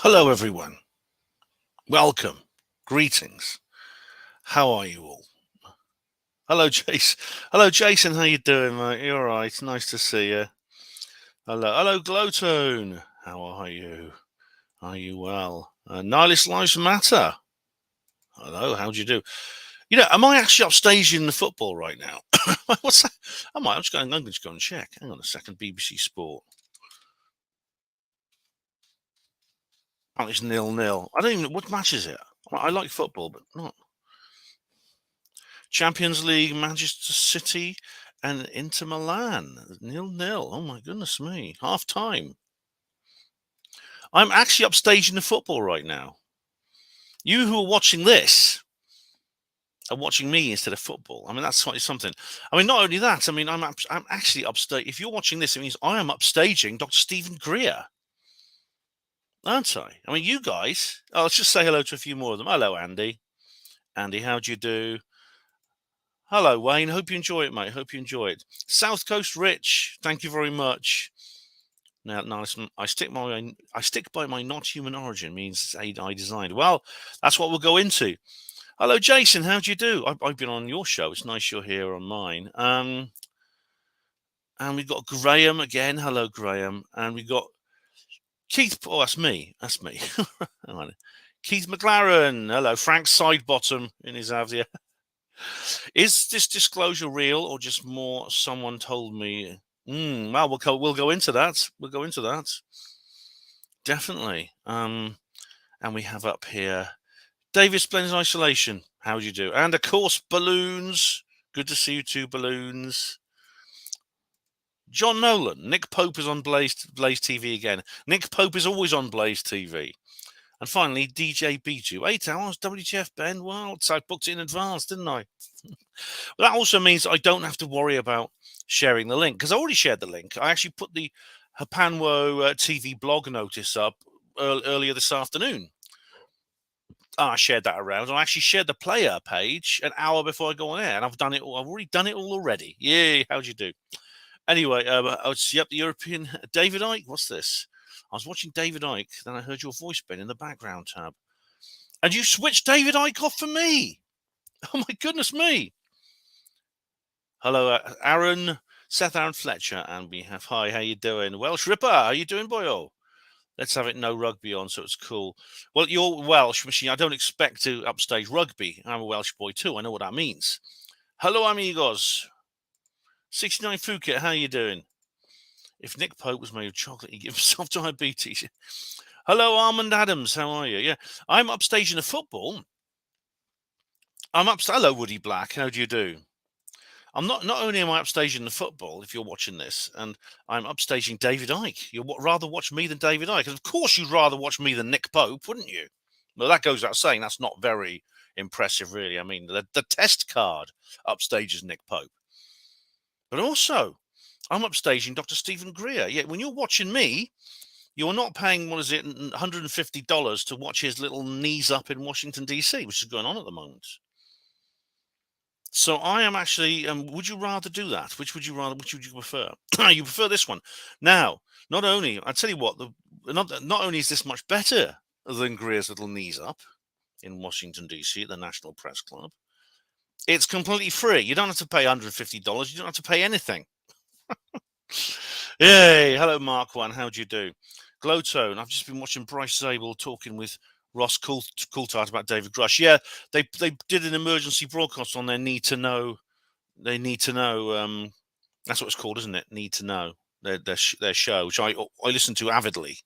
Hello, everyone. Welcome. Greetings. How are you all? Hello, Jason. Hello, Jason. How you doing, mate? You all right? Nice to see you. Hello, Glowtone. How are you? Are you well? Nihilist Lives Matter. Hello. How do you do? Am I actually upstaging the football right now? What's that? I'm just going to go and check. Hang on a second. BBC Sport. Oh, it's 0-0. I don't even know what match is it. I like football, but not. Champions League, Manchester City and Inter Milan, 0-0. Oh my goodness me. Half time. I'm actually upstaging the football right now. You who are watching this are watching me instead of football. I mean, that's something. I mean, not only that, I mean, I'm actually upstage. If you're watching this, it means I am upstaging Dr. Stephen Greer, aren't I? I mean, you guys. Oh, let's just say hello to a few more of them. Hello, Andy. Andy, how do you do? Hello, Wayne. Hope you enjoy it, mate. Hope you enjoy it. South Coast Rich, thank you very much. Now, I stick by my not human origin means I designed. Well, that's what we'll go into. Hello, Jason. How do you do? I've been on your show. It's nice you're here on mine. And we've got Graham again. Hello, Graham. And we got Keith. Oh, that's me. That's me. Keith McLaren. Hello, Frank Sidebottom in his Avia. Is this disclosure real or just more someone told me? Well, we'll go into that. We'll go into that. Definitely. And we have up here David Splendid Isolation. How do you do? And of course, Balloons. Good to see you too, Balloons. John Nolan. Nick Pope is on Blaze TV again. Nick Pope is always on Blaze TV. And finally, DJ B2. 8 hours, WTF, Ben. Well, so I booked it in advance, didn't I? That also means I don't have to worry about sharing the link because I already shared the link. I actually put the Hapanwo TV blog notice up earlier this afternoon. I shared that around. I actually shared the player page an hour before I go on air, and I've done it all. I've already done it all already. Yeah, how'd you do? Anyway, the European David Icke. What's this? I was watching David Icke, then I heard your voice, Ben, in the background tab. And you switched David Icke off for me. Oh, my goodness me. Hello, Seth Aaron Fletcher. And we have, hi, how you doing? Welsh Ripper, how you doing, boyo? Let's have it no rugby on, so it's cool. Well, you're Welsh, machine. I don't expect to upstage rugby. I'm a Welsh boy, too. I know what that means. Hello, amigos. 69 Phuket, how you doing? If Nick Pope was made of chocolate, he'd give himself diabetes. Hello, Armand Adams. How are you? Yeah, I'm upstaging the football. Hello, Woody Black. How do you do? I'm not only am I upstaging the football, if you're watching this, and I'm upstaging David Icke. You'd rather watch me than David Icke. And of course, you'd rather watch me than Nick Pope, wouldn't you? Well, that goes without saying. That's not very impressive, really. I mean, the test card upstages Nick Pope. But also, I'm upstaging Dr. Stephen Greer. Yeah, when you're watching me, you're not paying, $150 to watch his little knees up in Washington, D.C., which is going on at the moment. So I am actually, would you rather do that? Which would you prefer? You prefer this one. Now, not only, I tell you what, not only is this much better than Greer's little knees up in Washington, D.C. at the National Press Club, it's completely free. You don't have to pay $150. You don't have to pay anything. Yay. Hello, Mark One. How do you do? Glowtone. I've just been watching Bryce Zabel talking with Ross Coulthard about David Grusch. Yeah, they did an emergency broadcast on their Need to Know. They Need to Know. That's what it's called, isn't it? Need to Know. Their show, which I listen to avidly.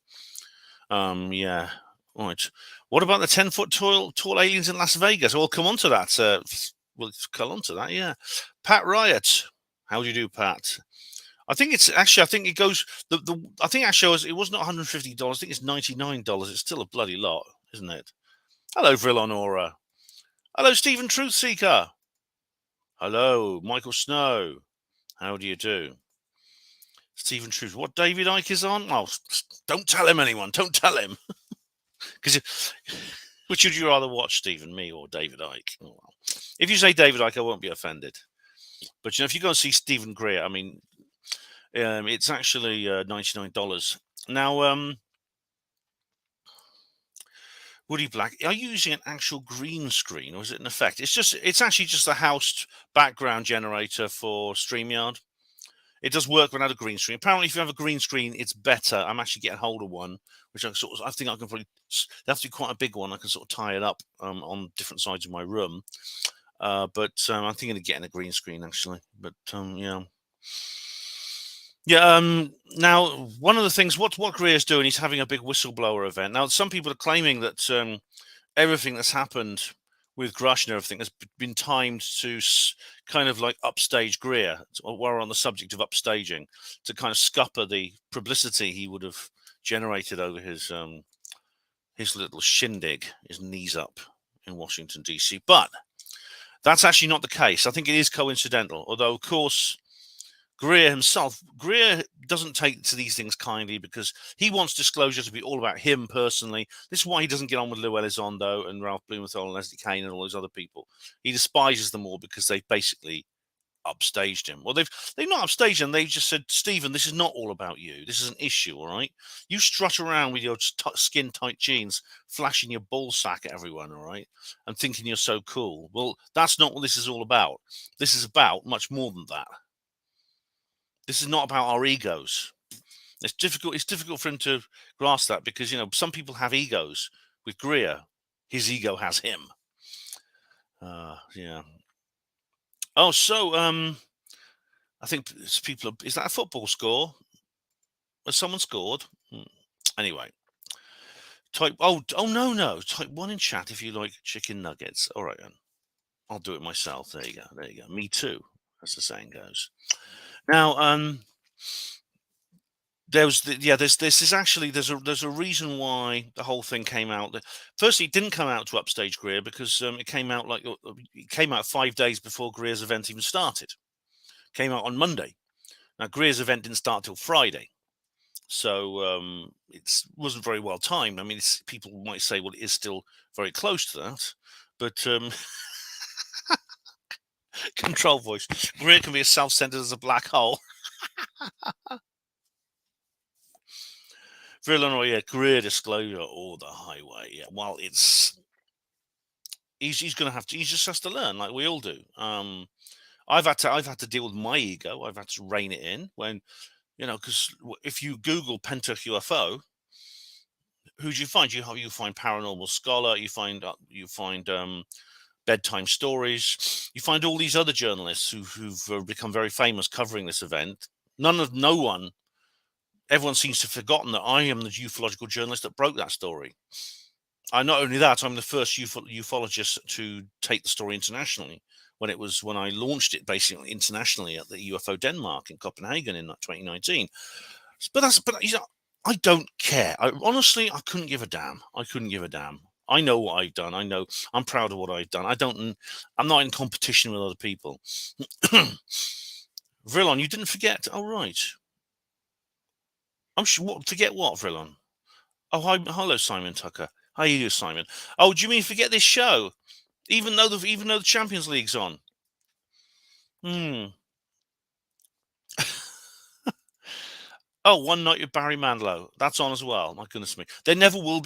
Yeah. Right. What about the 10-foot tall aliens in Las Vegas? We'll come on to that. We'll come on to that. Yeah. Pat Riot. How do you do, Pat? I think it's actually. I think it goes. I think actually it wasn't $150. I think it's $99. It's still a bloody lot, isn't it? Hello, Villanora. Hello, Stephen Truthseeker. Hello, Michael Snow. How do you do? Stephen Truth. What David Icke is on? Oh, don't tell him, anyone. Don't tell him. Because which would you rather watch, Stephen, me or David Icke? Oh, well. If you say David Icke, I won't be offended. But if you go and see Stephen Greer, I mean, it's actually $99. Now, Woody Black, are you using an actual green screen or is it an effect? It's actually just a housed background generator for StreamYard. It does work without a green screen. Apparently, if you have a green screen, it's better. I'm actually getting hold of one, which I think I can probably. They have to be quite a big one. I can sort of tie it up on different sides of my room. But I'm thinking of getting a green screen actually. But yeah. Yeah. Now, one of the things what Greer's doing, he's having a big whistleblower event. Now, some people are claiming that everything that's happened with Grusch and everything has been timed to kind of like upstage Greer, while we're on the subject of upstaging, to kind of scupper the publicity he would have generated over his little shindig, his knees up in Washington, D.C. But that's actually not the case. I think it is coincidental, although, of course, Greer doesn't take to these things kindly because he wants disclosure to be all about him personally. This is why he doesn't get on with Lou Elizondo and Ralph Blumenthal and Leslie Kane and all those other people. He despises them all because they've basically upstaged him. Well, they've not upstaged him. They've just said, Stephen, this is not all about you. This is an issue, all right? You strut around with your skin-tight jeans, flashing your ball sack at everyone, all right, and thinking you're so cool. Well, that's not what this is all about. This is about much more than that. This is not about our egos. It's difficult for him to grasp that because, some people have egos. With Greer, his ego has him. Yeah. Oh, so I think people. Is that a football score? Has someone scored? Anyway, type. Oh no. Type 1 in chat if you like chicken nuggets. All right then. I'll do it myself. There you go. Me too, as the saying goes. Now, there's a reason why the whole thing came out. Firstly, it didn't come out to upstage Greer because it came out 5 days before Greer's event even started. Came out on Monday. Now Greer's event didn't start till Friday, so it wasn't very well timed. I mean, people might say, well, it is still very close to that, but control voice. Greer can be as self-centered as a black hole. For Illinois, yeah, Greer disclosure or the highway. Yeah, well, he's just has to learn like we all do. I've had to deal with my ego. I've had to rein it in when, because if you Google Pentuck UFO, who do you find? You find Paranormal Scholar. You find bedtime stories. You find all these other journalists who've become very famous covering this event. Everyone seems to have forgotten that I am the ufological journalist that broke that story. Not only that, I'm the first ufologist to take the story internationally when I launched it basically internationally at the UFO Denmark in Copenhagen in 2019. But I don't care. Honestly, I couldn't give a damn. I know what I've done. I know I'm proud of what I've done. I'm not in competition with other people. Vrillon, you didn't forget. Oh, right. I'm sure. Forget what, Vrillon? Oh, hi, hello, Simon Tucker. How you doing, Simon? Oh, do you mean forget this show? Even though the Champions League's on? Oh, One Night with Barry Manilow. That's on as well. My goodness me. There will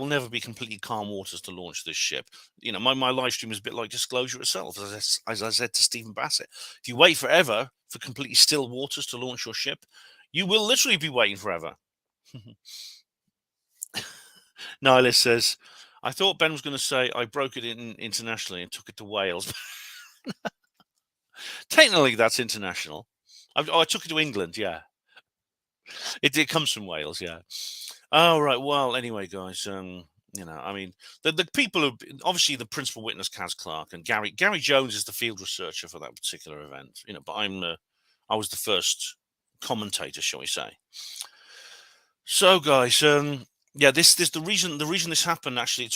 never be completely calm waters to launch this ship. My live stream is a bit like Disclosure itself, as I said to Stephen Bassett. If you wait forever for completely still waters to launch your ship, you will literally be waiting forever. Nihilist says, I thought Ben was going to say I broke it internationally and took it to Wales. Technically, that's international. I took it to England, yeah. It comes from Wales, yeah. Oh, right. Well, anyway, guys, I mean, the people who, obviously the principal witness, Kaz Clark, and Gary Jones is the field researcher for that particular event, but I was the first commentator, shall we say. So, guys, yeah, the reason this happened, actually,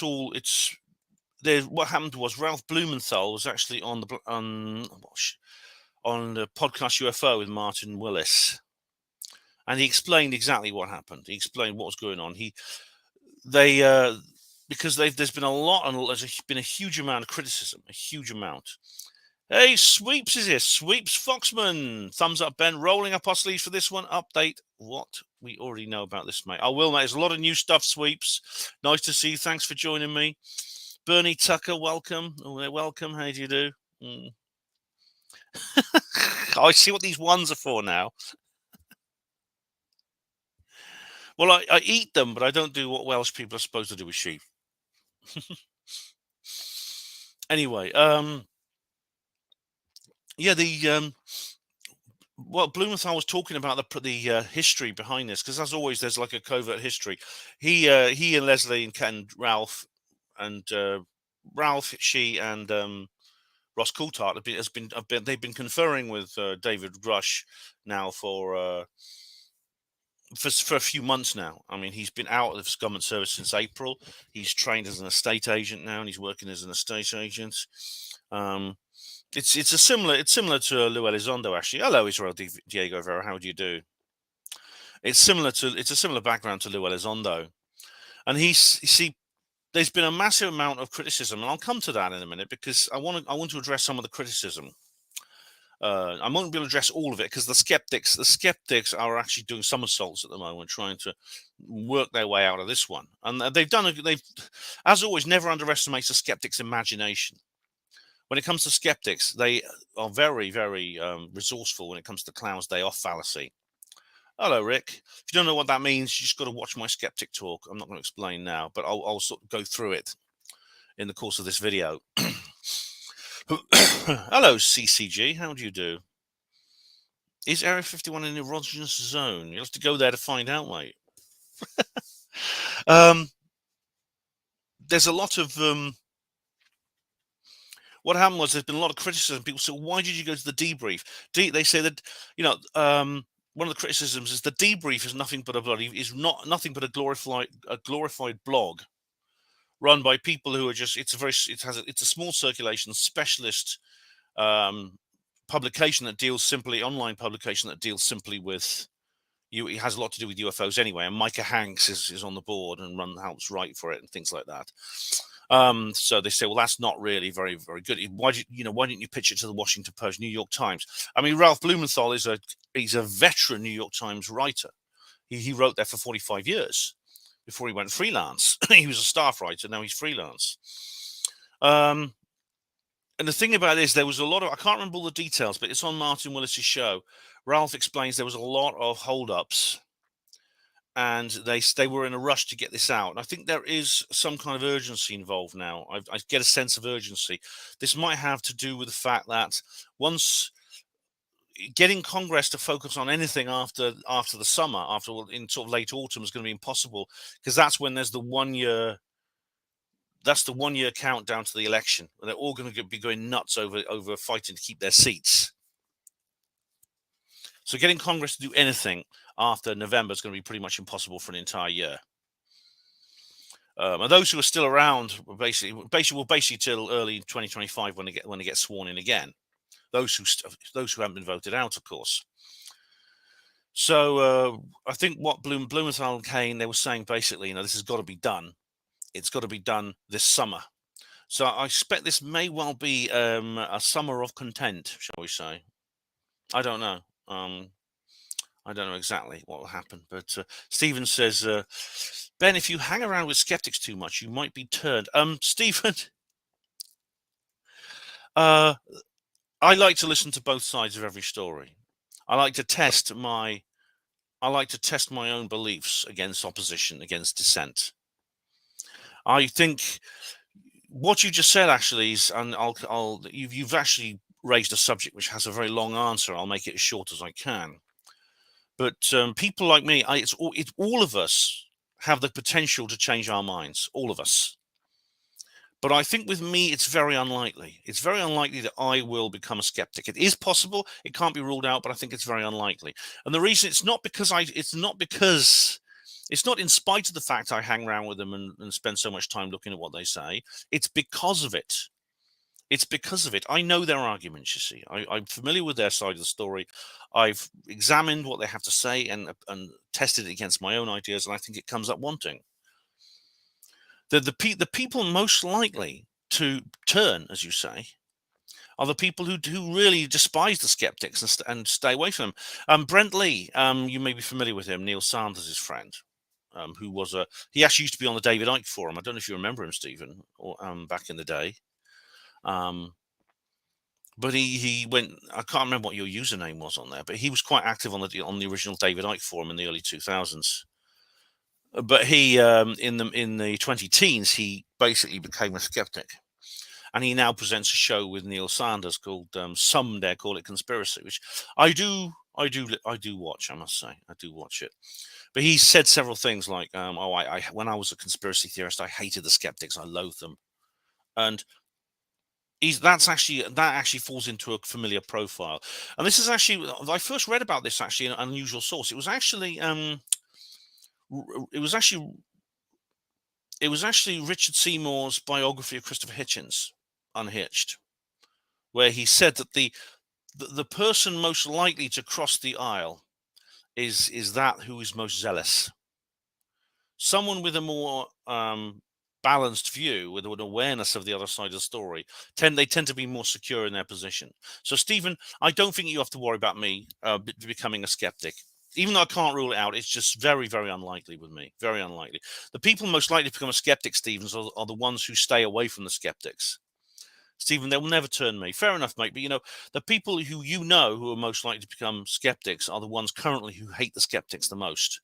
what happened was Ralph Blumenthal was actually on the podcast UFO with Martin Willis. And he explained exactly what happened. He explained what was going on. Because there's been there's been a huge amount of criticism, a huge amount. Hey, Sweeps is here. Sweeps Foxman. Thumbs up, Ben. Rolling up our sleeves for this one. Update. What We already know about this, mate. I will, mate. There's a lot of new stuff, Sweeps. Nice to see you. Thanks for joining me. Bernie Tucker, welcome. Oh, welcome. How do you do? I see what these ones are for now. Well, I eat them, but I don't do what Welsh people are supposed to do with sheep. Anyway, yeah, well, Blumenthal was talking about the history behind this, because as always, there's like a covert history. He and Leslie and Ralph and Ralph, she and Ross Coulthard they've been conferring with David Grusch now for a few months now. I mean, he's been out of government service since April. He's trained as an estate agent now, and he's working as an estate agent. It's similar to Lou Elizondo, actually. Hello, Israel Diego Vera. How do you do? It's a similar background to Lou Elizondo, and there's been a massive amount of criticism, and I'll come to that in a minute, because I want to address some of the criticism. I won't be able to address all of it, because the skeptics are actually doing somersaults at the moment, trying to work their way out of this one. And they've as always, never underestimate the skeptic's imagination. When it comes to skeptics, they are very, very resourceful when it comes to Clown's day off fallacy. Hello, Rick. If you don't know what that means, you just got to watch my skeptic talk. I'm not going to explain now, but I'll sort of go through it in the course of this video. Hello, CCG. How do you do? Is Area 51 an erogenous zone? You'll have to go there to find out, mate. There's a lot of... what happened was there's been a lot of criticism. People say, why did you go to the debrief? They say that, one of the criticisms is the debrief is nothing but a glorified blog run by people who are just, it's a small circulation specialist publication that deals simply, online publication that deals simply with you. It has a lot to do with UFOs anyway, and Micah Hanks is on the board and helps write for it and things like that. So they say, well, that's not really very, very good. Why didn't you pitch it to the Washington Post, New York Times? I mean, Ralph Blumenthal he's a veteran New York Times writer. He wrote there for 45 years before he went freelance. He was a staff writer, now he's freelance. And the thing about this, there was a lot of, I can't remember all the details, but it's on Martin Willis's show. Ralph explains there was a lot of holdups, and they were in a rush to get this out. And I think there is some kind of urgency involved now. I get a sense of urgency. This might have to do with the fact that once getting Congress to focus on anything after the summer, in sort of late autumn, is going to be impossible, because that's when there's the 1 year. That's the 1 year countdown to the election. And they're all going to be going nuts over fighting to keep their seats. So getting Congress to do anything after November is going to be pretty much impossible for an entire year. And those who are still around will basically till early 2025 when they get sworn in again. Those who haven't been voted out, of course. So I think what Blumenthal and Kane, they were saying basically, this has got to be done. It's got to be done this summer. So I expect this may well be a summer of content, shall we say? I don't know. I don't know exactly what will happen, but Stephen says, Ben, if you hang around with skeptics too much, you might be turned. Stephen, I like to listen to both sides of every story. I like to test my own beliefs against opposition, against dissent. I think what you just said actually is, and you've actually raised a subject which has a very long answer. I'll make it as short as I can. But people like me, all of us have the potential to change our minds, all of us. But I think with me, it's very unlikely. It's very unlikely that I will become a skeptic. It is possible; it can't be ruled out, but I think it's very unlikely. And the reason it's not in spite of the fact I hang around with them and spend so much time looking at what they say. It's because of it. It's because of it. I know their arguments, you see. I'm familiar with their side of the story. I've examined what they have to say and tested it against my own ideas, and I think it comes up wanting. The people most likely to turn, as you say, are the people who really despise the skeptics and stay away from them. Brent Lee, you may be familiar with him, Neil Sanders' friend, who was he actually used to be on the David Icke forum. I don't know if you remember him, Stephen, or back in the day. But he went. I can't remember what your username was on there, but he was quite active on the original David Icke forum in the early 2000s. But he in the 2010s he basically became a skeptic. And he now presents a show with Neil Sanders called Some Dare Call It Conspiracy, which I do watch. I must say, I do watch it. But he said several things like, I when I was a conspiracy theorist, I hated the skeptics, I loathed them, and that actually falls into a familiar profile. And this is actually, I first read about this actually in an unusual source. It was actually Richard Seymour's biography of Christopher Hitchens, Unhitched, where he said that the person most likely to cross the aisle is that who is most zealous. Someone with a more balanced view, with an awareness of the other side of the story, they tend to be more secure in their position. So, Stephen, I don't think you have to worry about me becoming a skeptic. Even though I can't rule it out, it's just very, very unlikely with me. Very unlikely. The people most likely to become a skeptic, Stephen, are the ones who stay away from the skeptics. Stephen, they will never turn me. Fair enough, mate. But, the people who who are most likely to become skeptics are the ones currently who hate the skeptics the most.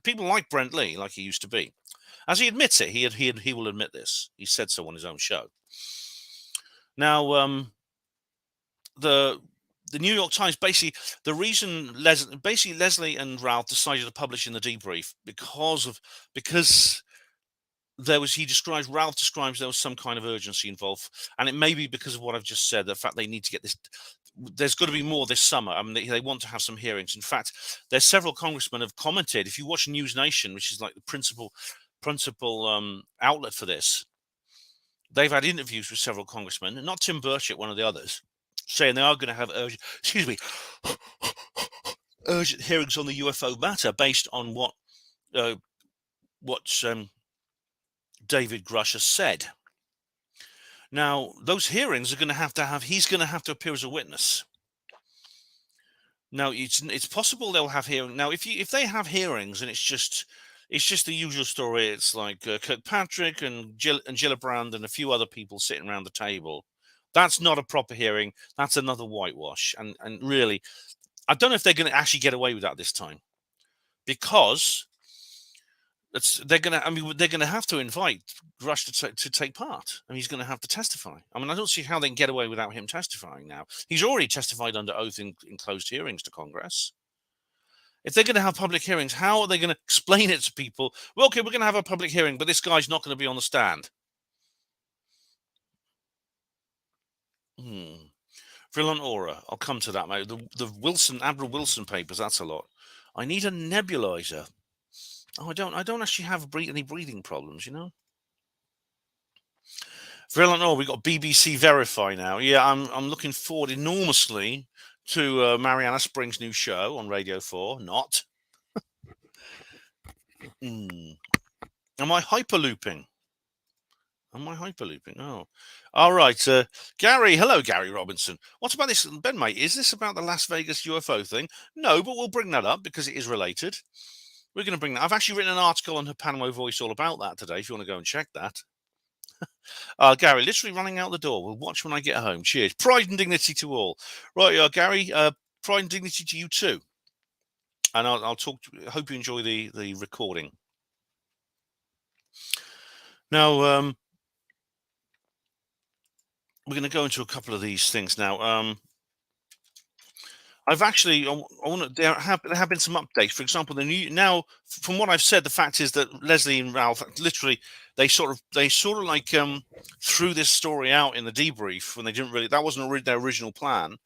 People like Brent Lee, like he used to be. As he admits it, he will admit this. He said so on his own show. Now, the New York Times, basically, the reason Leslie and Ralph decided to publish in the debrief because Ralph describes there was some kind of urgency involved, and it may be because of what I've just said, the fact they need to get this. There's got to be more this summer. I mean, they want to have some hearings. In fact, there's several congressmen have commented. If you watch News Nation, which is like the principal outlet for this, they've had interviews with several congressmen, and not Tim Burchett, one of the others, saying they are going to have urgent hearings on the UFO matter based on what David Grusch has said. Now, those hearings are going to have he's going to have to appear as a witness. Now, it's possible they'll have hearings. Now, if they have hearings and it's just the usual story, it's like Kirkpatrick and Gillibrand and a few other people sitting around the table. That's not a proper hearing. That's another whitewash. And really, I don't know if they're going to actually get away with that this time, because they're going to have to invite Grusch to take part, and he's going to have to testify. I mean, I don't see how they can get away without him testifying now. He's already testified under oath in closed hearings to Congress. If they're going to have public hearings, how are they going to explain it to people? Well, okay, we're going to have a public hearing, but this guy's not going to be on the stand. Vrillon Aura, I'll come to that, mate. The Admiral Wilson papers, that's a lot. I need a nebulizer. Oh, I don't actually have any breathing problems, Vrillon Aura, we got BBC Verify now. Yeah, I'm looking forward enormously to Mariana Spring's new show on Radio 4. Not. Am I hyperlooping? Oh, all right. Gary, hello, Gary Robinson. What about this, Ben, mate? Is this about the Las Vegas UFO thing? No, but we'll bring that up because it is related. We're going to bring that. I've actually written an article on Panama Voice all about that today, if you want to go and check that. Gary, literally running out the door. We'll watch when I get home. Cheers. Pride and dignity to all. Right, Gary, pride and dignity to you too. And I'll talk. I hope you enjoy the recording. Now, we're going to go into a couple of these things now. I've actually, there have been some updates. For example, from what I've said, the fact is that Leslie and Ralph literally they sort of like threw this story out in the debrief when they didn't really. That wasn't their original plan,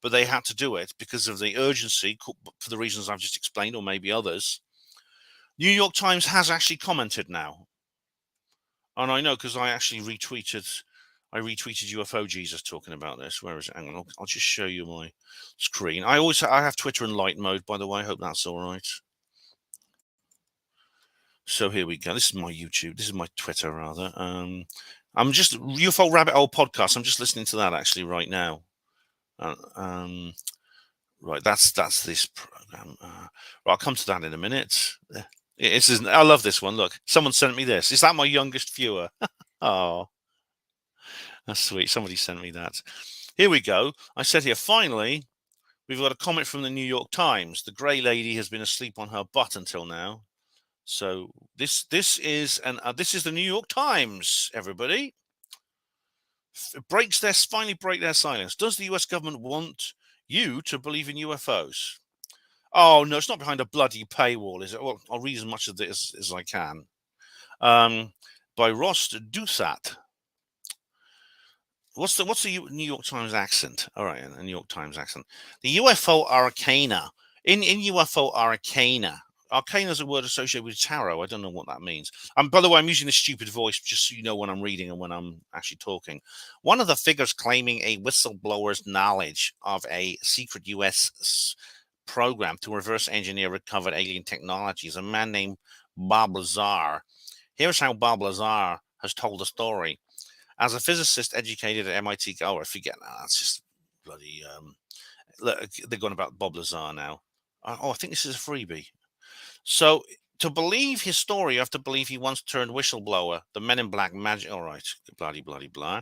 but they had to do it because of the urgency for the reasons I've just explained, or maybe others. New York Times has actually commented now, and I know because I actually retweeted. I retweeted UFO Jesus talking about this. Where is it? Hang on, I'll just show you my screen. I have Twitter in light mode, by the way. I hope that's all right. So here we go. This is my YouTube. This is my Twitter, rather. I'm just UFO Rabbit Hole podcast. I'm just listening to that actually right now. Uh, um, right, that's this program. Right, I'll come to that in a minute. I love this one. Look, someone sent me this. Is that my youngest viewer? Oh, that's sweet. Somebody sent me that. Here we go. I said here, finally, we've got a comment from the New York Times. The grey lady has been asleep on her butt until now. So this is the New York Times. Everybody finally break their silence. Does the U.S. government want you to believe in UFOs? Oh no, it's not behind a bloody paywall, is it? Well, I'll read as much of this as I can. By Ross Dusat. What's the New York Times accent? All right, a New York Times accent. The UFO arcana. In UFO arcana. Arcana is a word associated with tarot. I don't know what that means. By the way, I'm using this stupid voice just so you know when I'm reading and when I'm actually talking. One of the figures claiming a whistleblower's knowledge of a secret U.S. program to reverse engineer recovered alien technology is a man named Bob Lazar. Here's how Bob Lazar has told the story. As a physicist educated at MIT, I forget now. That's just bloody. Look, they're going about Bob Lazar now. I think this is a freebie. So to believe his story, you have to believe he once turned whistleblower. The Men in Black magic. All right, bloody blah.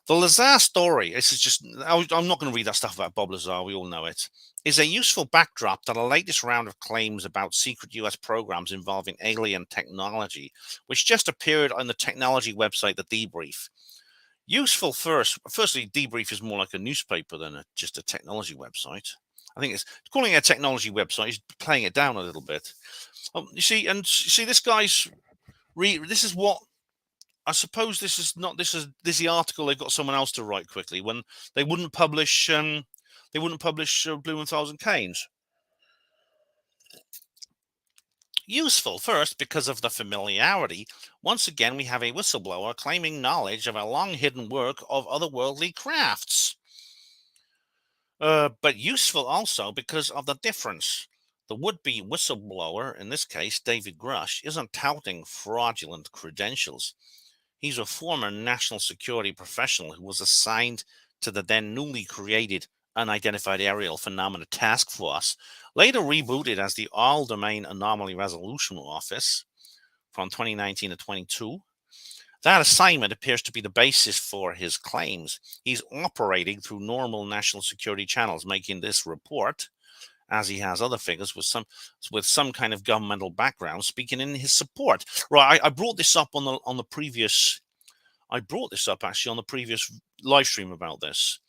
The Lazar story. This is just. I'm not going to read that stuff about Bob Lazar. We all know it. Is a useful backdrop to the latest round of claims about secret U.S. programs involving alien technology, which just appeared on the technology website, The Debrief. Useful firstly, Debrief is more like a newspaper than just a technology website. I think it's calling it a technology website is playing it down a little bit. You see, this guy's this is what I suppose. This is not this is the article they've got someone else to write quickly when they wouldn't publish Blumenthal's and Keynes. Useful first because of the familiarity. Once again, we have a whistleblower claiming knowledge of a long-hidden work of otherworldly crafts. But useful also because of the difference. The would-be whistleblower, in this case David Grusch, isn't touting fraudulent credentials. He's a former national security professional who was assigned to the then newly created Unidentified Aerial Phenomena Task Force, later rebooted as the All-Domain Anomaly Resolution Office from 2019 to 22. That assignment appears to be the basis for his claims. He's operating through normal national security channels, making this report, as he has other figures with some kind of governmental background, speaking in his support. Right, I brought this up on the previous. I brought this up actually on the previous live stream about this.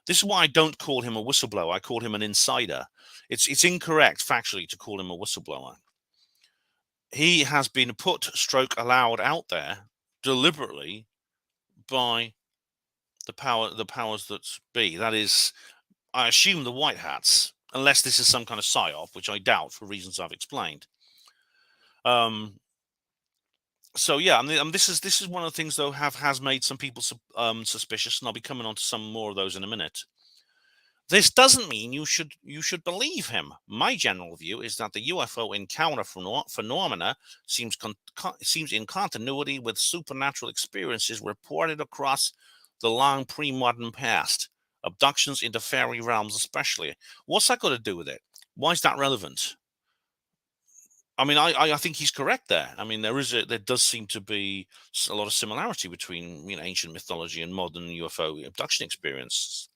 This is why I don't call him a whistleblower. I call him an insider. It's incorrect factually to call him a whistleblower. He has been allowed out there deliberately by the powers that be. That is, I assume the White Hats, unless this is some kind of psyop, which I doubt for reasons I've explained. So yeah, this is one of the things though has made some people suspicious, and I'll be coming on to some more of those in a minute. This doesn't mean you should believe him. My general view is that the UFO encounter phenomena seems in continuity with supernatural experiences reported across the long pre-modern past, abductions into fairy realms especially. What's that got to do with it? Why is that relevant? I mean, I think he's correct there. I mean, there does seem to be a lot of similarity between ancient mythology and modern UFO abduction experiences.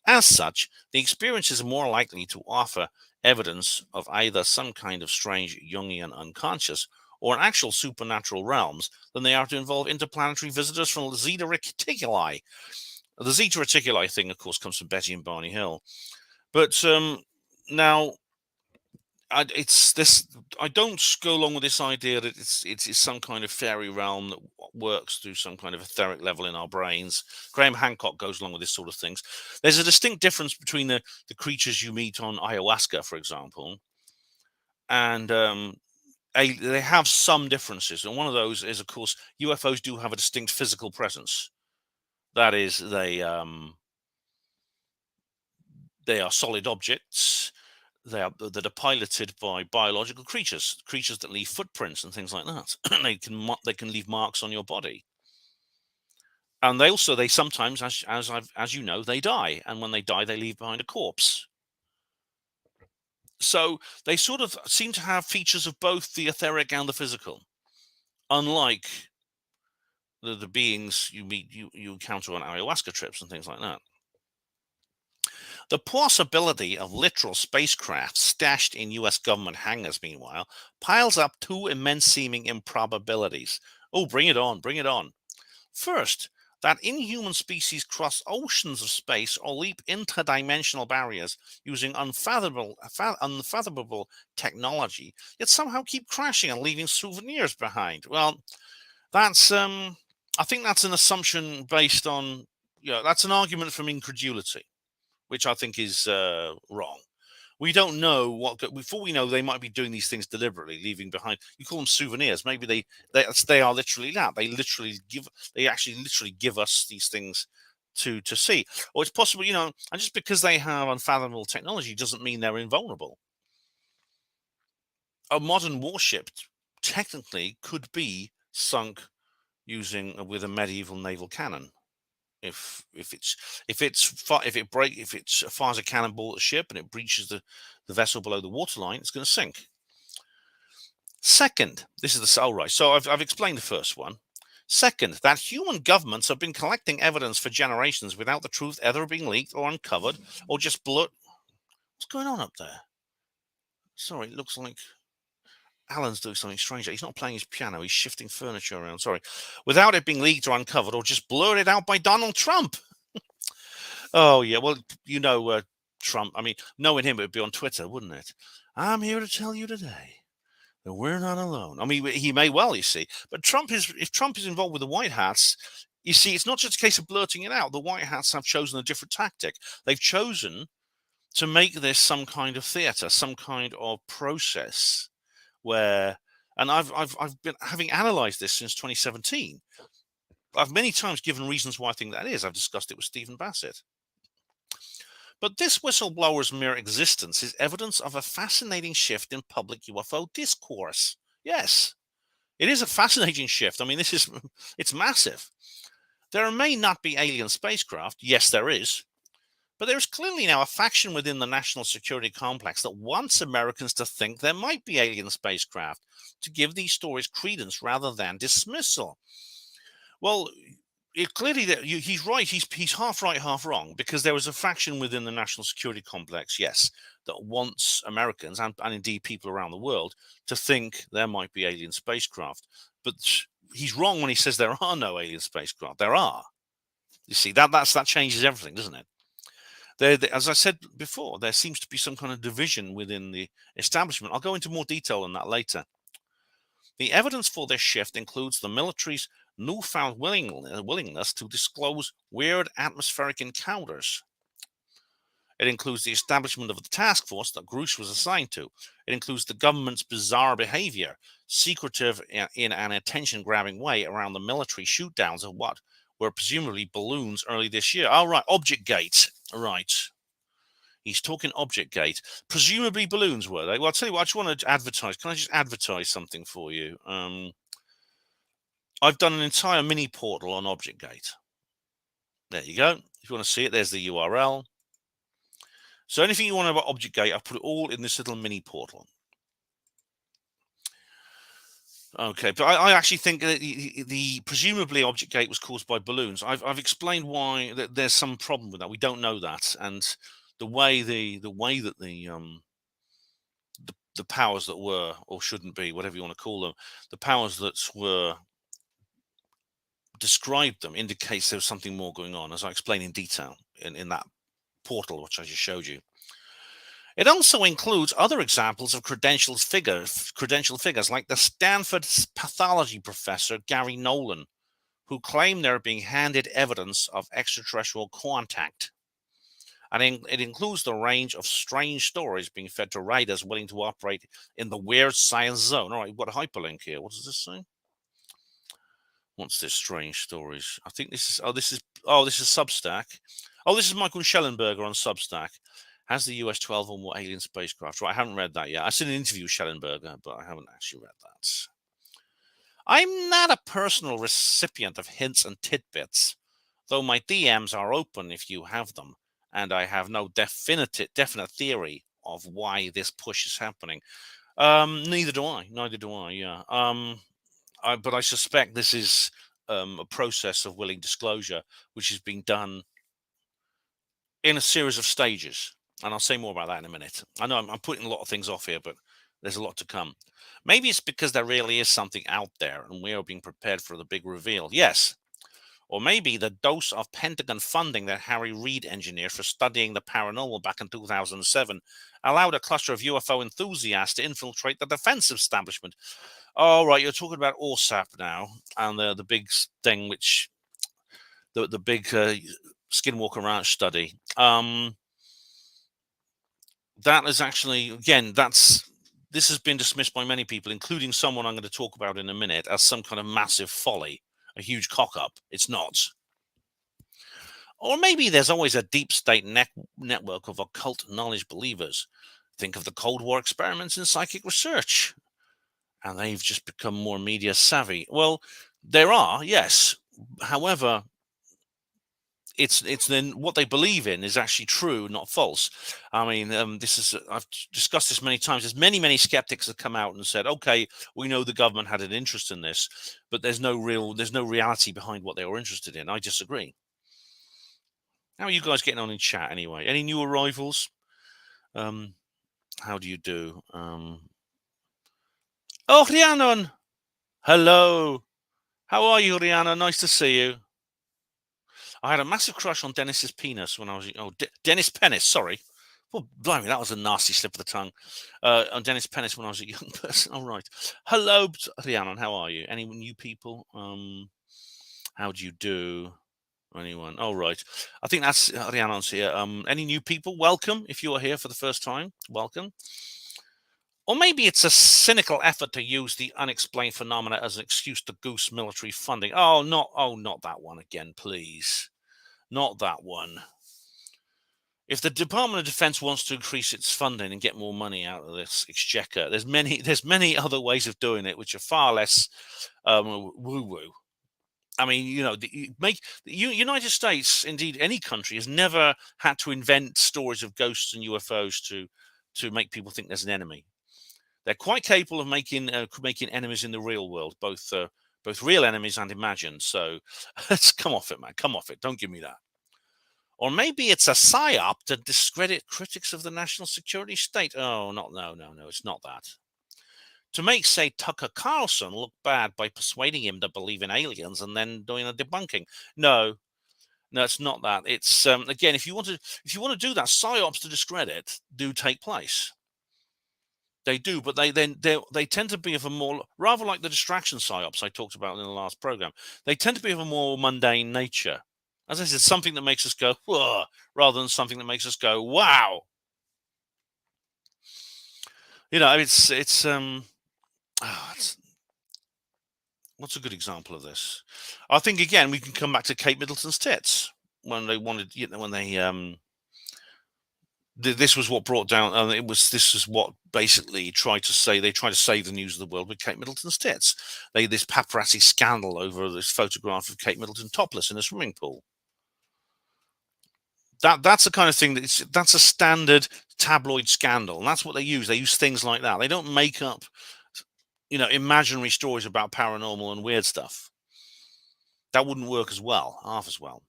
As such, the experiences are more likely to offer evidence of either some kind of strange Jungian unconscious or actual supernatural realms than they are to involve interplanetary visitors from the Zeta Reticuli. The Zeta Reticuli thing, of course, comes from Betty and Barney Hill. But now, I don't go along with this idea that it's some kind of fairy realm that works through some kind of etheric level in our brains. Graham Hancock goes along with this sort of things. There's a distinct difference between the creatures you meet on ayahuasca, for example, and they have some differences. And one of those is, of course, UFOs do have a distinct physical presence. That is, they are solid objects. That are piloted by biological creatures that leave footprints and things like that. They can leave marks on your body. And they sometimes, as you know, they die, and when they die, they leave behind a corpse. So they sort of seem to have features of both the etheric and the physical, unlike the beings you meet, you encounter on ayahuasca trips and things like that. The possibility of literal spacecraft stashed in US government hangars, meanwhile, piles up two immense seeming improbabilities. Oh, bring it on, bring it on. First, that inhuman species cross oceans of space or leap interdimensional barriers using unfathomable technology, yet somehow keep crashing and leaving souvenirs behind. Well, that's I think that's an assumption based on, that's an argument from incredulity, which I think is wrong. We don't know before we know they might be doing these things deliberately, leaving behind. You call them souvenirs. Maybe they are literally that. They actually literally give us these things to see. Or it's possible, and just because they have unfathomable technology doesn't mean they're invulnerable. A modern warship technically could be sunk with a medieval naval cannon. If it fires a cannonball at a ship and it breaches the vessel below the waterline, it's going to sink. Second, this is right. So I've explained the first one. Second, that human governments have been collecting evidence for generations without the truth ever being leaked or uncovered or just blood. What's going on up there? Sorry, it looks like Alan's doing something strange. He's not playing his piano. He's shifting furniture around. Sorry. Without it being leaked or uncovered or just blurted out by Donald Trump. Oh, yeah. Well, Trump. I mean, knowing him, it would be on Twitter, wouldn't it? I'm here to tell you today that we're not alone. I mean, he may well, you see. But if Trump is involved with the White Hats, you see, it's not just a case of blurting it out. The White Hats have chosen a different tactic. They've chosen to make this some kind of theater, some kind of process where, and I've been having analyzed this since 2017. I've many times given reasons why I think that is. I've discussed it with Stephen Bassett. But this whistleblower's mere existence is evidence of a fascinating shift in public UFO discourse. Yes, it is a fascinating shift. I mean, it's massive. There may not be alien spacecraft. Yes, there is. But there is clearly now a faction within the national security complex that wants Americans to think there might be alien spacecraft, to give these stories credence rather than dismissal. Well, clearly he's right. He's half right, half wrong, because there is a faction within the national security complex, yes, that wants Americans and indeed people around the world to think there might be alien spacecraft. But he's wrong when he says there are no alien spacecraft. There are. You see, that changes everything, doesn't it? As I said before, there seems to be some kind of division within the establishment. I'll go into more detail on that later. The evidence for this shift includes the military's newfound willingness to disclose weird atmospheric encounters. It includes the establishment of the task force that Grusch was assigned to. It includes the government's bizarre behavior, secretive in an attention-grabbing way around the military shoot-downs of what were presumably balloons early this year. Oh, right, Objectgate. Right. He's talking Objectgate. Presumably balloons, were they? Well, I'll tell you what, I just want to advertise. Can I just advertise something for you? I've done an entire mini portal on Objectgate. There you go. If you want to see it, there's the URL. So anything you want to know about Objectgate, I've put it all in this little mini portal. Okay, but I actually think that the presumably Objectgate was caused by balloons. I've explained why there's some problem with that. We don't know that, and the way that the powers that were, or shouldn't be, whatever you want to call them, the powers that were described them indicates there was something more going on, as I explain in detail in that portal which I just showed you. It also includes other examples of credentialed figures like the Stanford pathology professor Gary Nolan, who claim they're being handed evidence of extraterrestrial contact. And it includes the range of strange stories being fed to writers willing to operate in the weird science zone. All right, we've got a hyperlink here. What does this say? What's this strange stories? I think this is Substack. Oh, this is Michael Schellenberger on Substack. Has the US 12 or more alien spacecraft? Right, I haven't read that yet. I've seen an interview with Schellenberger, but I haven't actually read that. I'm not a personal recipient of hints and tidbits, though my DMs are open if you have them, and I have no definite theory of why this push is happening. Neither do I. Neither do I. Yeah. But I suspect this is a process of willing disclosure, which is being done in a series of stages. And I'll say more about that in a minute. I know I'm putting a lot of things off here, but there's a lot to come. Maybe it's because there really is something out there and we are being prepared for the big reveal. Yes. Or maybe the dose of Pentagon funding that Harry Reid engineered for studying the paranormal back in 2007 allowed a cluster of UFO enthusiasts to infiltrate the defense establishment. All right, you're talking about ORSAP now, and the big thing, which the big Skinwalker Ranch study. That is actually, again, this has been dismissed by many people, including someone I'm going to talk about in a minute, as some kind of massive folly, a huge cock up. It's not. Or maybe there's always a deep state network of occult knowledge believers. Think of the Cold War experiments in psychic research, and they've just become more media savvy. Well, there are, yes. However, it's then what they believe in is actually true, not false. I mean, I've discussed this many times. There's many skeptics that come out and said, okay, we know the government had an interest in this, but there's no reality behind what they were interested in. I disagree. How are you guys getting on in chat anyway? Any new arrivals? How do you do? Oh, Rhiannon! Hello! How are you, Rhiannon? Nice to see you. I had a massive crush on Dennis's penis when I was... Oh, Dennis Penis, sorry. Well, blimey, that was a nasty slip of the tongue. On Dennis Penis when I was a young person. All right. Hello, Rhiannon. How are you? Any new people? How do you do? Anyone? All right. I think that's Rhiannon's here. Any new people? Welcome. If you are here for the first time, welcome. Or maybe it's a cynical effort to use the unexplained phenomena as an excuse to goose military funding. Not that one again, please. Not that one. If the Department of Defense wants to increase its funding and get more money out of this exchequer, there's many other ways of doing it which are far less woo-woo. I mean, the United States, indeed any country, has never had to invent stories of ghosts and UFOs to make people think there's an enemy. They're quite capable of making enemies in the real world, both real enemies and imagined. So let's come off it, man. Come off it. Don't give me that. Or maybe it's a psyop to discredit critics of the national security state. Oh, no, it's not that. To make, say, Tucker Carlson look bad by persuading him to believe in aliens and then doing a debunking. No, it's not that. It's again, if you want to do that, psyops to discredit do take place. They do, but they tend to be of a more, rather like the distraction psyops I talked about in the last program. They tend to be of a more mundane nature. As I said, something that makes us go, whoa, rather than something that makes us go, wow. It's what's a good example of this? I think again we can come back to Kate Middleton's tits when they wanted, when they this was what brought down, this is what basically they tried to save the news of the world with Kate Middleton's tits. This paparazzi scandal over this photograph of Kate Middleton topless in a swimming pool. That's the kind of thing that's a standard tabloid scandal, and that's what they use. They use things like that. They don't make up, imaginary stories about paranormal and weird stuff. That wouldn't work half as well.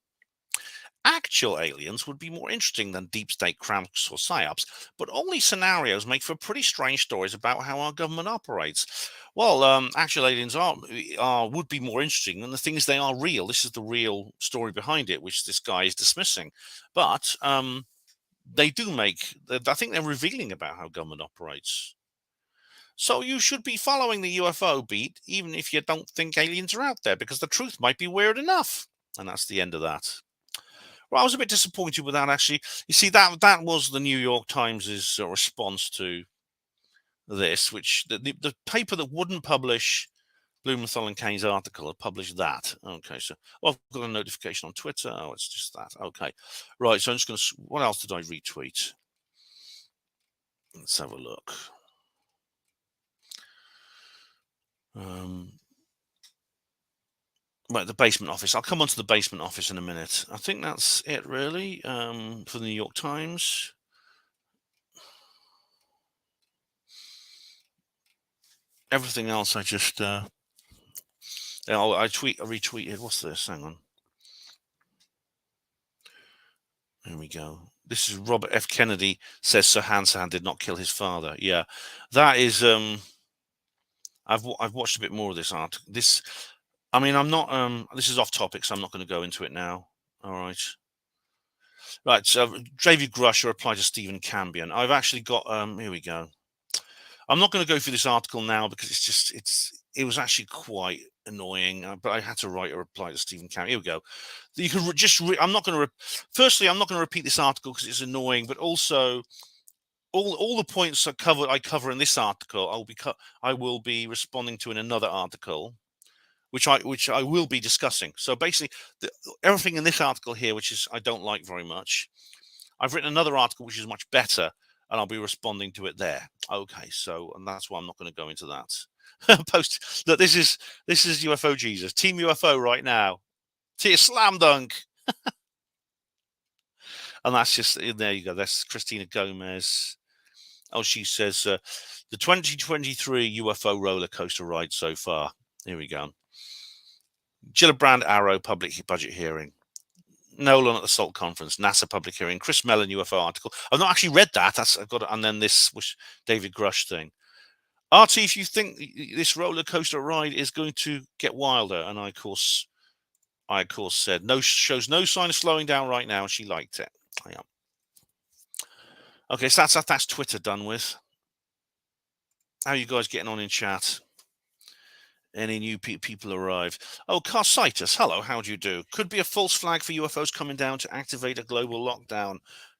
Actual aliens would be more interesting than deep state cramps or psyops, but all these scenarios make for pretty strange stories about how our government operates. Well, actual aliens would be more interesting than the things they are real. This is the real story behind it, which this guy is dismissing. But they do I think they're revealing about how government operates. So you should be following the UFO beat, even if you don't think aliens are out there, because the truth might be weird enough. And that's the end of that. Well, I was a bit disappointed with that, actually. You see, that was the New York Times' response to this, which the paper that wouldn't publish Blumenthal and Kane's article had published that. Okay, so I've got a notification on Twitter. Oh, it's just that. Okay, right. So I'm just going to. What else did I retweet? Let's have a look. Right, the basement office. I'll come on to the basement office in a minute. I think that's it, really, for the New York Times. Everything else, I just I retweeted. What's this? Hang on. There we go. This is Robert F. Kennedy says Sir Hansan did not kill his father. Yeah, that is. I've watched a bit more of this art. I mean, I'm not. This is off topic, so I'm not going to go into it now. All right. Right. So David Grusch replied to Stephen Cambion. I've actually got. Here we go. I'm not going to go through this article now because it was actually quite annoying. But I had to write a reply to Stephen Cambion. Here we go. You can I'm not going to. Firstly, I'm not going to repeat this article because it's annoying. But also, all the points I cover in this article, I will be responding to in another article, which I will be discussing. So basically, everything in this article here, which I don't like very much, I've written another article which is much better, and I'll be responding to it there. Okay, and that's why I'm not going to go into that. Look, this is UFO Jesus, Team UFO right now. Slam dunk. And that's just, there you go. That's Christina Gomez. Oh, she says, the 2023 UFO roller coaster ride so far. Here we go. Gillibrand Arrow public budget hearing. Nolan at the SALT conference. NASA public hearing. Chris Mellon UFO article. I've not actually read that. I've got it. And then this was David Grusch thing. RT, if you think this roller coaster ride is going to get wilder, and I of course said shows no sign of slowing down right now, and she liked it. Yeah. Okay, so that's Twitter done with. How are you guys getting on in chat? Any new people arrive? Oh, Carcitus, hello, how do you do? Could be a false flag for UFOs coming down to activate a global lockdown.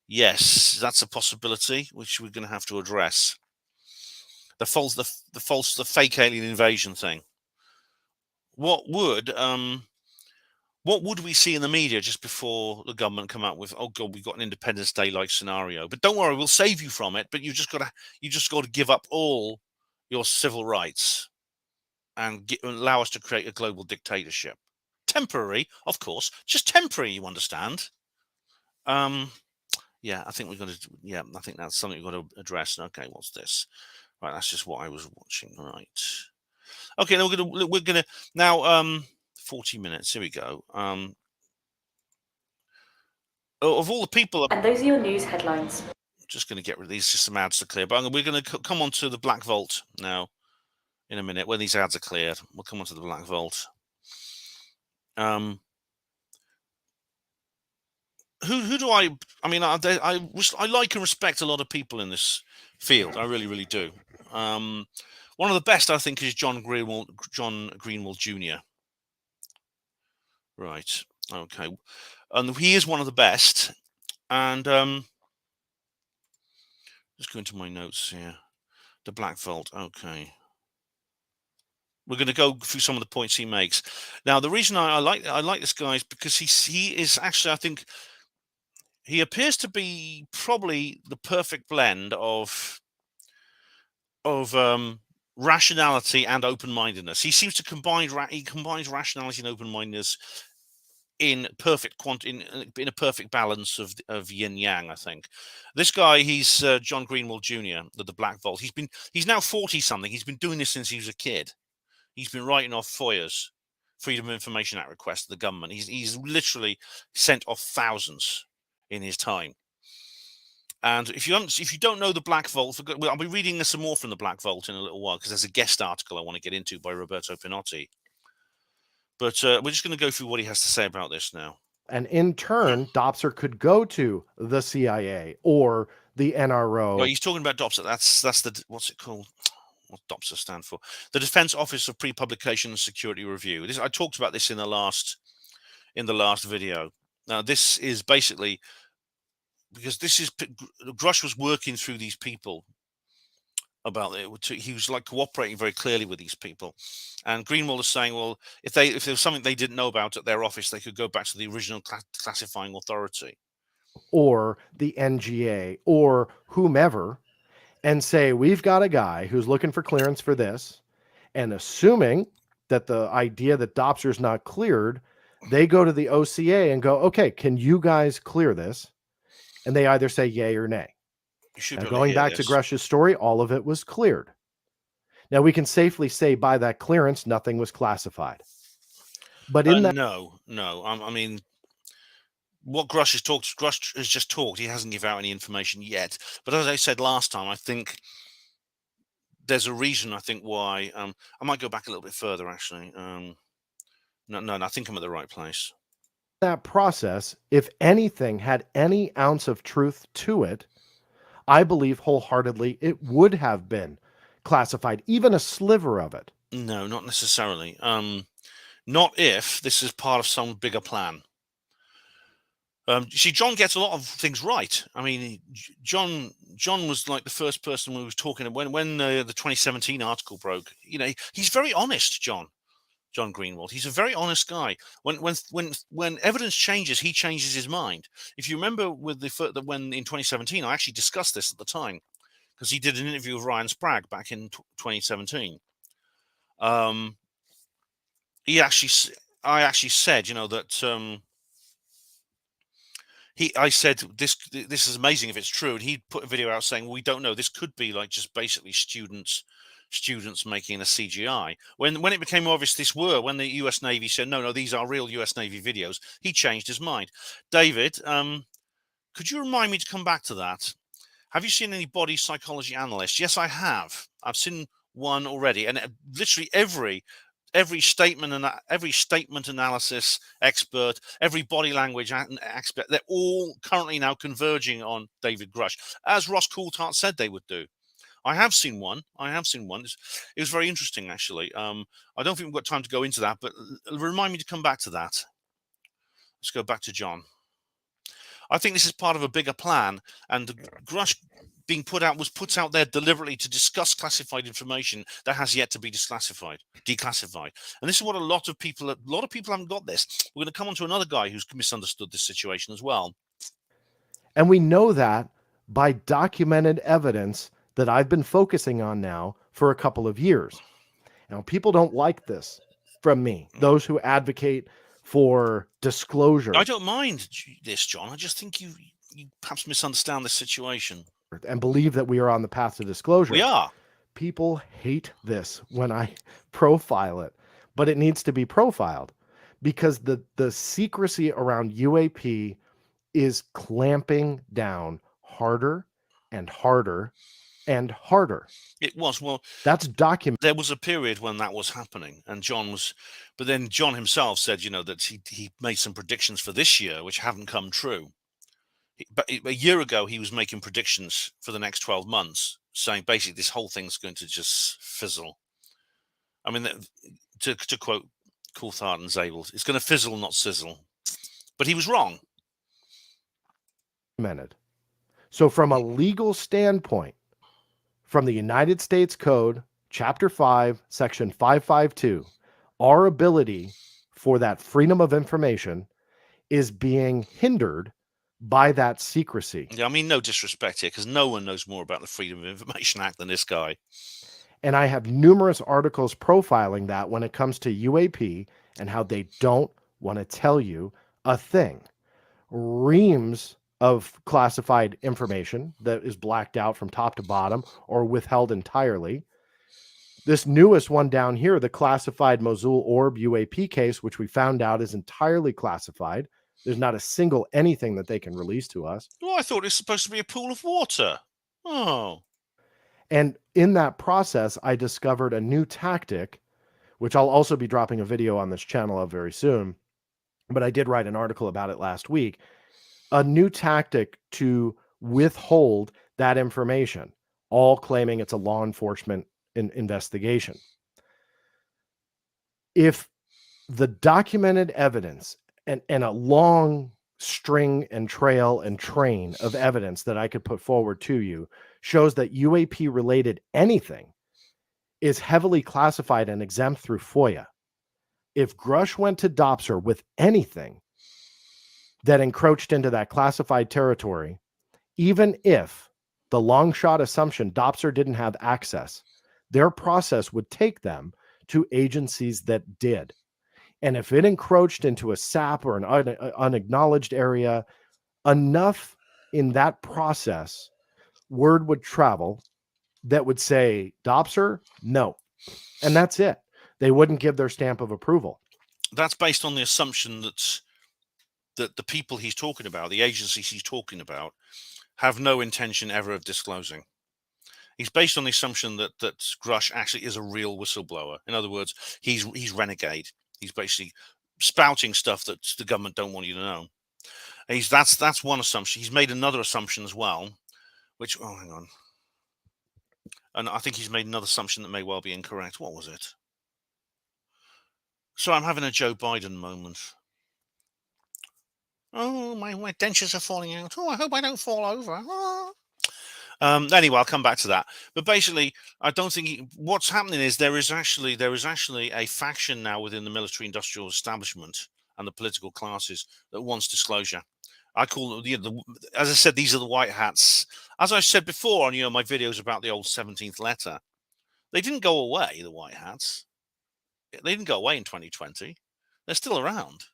Yes, that's a possibility, which we're going to have to address. The fake alien invasion thing. What would we see in the media just before the government come out with, oh God, we've got an Independence Day like scenario, but don't worry, we'll save you from it. But you just got to give up all your civil rights and allow us to create a global dictatorship. Temporary, of course, just temporary. You understand? Yeah, I think I think that's something we've got to address. Okay, what's this? Right, that's just what I was watching. Right. Okay, now we're gonna now 40 minutes. Here we go. Of all the people, and those are your news headlines. I'm just going to get rid of these, just some ads to clear. But we're going to come on to the Black Vault now in a minute. When these ads are cleared, we'll come on to the Black Vault. Who do I mean, I like and respect a lot of people in this field. I really, really do. One of the best, I think, is John Greenwald Jr. Right. Okay. And he is one of the best. And just go into my notes here. The Black Vault. Okay. We're going to go through some of the points he makes. Now, the reason I like this guy is because he is actually, I think, he appears to be probably the perfect blend of rationality and open-mindedness. He seems to combines rationality and open-mindedness in a perfect balance of yin yang. I think this guy, he's John Greenwald Jr., the Black Vault. He's now 40 something. He's been doing this since he was a kid. He's been writing off FOIAs, Freedom of Information Act requests to the government. He's literally sent off thousands in his time. And if you don't know the Black Vault, I'll be reading some more from the Black Vault in a little while because there's a guest article I want to get into by Roberto Pinotti. But we're just going to go through what he has to say about this now. And in turn, Dopser could go to the CIA or the NRO. Well, he's talking about Dopser. That's the, what's it called? What DOPSA stand for? The Defense Office of Pre-Publication and Security Review. I talked about this in the last video. Now, this is basically because Grusch was working through these people about it. He was like cooperating very clearly with these people, and Greenwald is saying, well, if there was something they didn't know about at their office, they could go back to the original classifying authority, or the NGA, or whomever, and say, we've got a guy who's looking for clearance for this, and assuming that the idea that Dopser's not cleared, they go to the OCA and go, okay, can you guys clear this? And they either say yay or nay. You should Now, be able to going hear back to this. Grusch's story, all of it was cleared. Now, we can safely say by that clearance, nothing was classified. But in that, No. I mean, what Grusch has just talked. He hasn't given out any information yet. But as I said last time, I think there's a reason. I think why. I might go back a little bit further. Actually, no. I think I'm at the right place. that process, if anything had any ounce of truth to it, I believe wholeheartedly it would have been classified, even a sliver of it. No, not necessarily. Not if this is part of some bigger plan. See, John gets a lot of things right. I mean, John was like the first person who was talking when the 2017 article broke. You know, he's very honest, John Greenwald. He's a very honest guy. When evidence changes, he changes his mind. If you remember with when in 2017, I actually discussed this at the time because he did an interview with Ryan Sprague back in 2017. I actually said, you know, that I said this is amazing if it's true, and he put a video out saying, well, we don't know. This could be like just basically students making a CGI. When it became obvious when the US Navy said no, these are real US Navy videos, he changed his mind. David, could you remind me to come back to that? Have you seen any body psychology analysts? Yes, I have. I've seen one already, and literally every statement analysis expert, every body language expert, they're all currently now converging on David Grusch, as Ross Coulthart said they would do. I have seen one. It was very interesting, actually. I don't think we've got time to go into that, but remind me to come back to that. Let's go back to John. I think this is part of a bigger plan, and Grusch was put out there deliberately to discuss classified information that has yet to be declassified. And this is what a lot of people haven't got this. We're going to come on to another guy who's misunderstood this situation as well. And we know that by documented evidence that I've been focusing on now for a couple of years. Now, people don't like this from me, those who advocate for disclosure. I don't mind this, John. I just think you perhaps misunderstand the situation. And believe that we are on the path to disclosure. We are. People hate this when I profile it, but it needs to be profiled because the secrecy around UAP is clamping down harder and harder and harder. It was. Well, that's documented. There was a period when that was happening, and but then John himself said, you know, that he made some predictions for this year which haven't come true. But a year ago, he was making predictions for the next 12 months, saying basically this whole thing's going to just fizzle. I mean, to quote Coulthard and Zabel, it's going to fizzle, not sizzle. But he was wrong. So from a legal standpoint, from the United States Code, Chapter 5, Section 552, our ability for that freedom of information is being hindered by that secrecy. Yeah, I mean, no disrespect here, because no one knows more about the Freedom of Information Act than this guy. And I have numerous articles profiling that when it comes to UAP and how they don't want to tell you a thing. Reams of classified information that is blacked out from top to bottom or withheld entirely. This newest one down here, the classified Mosul Orb UAP case, which we found out is entirely classified. There's not a single anything that they can release to us. Oh, I thought it was supposed to be a pool of water. Oh. And in that process, I discovered a new tactic, which I'll also be dropping a video on this channel of very soon. But I did write an article about it last week. A new tactic to withhold that information, all claiming it's a law enforcement investigation. If the documented evidence and a long string and trail and train of evidence that I could put forward to you shows that UAP related anything is heavily classified and exempt through FOIA. If Grusch went to Dopser with anything that encroached into that classified territory, even if the long shot assumption Dopser didn't have access, their process would take them to agencies that did. And if it encroached into a SAP or an unacknowledged area, enough in that process, word would travel that would say, Dopser, no. And that's it. They wouldn't give their stamp of approval. That's based on the assumption that the people he's talking about, the agencies he's talking about, have no intention ever of disclosing. He's based on the assumption that Grusch actually is a real whistleblower. In other words, he's renegade. He's basically spouting stuff that the government don't want you to know. That's one assumption. He's made another assumption as well, which, oh, hang on. And I think he's made another assumption that may well be incorrect. What was it? So I'm having a Joe Biden moment. Oh, my dentures are falling out. Oh, I hope I don't fall over. Oh. Anyway, I'll come back to that. But basically, I don't think what's happening is there is actually a faction now within the military-industrial establishment and the political classes that wants disclosure. I call them, as I said, these are the white hats. As I said before on my videos about the old 17th letter, they didn't go away. The white hats, they didn't go away in 2020. They're still around.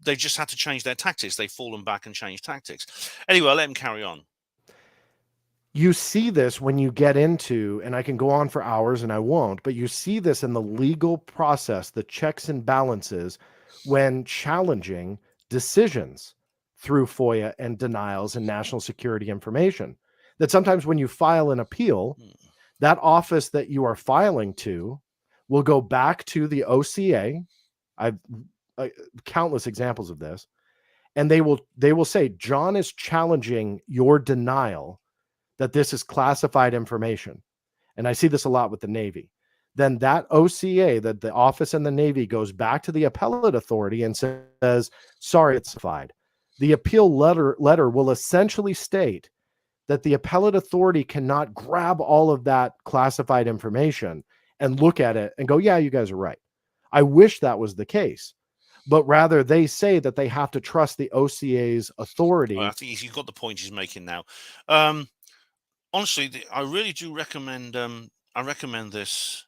They just had to change their tactics. They've fallen back and changed tactics. Anyway, I'll let them carry on. You see this when you get into, and I can go on for hours and I won't, but you see this in the legal process, the checks and balances when challenging decisions through FOIA and denials and national security information. That sometimes when you file an appeal, that office that you are filing to will go back to the OCA. I've countless examples of this, and they will say, John is challenging your denial that this is classified information. And I see this a lot with the Navy. Then that OCA, that the office in the Navy, goes back to the appellate authority and says, sorry, it's classified. The appeal letter will essentially state that the appellate authority cannot grab all of that classified information and look at it and go, yeah, you guys are right. I wish that was the case. But rather they say that they have to trust the OCA's authority. Well, I think you've got the point he's making now. Honestly, I really do recommend. I recommend this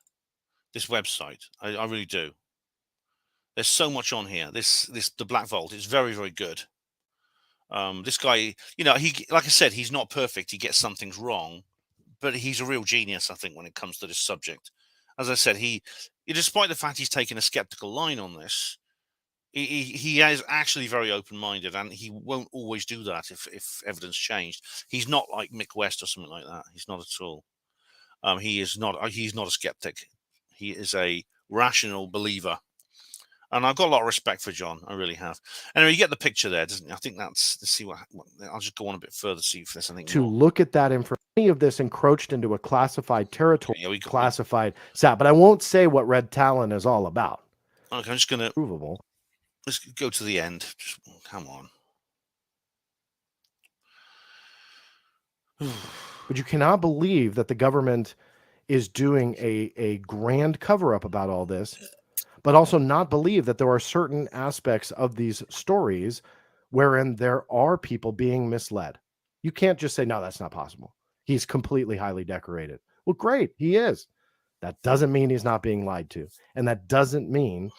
website. I really do. There's so much on here. The Black Vault is very, very good. This guy, he, like I said, he's not perfect. He gets some things wrong, but he's a real genius, I think, when it comes to this subject. As I said, despite the fact he's taken a skeptical line on this, he is actually very open-minded, and he won't always do that if evidence changed. He's not like Mick West or something like that. He's not at all. He's not a skeptic. He is a rational believer. And I've got a lot of respect for John. I really have. Anyway, you get the picture there, doesn't it? I think let's see what I'll just go on a bit further, see if there's anything more. Look at that information. Any of this encroached into a classified territory, classified SAP. But I won't say what Red Talon is all about. Okay, I'm just going to... Provable. Let's go to the end. Just, come on. But you cannot believe that the government is doing a grand cover-up about all this, but also not believe that there are certain aspects of these stories wherein there are people being misled. You can't just say, no, that's not possible. He's completely highly decorated. Well, great, he is. That doesn't mean he's not being lied to. And that doesn't mean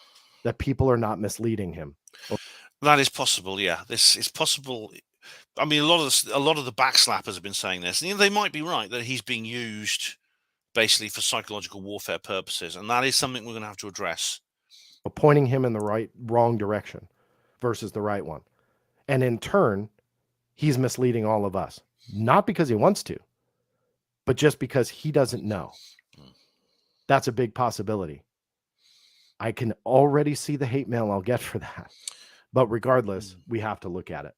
that people are not misleading him. That is possible, yeah. This is possible. I mean, a lot of the backslappers have been saying this, and they might be right that he's being used basically for psychological warfare purposes, and that is something we're going to have to address. Pointing him in the wrong direction versus the right one, and in turn, he's misleading all of us, not because he wants to, but just because he doesn't know. That's a big possibility. I can already see the hate mail I'll get for that. But regardless, we have to look at it.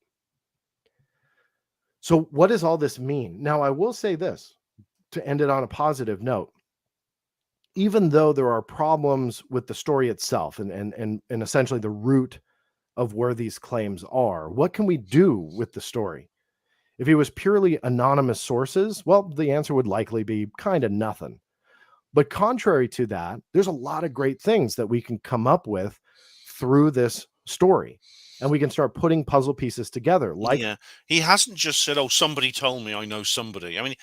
So what does all this mean? Now, I will say this to end it on a positive note. Even though there are problems with the story itself and essentially the root of where these claims are, what can we do with the story? If it was purely anonymous sources, well, the answer would likely be kind of nothing. But contrary to that, there's a lot of great things that we can come up with through this story. And we can start putting puzzle pieces together. Like, yeah, he hasn't just said, oh, somebody told me I know somebody. I mean,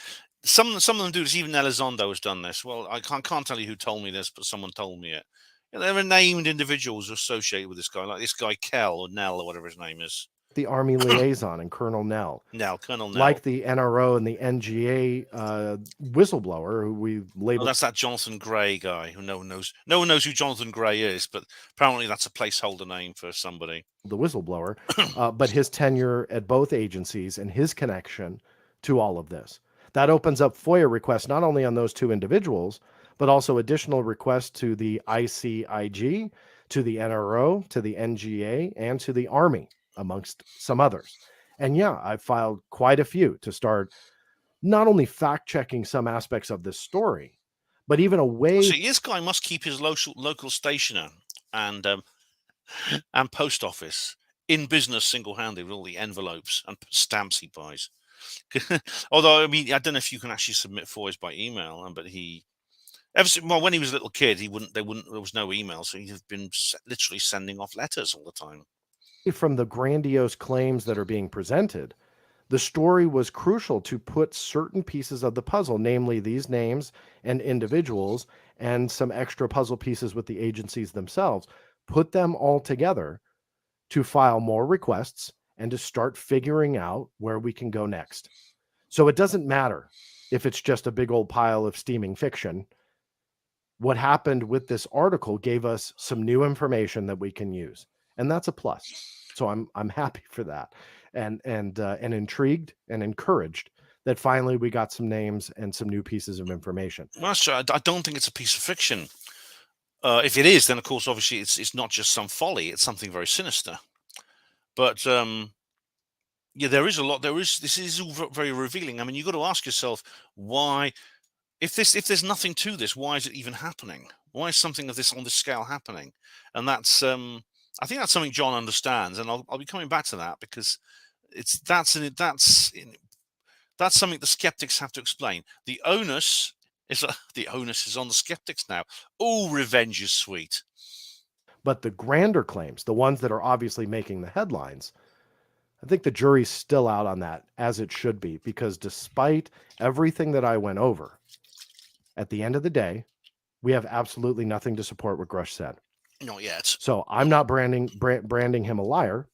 some of them do this. Even Elizondo has done this. Well, I can't tell you who told me this, but someone told me it. There are named individuals associated with this guy, like this guy Kell or Nell or whatever his name is. The Army liaison and Colonel Nell. Colonel Nell. Like the NRO and the NGA whistleblower, who we labeled. That's that Jonathan Gray guy who no one knows who Jonathan Gray is, but apparently that's a placeholder name for somebody. The whistleblower, but his tenure at both agencies and his connection to all of this. That opens up FOIA requests not only on those two individuals, but also additional requests to the ICIG, to the NRO, to the NGA, and to the Army, amongst some others. And yeah, I've filed quite a few to start not only fact-checking some aspects of this story, but even a way... So this guy must keep his local stationer and post office in business single-handed with all the envelopes and stamps he buys. Although, I mean, I don't know if you can actually submit FOIAs by email, but when he was a little kid, there was no email, so he'd have been literally sending off letters all the time. From the grandiose claims that are being presented, the story was crucial to put certain pieces of the puzzle, namely these names and individuals, and some extra puzzle pieces with the agencies themselves, put them all together to file more requests and to start figuring out where we can go next. So it doesn't matter if it's just a big old pile of steaming fiction. What happened with this article gave us some new information that we can use, and that's a plus. So I'm happy for that, and intrigued and encouraged that finally we got some names and some new pieces of information. Well, I don't think it's a piece of fiction. If it is, then of course, obviously, it's not just some folly; it's something very sinister. But yeah, there is a lot. This is all very revealing. I mean, you've got to ask yourself why, if there's nothing to this, why is it even happening? Why is something of this on this scale happening? And that's I think that's something John understands, and I'll be coming back to that because that's something the skeptics have to explain. The onus is on the skeptics now. Oh, revenge is sweet. But the grander claims, the ones that are obviously making the headlines, I think the jury's still out on that, as it should be, because despite everything that I went over, at the end of the day, we have absolutely nothing to support what Grusch said. Not yet. So I'm not branding him a liar.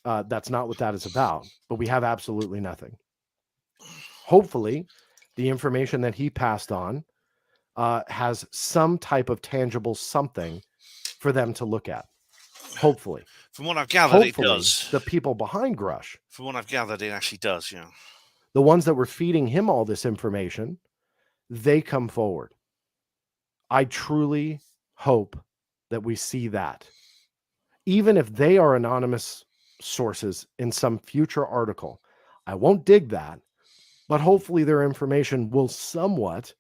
That's not what that is about. But we have absolutely nothing. Hopefully, the information that he passed on has some type of tangible something for them to look at. Hopefully. From what I've gathered, it does. The people behind Grusch. From what I've gathered, it actually does, yeah. The ones that were feeding him all this information, they come forward. I truly hope that we see that. Even if they are anonymous sources in some future article, I won't dig that, but hopefully their information will somewhat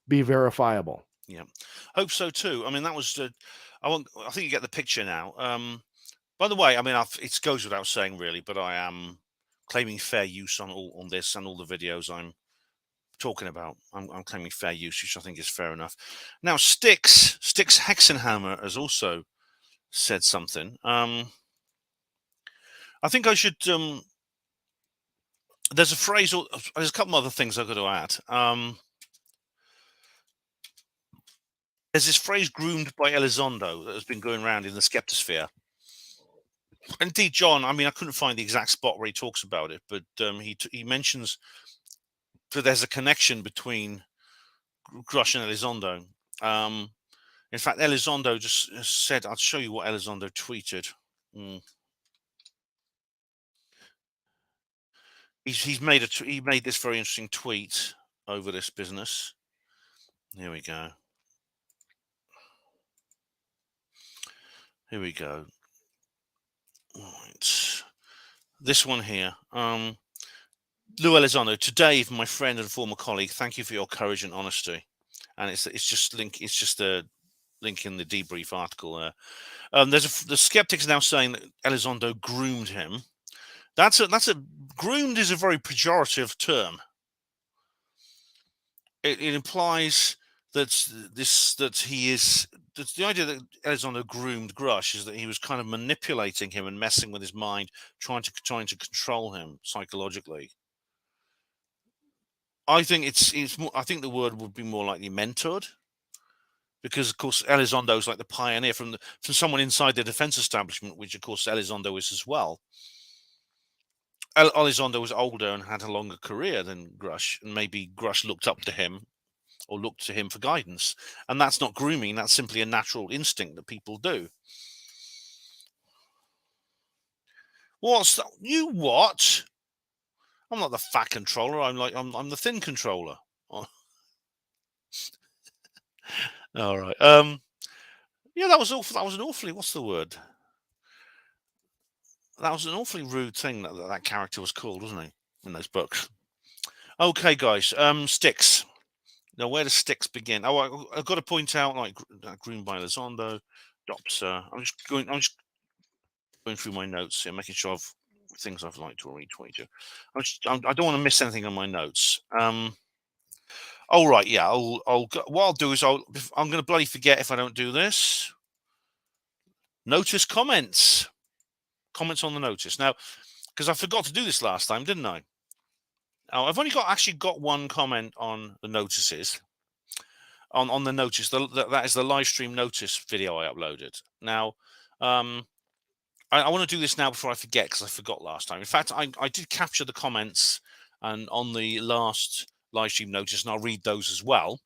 be verifiable. Yeah, hope so too. I mean, that was I think you get the picture now. By the way, I mean, it goes without saying, really, but I am claiming fair use on this and all the videos I'm talking about. I'm claiming fair use, which I think is fair enough. Now, Styxhexenhammer has also said something. I think I should. There's a phrase. There's a couple other things I've got to add. There's this phrase "groomed by Elizondo" that has been going around in the skeptosphere. Indeed, John, I mean, I couldn't find the exact spot where he talks about it, but he mentions that there's a connection between Grusch and Elizondo. In fact, Elizondo just said, I'll show you what Elizondo tweeted. He made this very interesting tweet over this business. Here we go. Here we go. Right. This one here. Lou Elizondo, to Dave, my friend and former colleague, thank you for your courage and honesty. And it's just a link in the debrief article there. The skeptics now saying that Elizondo groomed him. Groomed is a very pejorative term. It implies that the idea that Elizondo groomed Grusch is that he was kind of manipulating him and messing with his mind, trying to control him psychologically. I think it's more, I think the word would be more likely mentored, because of course Elizondo is like the pioneer from someone inside the defense establishment, which of course Elizondo is as well. Elizondo was older and had a longer career than Grusch, and maybe Grusch looked up to him or looked to him for guidance. And that's not grooming, that's simply a natural instinct that people do. What's that? You what? I'm not the fat controller, I'm the thin controller. Oh. All right. Yeah, that was awful. That was an awfully, what's the word? That was an awfully rude thing that character was called, wasn't he? In those books. Okay, guys. Styx. Now, where does Styx begin? Oh, I've got to point out, like, Green by Elizondo, Dopser. I'm just going through my notes here, making sure I've things I've liked or retweeted. I don't want to miss anything on my notes. All right, yeah. What I'll do is I'm going to bloody forget if I don't do this. Notice comments. Comments on the notice now, because I forgot to do this last time, didn't I? Now, I've only actually got one comment on the notices. On the notice, that is the live stream notice video I uploaded. Now, I want to do this now before I forget, because I forgot last time. In fact, I did capture the comments and on the last live stream notice, and I'll read those as well.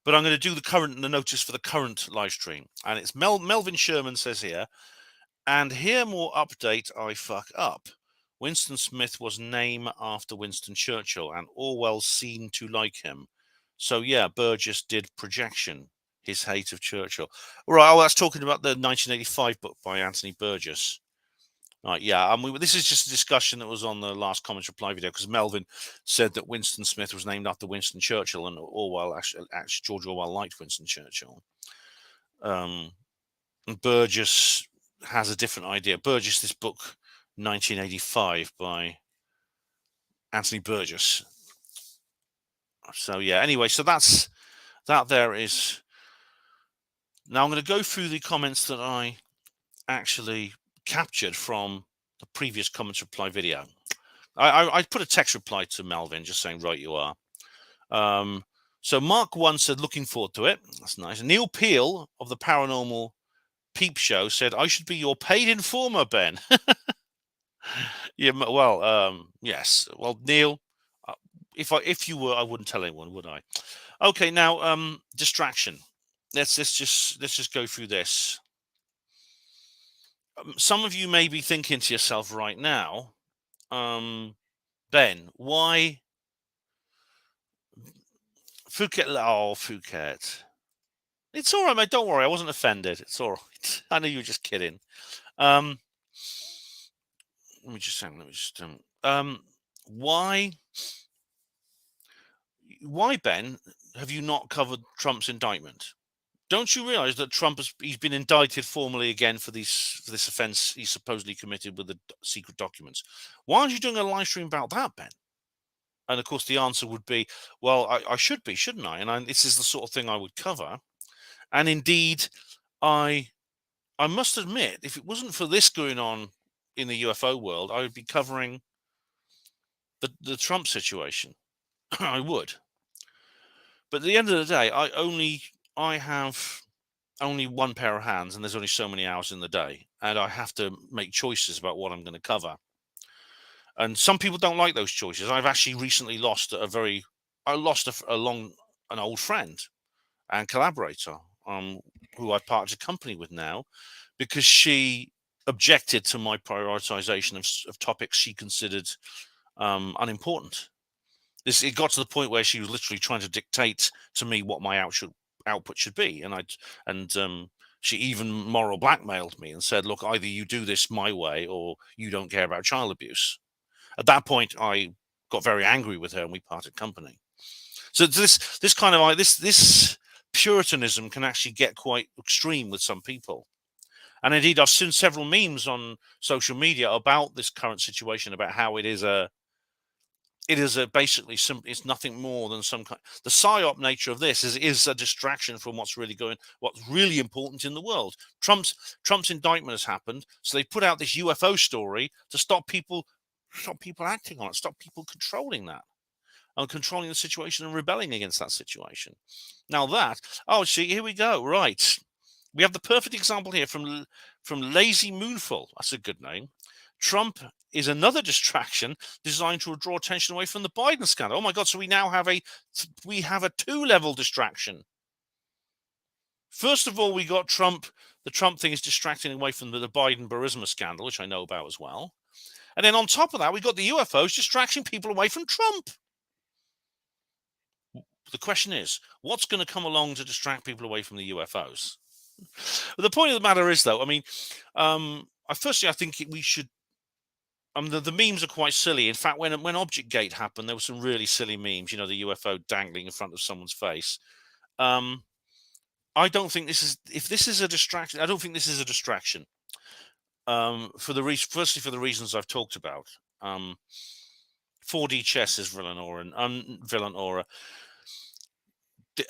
But I'm going to do the notice for the current live stream, and it's Melvin Sherman says here, and here more update I fuck up. Winston Smith was named after Winston Churchill, and Orwell seemed to like him. So yeah, Burgess did projection, his hate of Churchill. All right, that's talking about the 1985 book by Anthony Burgess. Right, yeah, this is just a discussion that was on the last comments reply video, because Melvin said that Winston Smith was named after Winston Churchill, and Orwell actually George Orwell liked Winston Churchill. And Burgess has a different idea. Burgess, this book, 1985 by Anthony Burgess. So yeah, anyway, so that there is. Now I'm going to go through the comments that I actually captured from the previous comments reply video. I put a text reply to Melvin just saying, right, you are. So Mark 1 said, looking forward to it. That's nice. Neil Peel of the Paranormal Peep Show said, I should be your paid informer, Ben. Yeah, well, yes. Well, Neil, if you were, I wouldn't tell anyone, would I? Okay, now distraction. Let's just go through this. Some of you may be thinking to yourself right now, Ben, why Phuket? Oh, Phuket. It's all right, mate. Don't worry. I wasn't offended. It's all right. I know you were just kidding. Let me just why, Ben, have you not covered Trump's indictment? Don't you realize that he's been indicted formally again for this offense he supposedly committed with the secret documents? Why aren't you doing a live stream about that, Ben? And of course, the answer would be, well, I should be, shouldn't I? And this is the sort of thing I would cover. And indeed, I must admit, if it wasn't for this going on in the UFO world, I would be covering the Trump situation. I would. But at the end of the day, I have only one pair of hands, and there's only so many hours in the day, and I have to make choices about what I'm going to cover. And some people don't like those choices. I've actually recently lost an old friend and collaborator, who I part of company with now, because she objected to my prioritization of topics she considered unimportant. It got to the point where she was literally trying to dictate to me what my output should be, and she even moral blackmailed me and said, "Look, either you do this my way, or you don't care about child abuse." At that point, I got very angry with her, and we parted company. So this kind of this puritanism can actually get quite extreme with some people. And indeed, I've seen several memes on social media about this current situation, about how it is basically it's nothing more than some kind. The psyop nature of this is a distraction from what's really important in the world. Trump's indictment has happened, so they put out this UFO story to stop people acting on it, stop people controlling that. and controlling the situation and rebelling against that situation. Now that, oh, see, here we go. Right. We have the perfect example here from Lazy Moonful. That's a good name. Trump is another distraction designed to draw attention away from the Biden scandal. Oh my God! So we now have a 2-level distraction. First of all, we got Trump. The Trump thing is distracting away from the Biden Burisma scandal, which I know about as well. And then on top of that, we got the UFOs distracting people away from Trump. The question is, what's going to come along to distract people away from the UFOs? But the point of the matter is, though, I mean, firstly, I think we should. The memes are quite silly. In fact, when Objectgate happened, there were some really silly memes. You know, the UFO dangling in front of someone's face. I don't think this is. If this is a distraction, I don't think this is a distraction. Firstly, for the reasons I've talked about. 4D chess is villain aura.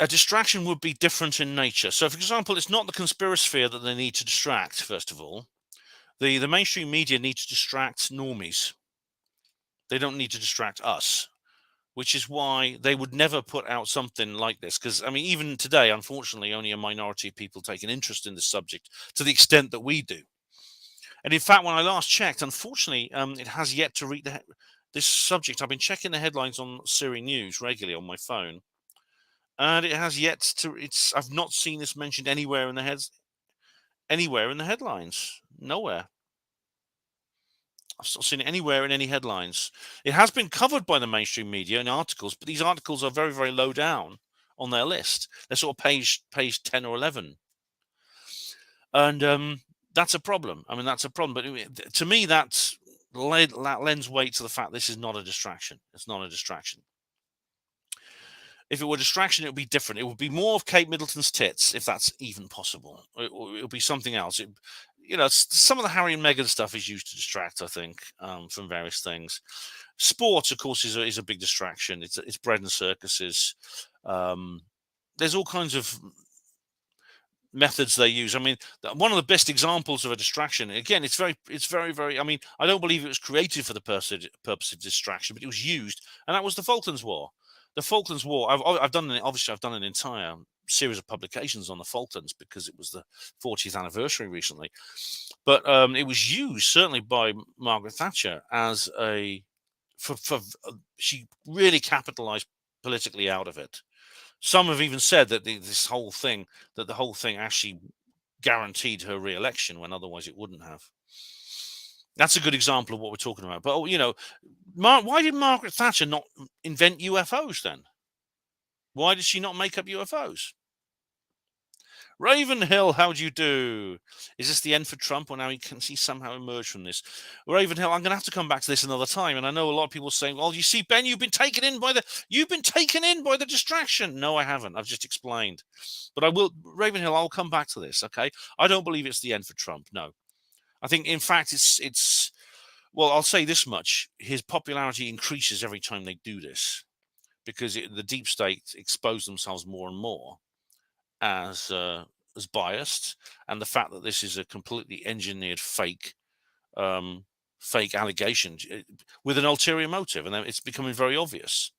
A distraction would be different in nature. So, for example, it's not the conspiracy that they need to distract. First of all, the mainstream media need to distract normies. They don't need to distract us, which is why they would never put out something like this. Because, I mean, even today, unfortunately, only a minority of people take an interest in this subject to the extent that we do. And in fact, when I last checked, unfortunately, it has yet to reach this subject. I've been checking the headlines on Siri News regularly on my phone, and it has yet to. I've not seen this mentioned anywhere in the headlines. Nowhere. I've not seen it anywhere in any headlines. It has been covered by the mainstream media in articles, but these articles are very, very low down on their list. They're sort of page 10 or 11, and that's a problem. I mean, that's a problem. But to me, that lends weight to the fact this is not a distraction. It's not a distraction. If it were a distraction, it would be different. It would be more of Kate Middleton's tits, if that's even possible. It would be something else. Some of the Harry and Meghan stuff is used to distract, I think, from various things. Sports, of course, is a big distraction. It's bread and circuses. There's all kinds of methods they use. I mean, one of the best examples of a distraction, again, it's very, very, I mean, I don't believe it was created for the purpose of distraction, but it was used, and that was the Falklands War. The Falklands War, I've done an entire series of publications on the Falklands because it was the 40th anniversary recently. But it was used certainly by Margaret Thatcher as she really capitalized politically out of it. Some have even said that the whole thing actually guaranteed her re-election when otherwise it wouldn't have. That's a good example of what we're talking about. But, why did Margaret Thatcher not invent UFOs then? Why did she not make up UFOs? Ravenhill, how do you do? Is this the end for Trump, or now he can somehow emerge from this? Ravenhill, I'm going to have to come back to this another time. And I know a lot of people saying, well, you see, Ben, you've been taken in by the distraction. No, I haven't. I've just explained. But I will, Ravenhill, I'll come back to this, okay? I don't believe it's the end for Trump, no. I think, in fact, well, I'll say this much. His popularity increases every time they do this because the deep state expose themselves more and more as biased, and the fact that this is a completely engineered fake allegation with an ulterior motive, and it's becoming very obvious.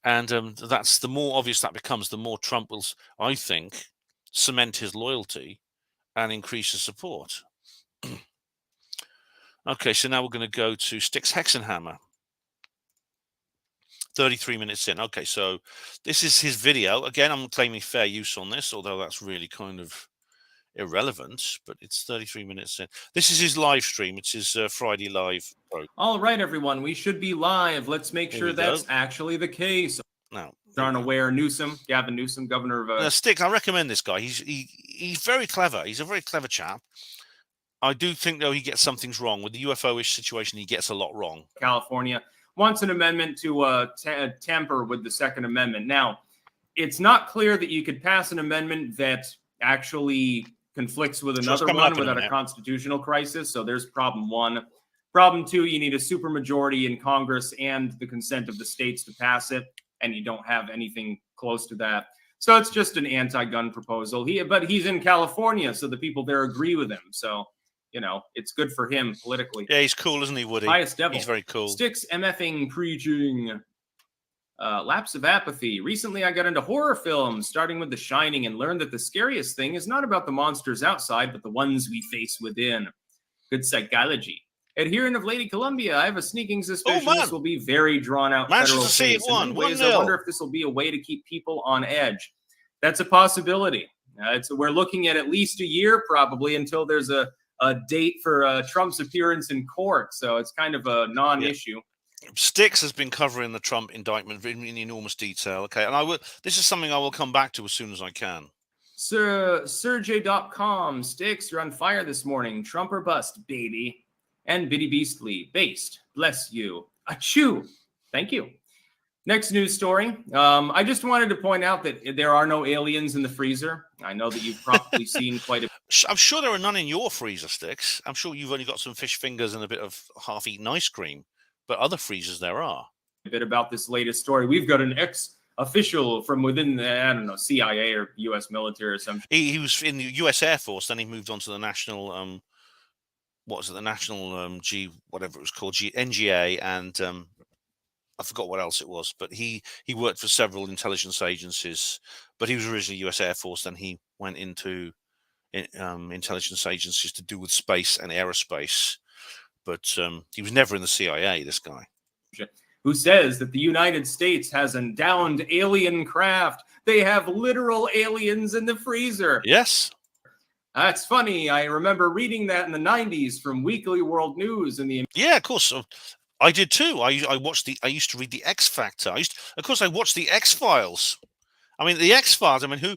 And that's the more obvious that becomes, the more Trump will, I think, cement his loyalty and increase his support. Okay, so now we're going to go to Styxhexenhammer. 33 minutes in. Okay, so this is his video. Again, I'm claiming fair use on this, although that's really kind of irrelevant, but it's 33 minutes in. This is his live stream. It's his Friday live program. All right, everyone, we should be live. Let's make sure that's actually the case. Now, aren't aware, Gavin Newsom, governor of Styx, I recommend this guy. He's very clever. He's a very clever chap. I do think, though, he gets some things wrong. With the UFO-ish situation, he gets a lot wrong. California wants an amendment to tamper with the Second Amendment. Now, it's not clear that you could pass an amendment that actually conflicts with another one without a constitutional crisis. So there's problem one. Problem two, you need a supermajority in Congress and the consent of the states to pass it, and you don't have anything close to that. So it's just an anti-gun proposal. But he's in California, so the people there agree with him. So, it's good for him politically. Yeah, he's cool, isn't he, Woody? Highest Devil. He's very cool. Styx MFing preaching. Lapse of apathy. Recently, I got into horror films, starting with The Shining, and learned that the scariest thing is not about the monsters outside, but the ones we face within. Good psychology. Adherent of Lady Columbia, I have a sneaking suspicion this will be very drawn-out federal case. In many ways, I wonder if this will be a way to keep people on edge. That's a possibility. We're looking at least a year, probably, until there's a date for Trump's appearance in court. So it's kind of a non-issue. Styx has been covering the Trump indictment in enormous detail. Okay, and this is something I will come back to as soon as I can. Sergey.com, Styx, you're on fire this morning. Trump or bust, baby. And Biddy Beastly, based. Bless you. Achoo. Thank you. Next news story. I just wanted to point out that there are no aliens in the freezer. I know that you've probably seen quite a... I'm sure there are none in your freezer, Styx. I'm sure you've only got some fish fingers and a bit of half-eaten ice cream. But other freezers there are. A bit about this latest story. We've got an ex-official from within the, I don't know, CIA or U.S. military or something. He was in the U.S. Air Force, then he moved on to the national... what was it? The National whatever it was called, NGA, and I forgot what else it was. But he worked for several intelligence agencies. But he was originally U.S. Air Force. Then he went into intelligence agencies to do with space and aerospace. But he was never in the CIA. This guy, who says that the United States has a downed alien craft. They have literal aliens in the freezer. Yes. That's funny. I remember reading that in the 90s from Weekly World News. Yeah, of course. I did too. I used to read the X Factor. I watched the X Files. I mean, the X Files. I mean, who?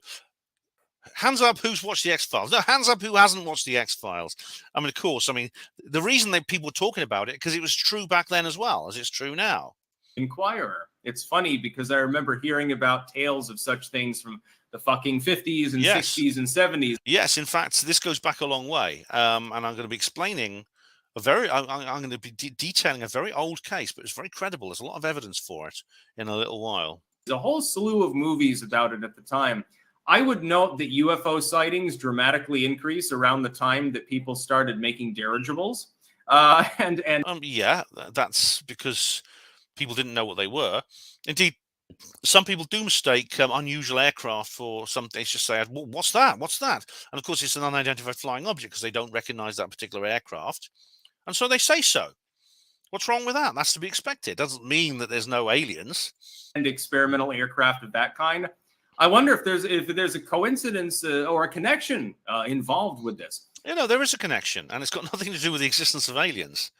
Hands up, who's watched the X Files? No, hands up, who hasn't watched the X Files? I mean, of course. I mean, the reason that people were talking about it because it was true back then as well as it's true now. Inquirer. It's funny because I remember hearing about tales of such things from the fucking 50s and 60s and 70s. Yes, in fact, this goes back a long way. And I'm going to be explaining I'm going to be detailing a very old case, but it's very credible. There's a lot of evidence for it in a little while. There's a whole slew of movies about it at the time. I would note that UFO sightings dramatically increased around the time that people started making dirigibles. Yeah, that's because people didn't know what they were. Indeed, some people do mistake unusual aircraft for something. They just say, well, what's that? What's that? And of course, it's an unidentified flying object because they don't recognize that particular aircraft. And so they say so. What's wrong with that? That's to be expected. Doesn't mean that there's no aliens. And experimental aircraft of that kind. I wonder if there's a coincidence or a connection involved with this. You know, there is a connection, and it's got nothing to do with the existence of aliens.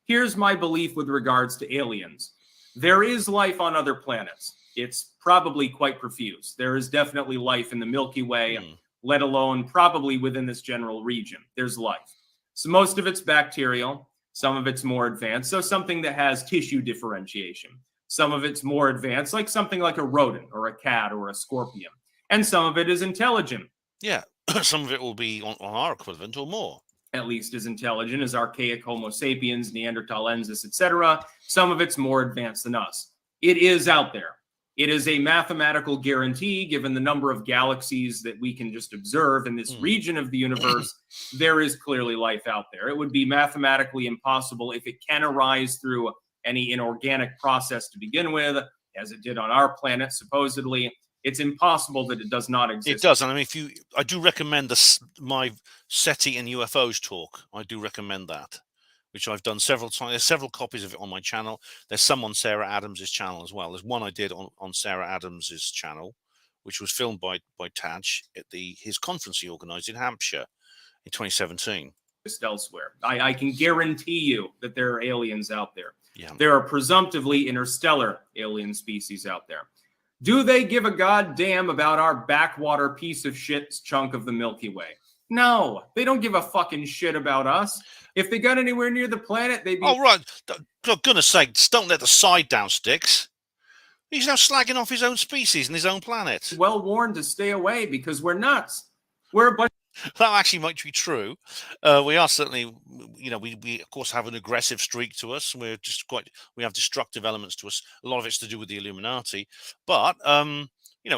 Here's my belief with regards to aliens. There is life on other planets. It's probably quite profuse. There is definitely life in the Milky Way, let alone probably within this general region. There's life. So most of it's bacterial. Some of it's more advanced. So something that has tissue differentiation. Some of it's more advanced, like something like a rodent or a cat or a scorpion. And some of it is intelligent. Yeah, some of it will be on our equivalent or more. At least as intelligent as archaic Homo sapiens, Neanderthalensis, etc. Some of it's more advanced than us. It is out there. It is a mathematical guarantee, given the number of galaxies that we can just observe in this region of the universe. There is clearly life out there. It would be mathematically impossible if it can arise through any inorganic process to begin with, as it did on our planet, supposedly. It's impossible that it does not exist. It does. And I mean, I do recommend my SETI and UFOs talk. I do recommend that, which I've done several times. There's several copies of it on my channel. There's some on Sarah Adams's channel as well. There's one I did on Sarah Adams's channel, which was filmed by Taj at his conference he organized in Hampshire in 2017. Elsewhere. I can guarantee you that there are aliens out there. Yeah. There are presumptively interstellar alien species out there. Do they give a goddamn about our backwater piece of shit chunk of the Milky Way? No, they don't give a fucking shit about us. If they got anywhere near the planet, they'd be... Oh, right. For goodness sake, don't let the side down, Styx. He's now slagging off his own species and his own planet. Well warned to stay away because we're nuts. We're a bunch... That actually might be true. We are certainly, we of course have an aggressive streak to us. We have destructive elements to us. A lot of it's to do with the Illuminati, but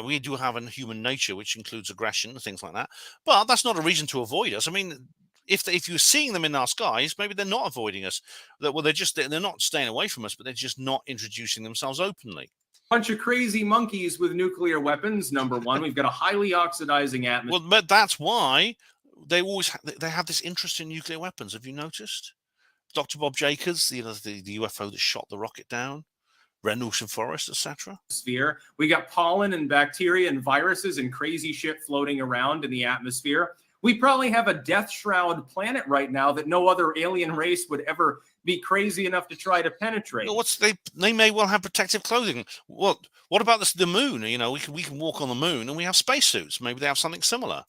we do have a human nature which includes aggression and things like that. But that's not a reason to avoid us. I mean, if you're seeing them in our skies, maybe they're not avoiding us. They're not staying away from us, but they're just not introducing themselves openly. Bunch of crazy monkeys with nuclear weapons, number one. We've got a highly oxidizing atmosphere. Well, but that's why they always they have this interest in nuclear weapons. Have you noticed? Dr. Bob Jacobs, the UFO that shot the rocket down, Rendlesham Forest, etc. We got pollen and bacteria and viruses and crazy shit floating around in the atmosphere. We probably have a death shroud planet right now that no other alien race would ever be crazy enough to try to penetrate. You know, they may well have protective clothing. What about the moon? You know, we can walk on the moon and we have spacesuits. Maybe they have something similar.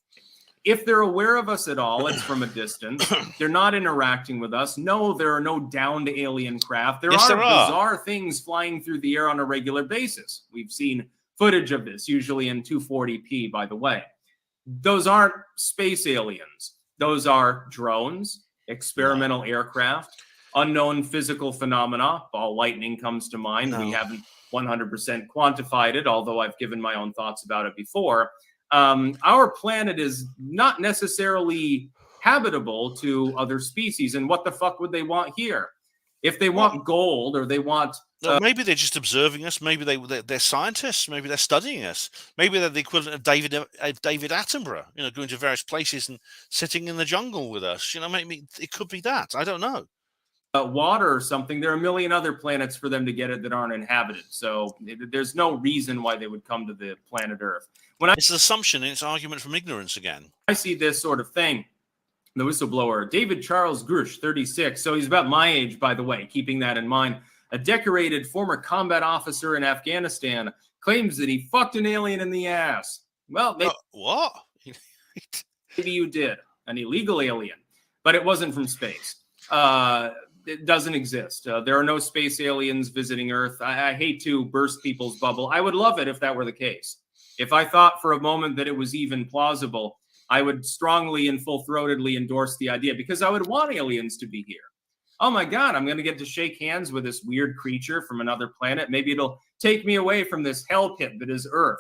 If they're aware of us at all, it's from a distance. They're not interacting with us. No, there are no downed alien craft. There are bizarre things flying through the air on a regular basis. We've seen footage of this, usually in 240p, by the way. Those aren't space aliens. Those are drones, experimental aircraft, unknown physical phenomena. Ball lightning comes to mind. We haven't 100% quantified it, although I've given my own thoughts about it before. Our planet is not necessarily habitable to other species. And what the fuck would they want here? If they want gold or they want... maybe they're just observing us. Maybe they're scientists. Maybe they're studying us. Maybe they're the equivalent of David Attenborough, you know, going to various places and sitting in the jungle with us. You know, maybe it could be that. I don't know. Water or something. There are a million other planets for them to get it that aren't inhabited. So there's no reason why they would come to the planet Earth. It's an assumption and it's argument from ignorance again. I see this sort of thing. The whistleblower, David Charles Grusch, 36. So he's about my age, by the way, keeping that in mind. A decorated former combat officer in Afghanistan claims that he fucked an alien in the ass. Well, what? Maybe you did. An illegal alien, but it wasn't from space. It doesn't exist. There are no space aliens visiting Earth. I hate to burst people's bubble. I would love it if that were the case. If I thought for a moment that it was even plausible, I would strongly and full-throatedly endorse the idea because I would want aliens to be here. Oh my God, I'm going to get to shake hands with this weird creature from another planet. Maybe it'll take me away from this hell pit that is Earth.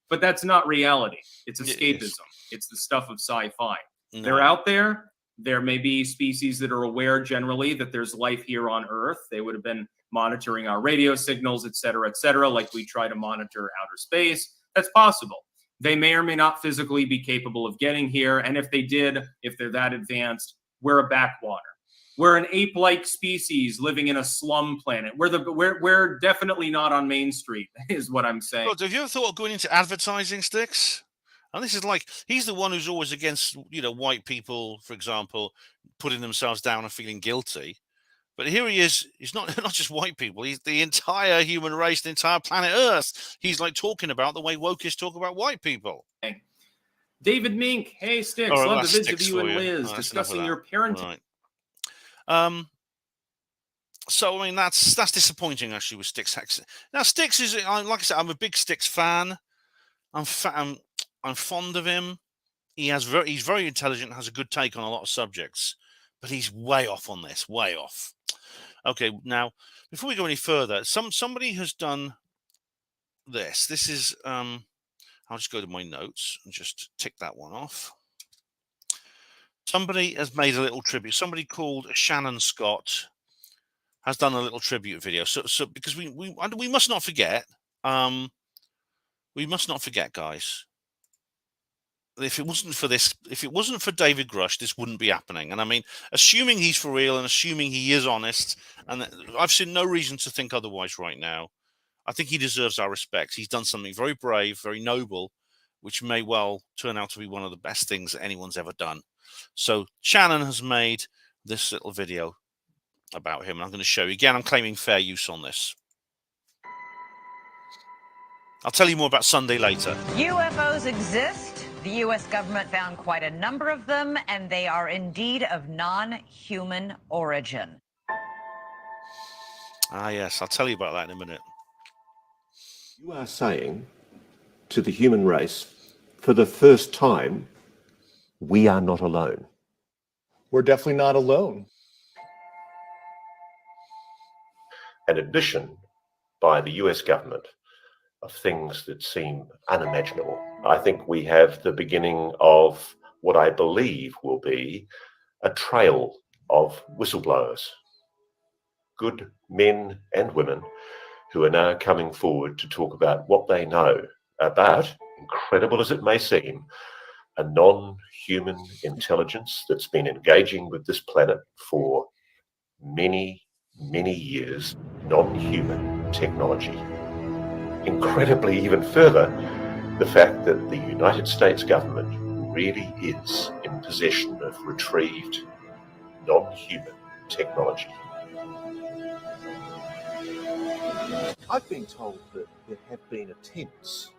But that's not reality. It's escapism. It's the stuff of sci-fi. No. They're out there. There may be species that are aware generally that there's life here on Earth. They would have been monitoring our radio signals, et cetera, like we try to monitor outer space. That's possible. They may or may not physically be capable of getting here. And if they did, if they're that advanced, we're a backwater. We're an ape-like species living in a slum planet. We're definitely not on Main Street, is what I'm saying. Well, have you ever thought of going into advertising, Styx? And this is like, he's the one who's always against, you know, white people, for example, putting themselves down and feeling guilty. But here he is. He's not just white people. He's the entire human race, the entire planet Earth. He's like talking about the way wokists talk about white people. David Mink. Hey, Styx. Love to visit you and Liz discussing your parenting. Right. So, I mean, that's disappointing, actually, with Styxhexenhammer. Now, Styx is, like I said, I'm a big Styx fan. I'm fond of him. He's very intelligent, has a good take on a lot of subjects. But he's way off on this, way off. Okay, now, before we go any further, somebody has done this. This is, I'll just go to my notes and just tick that one off. Somebody has made a little tribute. Somebody called Shannon Scott has done a little tribute video. So because we must not forget, guys, if it wasn't for David Grusch, this wouldn't be happening. And I mean, assuming he's for real and assuming he is honest, and I've seen no reason to think otherwise right now, I think he deserves our respect. He's done something very brave, very noble, which may well turn out to be one of the best things that anyone's ever done. So Shannon has made this little video about him, and I'm going to show you. Again, I'm claiming fair use on this. I'll tell you more about Sunday later. UFOs exist. The U.S. government found quite a number of them, and they are indeed of non-human origin. Ah, yes, I'll tell you about that in a minute. You are saying to the human race, for the first time, we are not alone. We're definitely not alone. An admission by the US government of things that seem unimaginable. I think we have the beginning of what I believe will be a trail of whistleblowers, good men and women who are now coming forward to talk about what they know about, incredible as it may seem, a non-human intelligence that's been engaging with this planet for many, many years, non-human technology. Incredibly, even further, the fact that the United States government really is in possession of retrieved non-human technology. I've been told that there have been attempts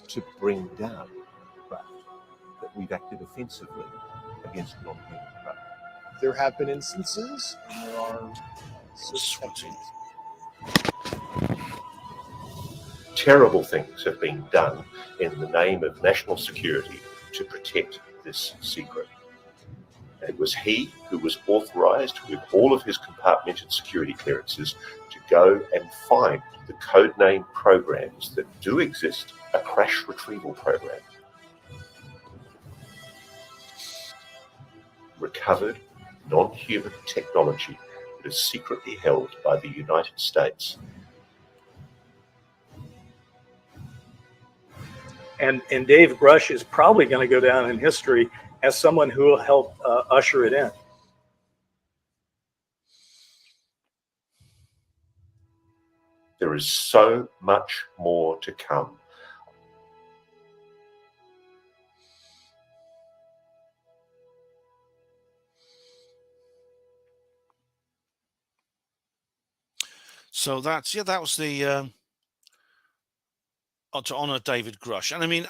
to bring down craft, that we've acted offensively against non-human craft. There have been instances, and there are Sweating. Terrible things have been done in the name of national security to protect this secret. It was he who was authorized with all of his compartmented security clearances to go and find the codename programs that do exist, a crash retrieval program. Recovered non-human technology that is secretly held by the United States. And Dave Grusch is probably going to go down in history as someone who will help usher it in. There is so much more to come. So that was the to honor David Grusch. And I mean,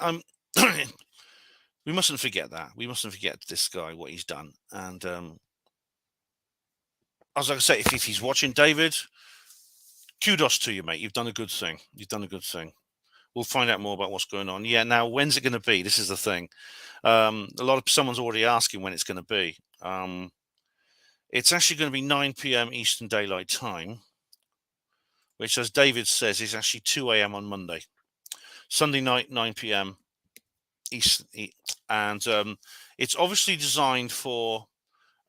we mustn't forget that. We mustn't forget this guy, what he's done. And as I say, if he's watching, David, kudos to you, mate. You've done a good thing. You've done a good thing. We'll find out more about what's going on. Yeah, now, when's it going to be? This is the thing. Someone's already asking when it's going to be. It's actually going to be 9 p.m. Eastern Daylight Time, which, as David says, is actually 2 a.m. on Monday. Sunday night, 9 p.m. East, and it's obviously designed for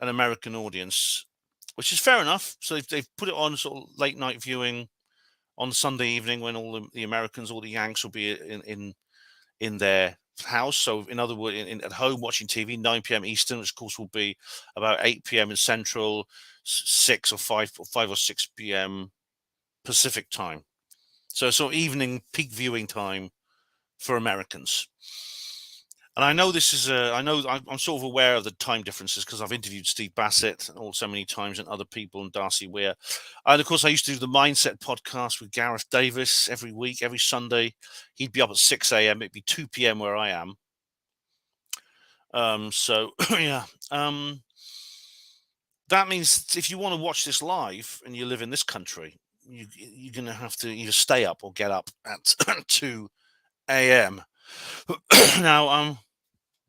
an American audience, which is fair enough. So they've put it on sort of late night viewing on Sunday evening when all the Americans, all the Yanks will be in their house. So in other words, at home watching TV, 9 p.m. Eastern, which of course will be about 8 p.m. in Central, 5 or 6 p.m. Pacific time. So sort of evening peak viewing time for Americans. And I know this is I'm sort of aware of the time differences because I've interviewed Steve Bassett so many times and other people and Darcy Weir. And of course, I used to do the Mindset podcast with Gareth Davis every week, every Sunday. He'd be up at 6 a.m. It'd be 2 p.m. where I am. Yeah. That means if you want to watch this live and you live in this country, you're going to have to either stay up or get up at 2 a.m. Now,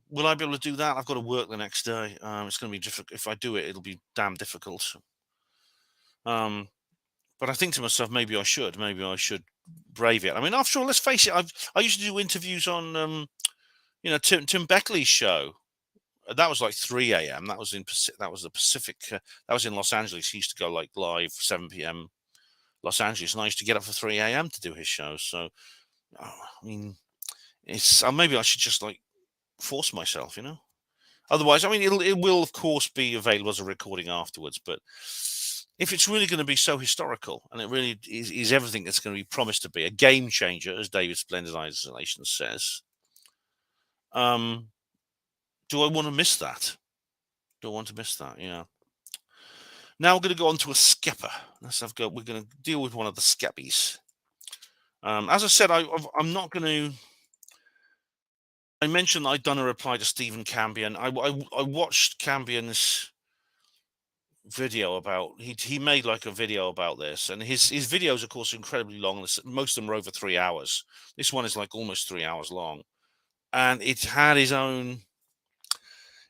will I be able to do that? I've got to work the next day. It's going to be difficult. If I do it, it'll be damn difficult. But I think to myself, maybe I should brave it. I mean, after all, let's face it. I used to do interviews on, Tim Beckley's show. That was like 3 a.m. That was the Pacific. That was in Los Angeles. He used to go like live 7 p.m. Los Angeles, and I used to get up for 3 a.m. to do his show. So, I mean, maybe I should just like force myself, Otherwise, I mean, it will of course be available as a recording afterwards. But if it's really going to be so historical, and it really is everything that's going to be promised to be a game changer, as David Splendid Isolation says, do I want to miss that? Yeah. Now we're going to go on to a skepper. We're going to deal with one of the skeppies. As I said, I'm not going to. I mentioned that I'd done a reply to Stephen Cambion. I watched Cambion's video about. He made like a video about this, and his videos, of course, are incredibly long. Most of them are over 3 hours. This one is like almost 3 hours long, and it had his own.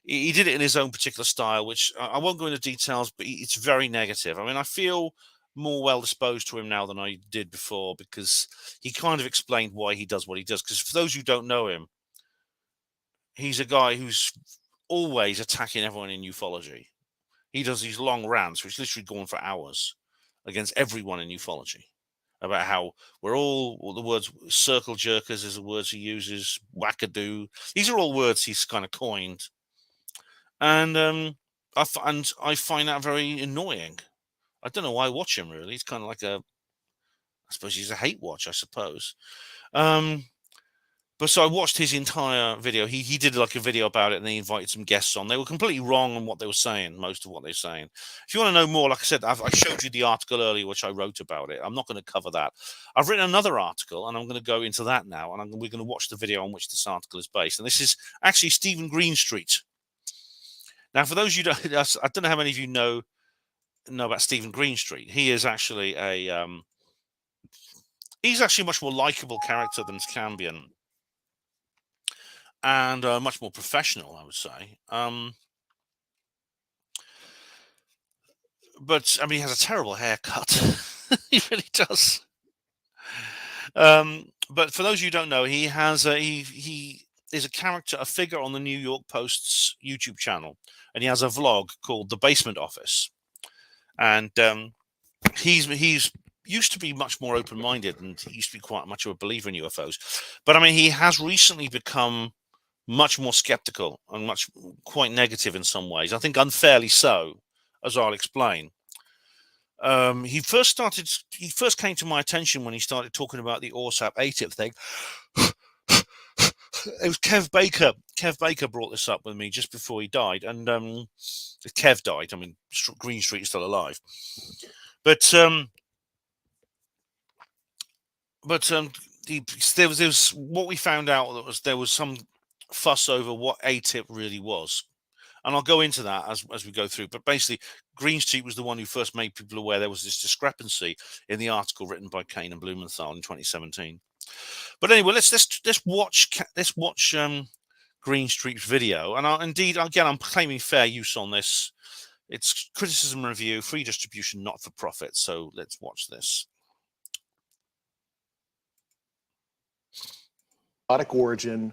He did it in his own particular style, which I won't go into details, but it's very negative. I mean, I feel more well disposed to him now than I did before because he kind of explained why he does what he does. Because for those who don't know him, he's a guy who's always attacking everyone in ufology. He does these long rants, which literally go on for hours, against everyone in ufology. about how we're all the words circle jerkers is the words he uses, wackadoo. These are all words he's kind of coined, and I find that very annoying. I don't know why I watch him really. He's kind of like I suppose he's a hate watch, I suppose. But so I watched his entire video. He did like a video about it, and he invited some guests on. They were completely wrong on what they were saying, most of what they're saying. If you want to know more, like I said, I showed you the article earlier, which I wrote about it. I'm not going to cover that. I've written another article, and I'm going to go into that now, and we're going to watch the video on which this article is based. And this is actually Stephen Greenstreet. Now, for those of you I don't know how many of you know about Stephen Greenstreet. He is actually he's actually a much more likable character than Cambion. And much more professional, I would say. But I mean, he has a terrible haircut. He really does. But for those of you who don't know, he has he is a character, a figure on the New York Post's YouTube channel, and he has a vlog called The Basement Office. And he's used to be much more open-minded, and he used to be quite much of a believer in UFOs. But I mean, he has recently become much more skeptical and quite negative in some ways. I think unfairly so, as I'll explain. He first came to my attention when he started talking about the ORSAP ATIP thing. It was Kev Baker. Kev Baker brought this up with me just before he died, and Kev died. I mean, Greenstreet is still alive, but there was what we found out that there was some fuss over what ATIP really was, and I'll go into that as we go through. But basically, Greenstreet was the one who first made people aware there was this discrepancy in the article written by Kane and Blumenthal in 2017. But anyway, let's watch Greenstreet's video, and I'm claiming fair use on this. It's criticism review, free distribution, not for profit. So let's watch this. Origin.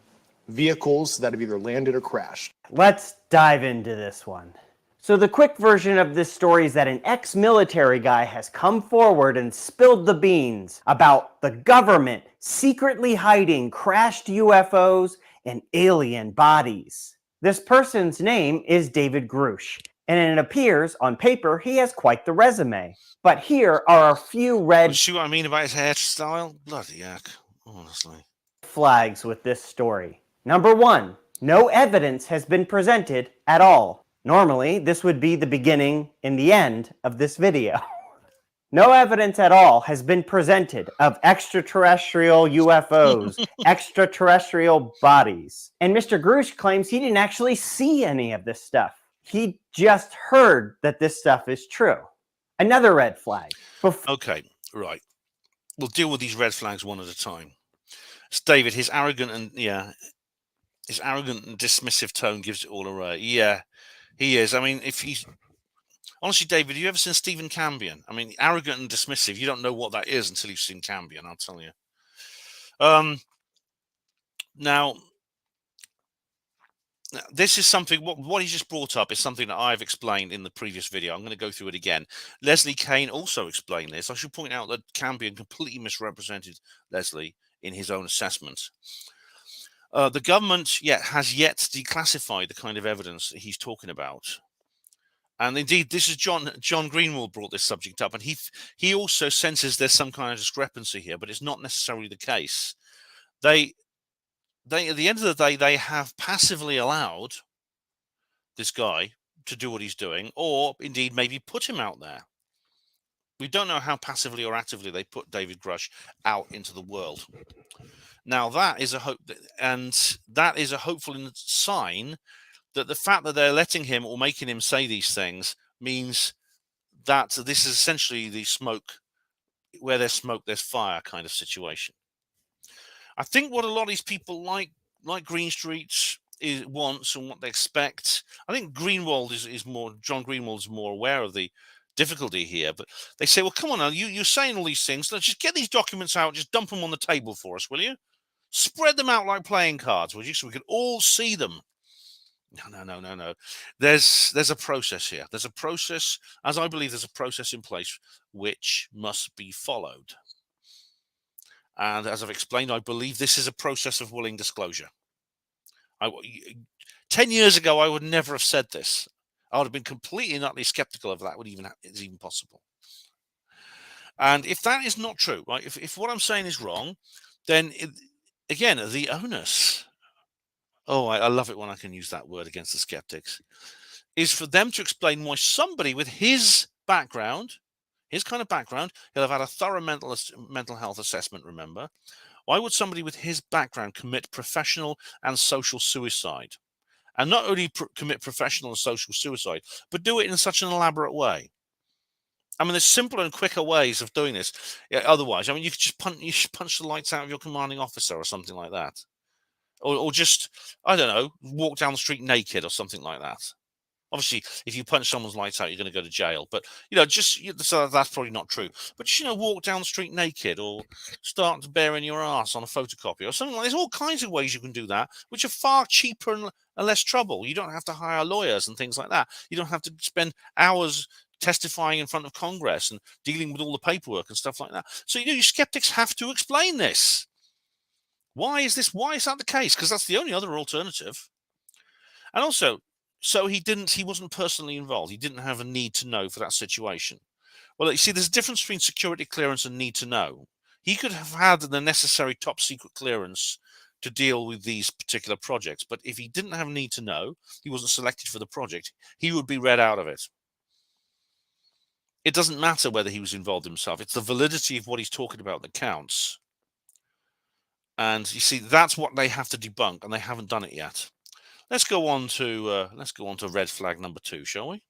Vehicles that have either landed or crashed. Let's dive into this one. So the quick version of this story is that an ex-military guy has come forward and spilled the beans about the government secretly hiding crashed UFOs and alien bodies. This person's name is David Grusch, and it appears on paper he has quite the resume. But here are a few red... See what I mean about his hairstyle? Bloody heck, honestly. ...flags with this story. Number 1, no evidence has been presented at all. Normally, this would be the beginning and the end of this video. No evidence at all has been presented of extraterrestrial UFOs, extraterrestrial bodies. And Mr. Grusch claims he didn't actually see any of this stuff. He just heard that this stuff is true. Another red flag. Okay, right. We'll deal with these red flags one at a time. It's David, his arrogant and dismissive tone gives it all away. Yeah, he is. I mean, honestly, David, have you ever seen Stephen Cambion? I mean, arrogant and dismissive. You don't know what that is until you've seen Cambion, I'll tell you. Now, this is something, what he just brought up is something that I've explained in the previous video. I'm going to go through it again. Leslie Kane also explained this. I should point out that Cambion completely misrepresented Leslie in his own assessment. The government has yet to declassify the kind of evidence that he's talking about. And indeed, this is John Greenwald brought this subject up, and he also senses there's some kind of discrepancy here, but it's not necessarily the case. They at the end of the day, they have passively allowed this guy to do what he's doing, or indeed maybe put him out there. We don't know how passively or actively they put David Grusch out into the world. Now that is a hope, and that is a hopeful sign that the fact that they're letting him or making him say these things means that this is essentially the smoke, where there's smoke, there's fire kind of situation. I think what a lot of these people like Greenstreet wants and what they expect. I think John Greenwald is more aware of the difficulty here, but they say, well, come on now, you're saying all these things. Let's just get these documents out, just dump them on the table for us, will you? Spread them out like playing cards, would you, so we can all see them. No. There's a process here. There's a process, as I believe there's a process in place which must be followed. And as I've explained, I believe this is a process of willing disclosure. 10 years ago, I would never have said this. I would have been completely and utterly skeptical of that is even possible. And if that is not true, right, if what I'm saying is wrong, then again, the onus, I love it when I can use that word against the skeptics, is for them to explain why somebody with his background, his kind of background, he'll have had a thorough mental health assessment, remember. Why would somebody with his background commit professional and social suicide? And not only commit professional and social suicide, but do it in such an elaborate way. I mean, there's simpler and quicker ways of doing this. Otherwise, I mean, you could just punch the lights out of your commanding officer or something like that. Or just, I don't know, walk down the street naked or something like that. Obviously, if you punch someone's lights out, you're going to go to jail. But, so that's probably not true. But just, walk down the street naked or start bearing your ass on a photocopy or something like that. There's all kinds of ways you can do that, which are far cheaper and less trouble. You don't have to hire lawyers and things like that. You don't have to spend hours testifying in front of Congress and dealing with all the paperwork and stuff like that. So, you skeptics have to explain this. Why is that the case? Because that's the only other alternative. And also, so he wasn't personally involved. He didn't have a need to know for that situation. Well, you see, there's a difference between security clearance and need to know. He could have had the necessary top secret clearance to deal with these particular projects. But if he didn't have a need to know, he wasn't selected for the project, he would be read out of it. It doesn't matter whether he was involved himself. It's the validity of what he's talking about that counts. And you see, that's what they have to debunk, and they haven't done it yet. Let's go on to red flag number 2, shall we?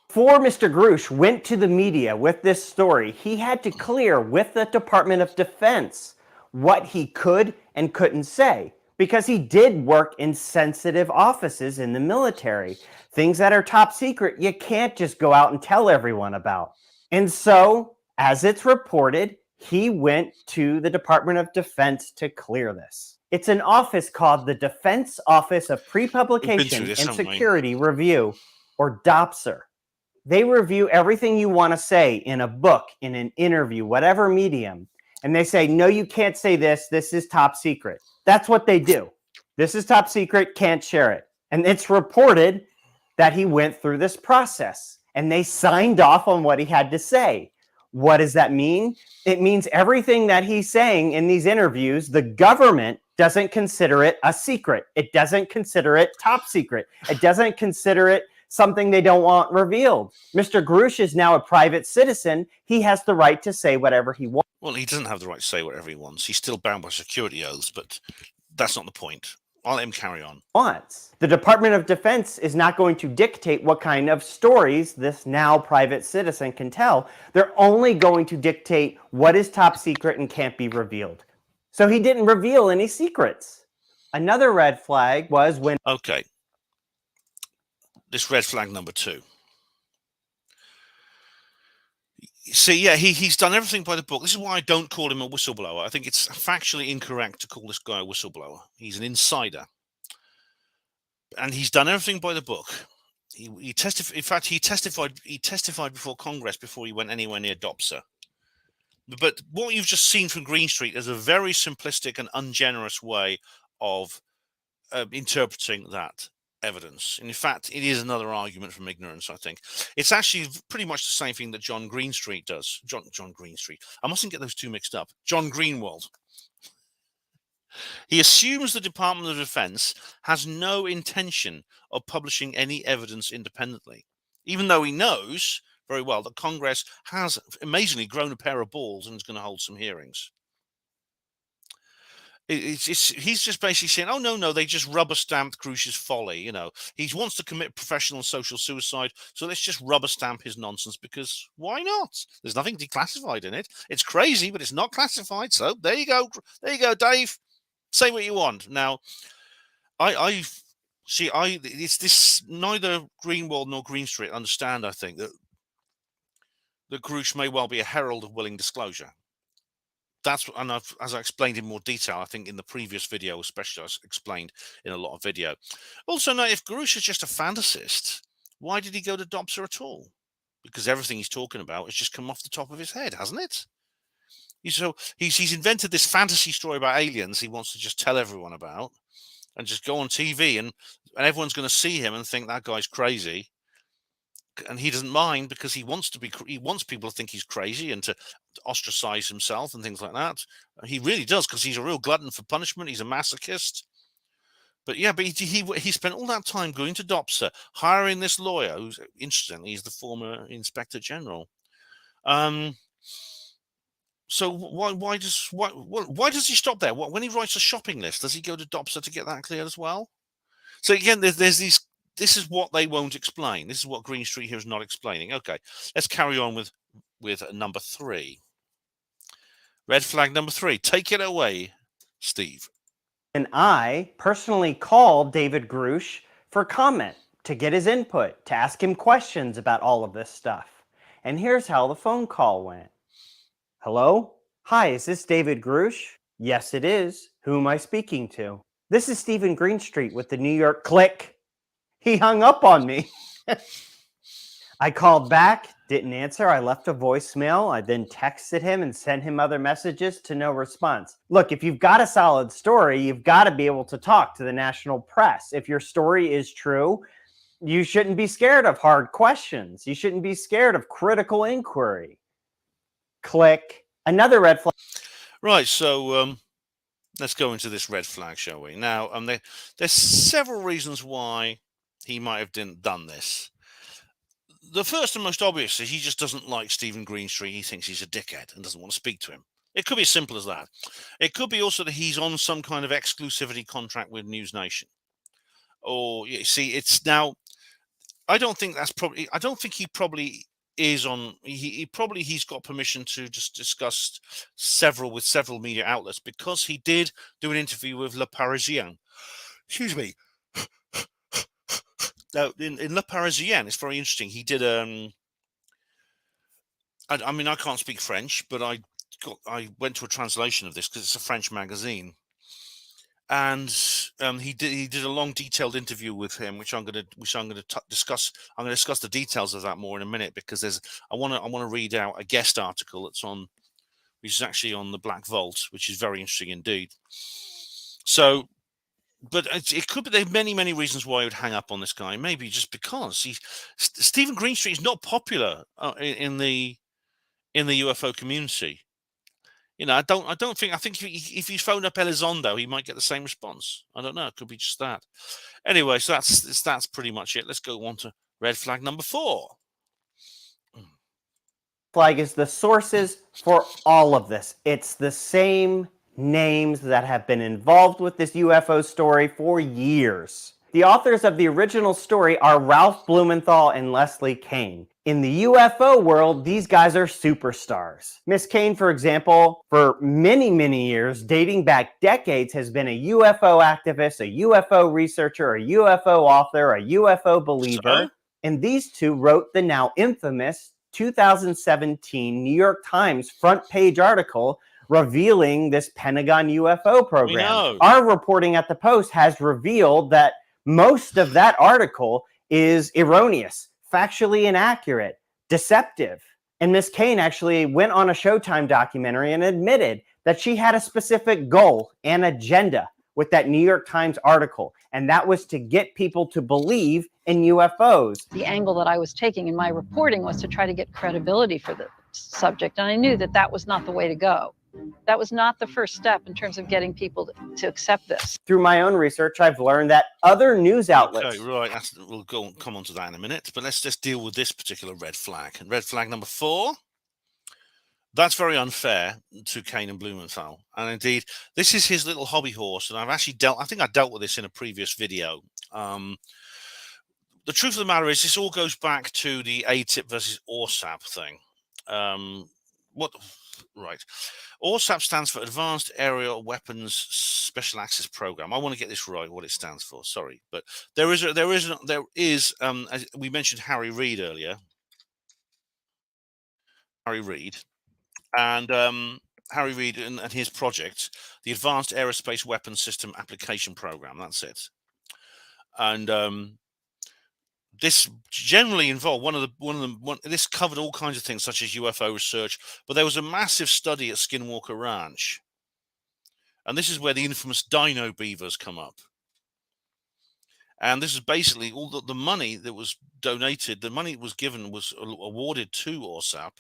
Before Mr. Grusch went to the media with this story, he had to clear with the Department of Defense what he could and couldn't say, because he did work in sensitive offices in the military. Things that are top secret, you can't just go out and tell everyone about. And so, as it's reported, he went to the Department of Defense to clear this. It's an office called the Defense Office of Pre-Publication and Security Review, or DOPSR. They review everything you want to say in a book, in an interview, whatever medium. And they say, no, you can't say this. This is top secret. That's what they do. This is top secret, can't share it. And it's reported that he went through this process and they signed off on what he had to say. What does that mean? It means everything that he's saying in these interviews, the government doesn't consider it a secret. It doesn't consider it top secret. It doesn't consider it something they don't want revealed. Mr. Grusch is now a private citizen. He has the right to say whatever he wants. Well, he doesn't have the right to say whatever he wants. He's still bound by security oaths, but that's not the point. I'll let him carry on. The Department of Defense is not going to dictate what kind of stories this now private citizen can tell. They're only going to dictate what is top secret and can't be revealed. So he didn't reveal any secrets. Another red flag was when... Okay. This red flag number 2. See, yeah, he's done everything by the book. This is why I don't call him a whistleblower. I think it's factually incorrect to call this guy a whistleblower. He's an insider. And he's done everything by the book. He testified. In fact, he testified before Congress before he went anywhere near DOPSR. But what you've just seen from Green Street is a very simplistic and ungenerous way of interpreting that evidence. And in fact, it is another argument from ignorance, I think. It's actually pretty much the same thing that John Greenstreet does. John Greenstreet. I mustn't get those two mixed up. John Greenwald. He assumes the Department of Defense has no intention of publishing any evidence independently, even though he knows very well that Congress has amazingly grown a pair of balls and is going to hold some hearings. He's just basically saying, oh, no, they just rubber-stamped Grusch's folly. You know, he wants to commit professional and social suicide, so let's just rubber-stamp his nonsense, because why not? There's nothing declassified in it. It's crazy, but it's not classified, so there you go. There you go, Dave. Say what you want. Now, it's this, neither Greenwald nor Greenstreet understand, I think, that Grusch may well be a herald of willing disclosure. And as I explained in more detail, I think in the previous video, especially I explained in a lot of video. Also, now, if Grusch is just a fantasist, why did he go to DOPSR at all? because everything he's talking about has just come off the top of his head, hasn't it? He's invented this fantasy story about aliens he wants to just tell everyone about and just go on TV, and everyone's going to see him and think that guy's crazy. And he doesn't mind because he wants people to think he's crazy and to ostracize himself and things like that. He really does, because he's a real glutton for punishment. He's a masochist. But yeah, but he spent all that time going to DOPSA, hiring this lawyer, who's, interestingly, he's the former Inspector General. So why does he stop there? When he writes a shopping list, does he go to DOPSA to get that cleared as well? So again, there's these. This is what they won't explain. This is what Green Street here is not explaining. Okay, let's carry on with number 3. Red flag number 3. Take it away, Steve. And I personally called David Grusch for comment, to get his input, to ask him questions about all of this stuff. And here's how the phone call went. Hello? Hi, is this David Grusch? Yes, it is. Who am I speaking to? This is Stephen Greenstreet with the New York Click. He hung up on me. I called back, didn't answer. I left a voicemail. I then texted him and sent him other messages to no response. Look, if you've got a solid story, you've got to be able to talk to the national press. If your story is true, you shouldn't be scared of hard questions. You shouldn't be scared of critical inquiry. Click. Another red flag. Right, so let's go into this red flag, shall we? Now, there's several reasons why he might have done this. The first and most obvious is he just doesn't like Stephen Greenstreet. He thinks he's a dickhead and doesn't want to speak to him. It could be as simple as that. It could be also that he's on some kind of exclusivity contract with News Nation. Or, you see, it's now, I don't think he probably is on, he's got permission to just discuss with several media outlets, because he did do an interview with Le Parisien. Excuse me. Now, in Le Parisien, it's very interesting. He did I mean, I can't speak French, but I went to a translation of this because it's a French magazine, and he did a long, detailed interview with him, which I'm going to discuss. I'm going to discuss the details of that more in a minute, because I want to read out a guest article which is actually on the Black Vault, which is very interesting indeed. So, but it could be, there are many, many reasons why I would hang up on this guy. Maybe just because Stephen Greenstreet is not popular in the UFO community. You know, I think if he phoned up Elizondo, he might get the same response. I don't know. It could be just that. Anyway, so that's pretty much it. Let's go on to red flag number 4. Flag is the sources for all of this. It's the same names that have been involved with this UFO story for years. The authors of the original story are Ralph Blumenthal and Leslie Kean. In the UFO world, these guys are superstars. Miss Kean, for example, for many, many years, dating back decades, has been a UFO activist, a UFO researcher, a UFO author, a UFO believer. And these two wrote the now infamous 2017 New York Times front page article revealing this Pentagon UFO program. Our reporting at the Post has revealed that most of that article is erroneous, factually inaccurate, deceptive. And Miss Kean actually went on a Showtime documentary and admitted that she had a specific goal and agenda with that New York Times article, and that was to get people to believe in UFOs. The angle that I was taking in my reporting was to try to get credibility for the subject, and I knew that that was not the way to go. That was not the first step in terms of getting people to accept this. Through my own research, I've learned that other news outlets... Okay, right, we'll come on to that in a minute, but let's just deal with this particular red flag. And red flag number 4, that's very unfair to Kean and Blumenthal. And indeed, this is his little hobby horse, and I think I dealt with this in a previous video. The truth of the matter is, this all goes back to the ATIP versus ORSAP thing. Right. ORSAP stands for Advanced Aerial Weapons Special Access Program. I want to get this right, what it stands for. Sorry, but there is as we mentioned Harry Reid earlier. Harry Reid and his project, the Advanced Aerospace Weapons System Application Program. That's it. And this generally involved this covered all kinds of things such as UFO research, but there was a massive study at Skinwalker Ranch, and this is where the infamous dino beavers come up. And this is basically all the money that was donated, the money that was given, was awarded to ORSAP,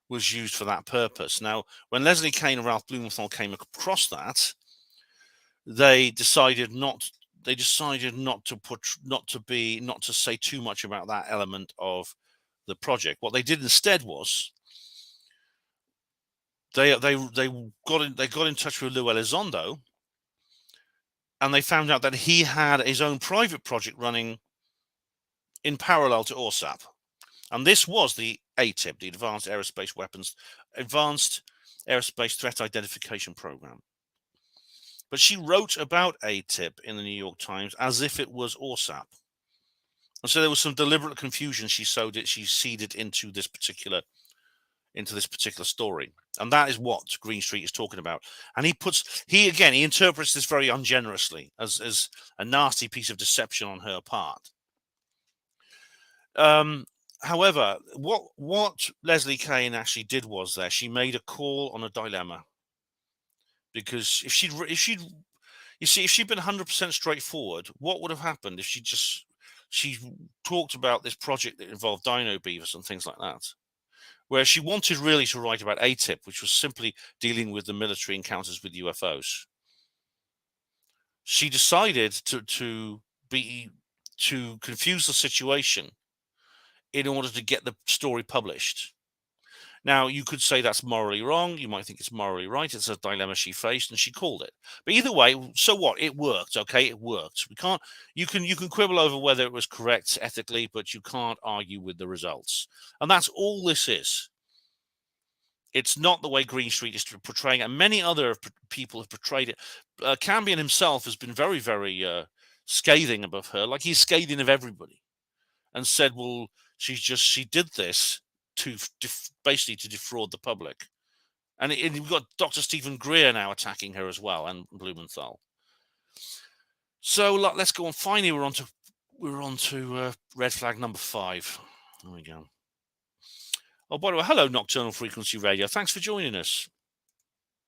was used for that purpose. Now, when Leslie Kean and Ralph Blumenthal came across that, they decided not to say too much about that element of the project. What they did instead was they got in touch with Lou Elizondo, and they found out that he had his own private project running in parallel to ORSAP. And this was the ATIP, the Advanced Aerospace Threat Identification Program. But she wrote about ATIP in the New York Times as if it was ORSAP. And so there was some deliberate confusion she seeded into this particular story. And that is what Green Street is talking about. And he interprets this very ungenerously as a nasty piece of deception on her part. However, what Leslie Kean actually did was she made a call on a dilemma. Because if she'd been 100% straightforward, what would have happened if she talked about this project that involved dino beavers and things like that? Where she wanted really to write about ATIP, which was simply dealing with the military encounters with UFOs. She decided to confuse the situation in order to get the story published. Now, you could say that's morally wrong. You might think it's morally right. It's a dilemma she faced, and she called it. But either way, so what? It worked. Okay, it worked. You can quibble over whether it was correct ethically, but you can't argue with the results. And that's all this is. It's not the way Green Street is portraying it, and many other people have portrayed it. Cambion himself has been very, very scathing about her, like he's scathing of everybody, and said, well, she did this to defraud the public. And we've got Dr. Stephen Greer now attacking her as well, and Blumenthal. So let's go on. Finally, we're on to red flag number 5. There we go. Oh, by the way, hello, Nocturnal Frequency Radio. Thanks for joining us.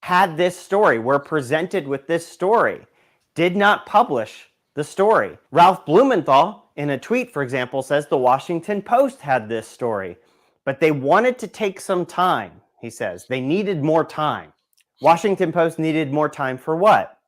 Had this story, were presented with this story, did not publish the story. Ralph Blumenthal, in a tweet, for example, says the Washington Post had this story. But they wanted to take some time, he says. They needed more time. Washington Post needed more time for what?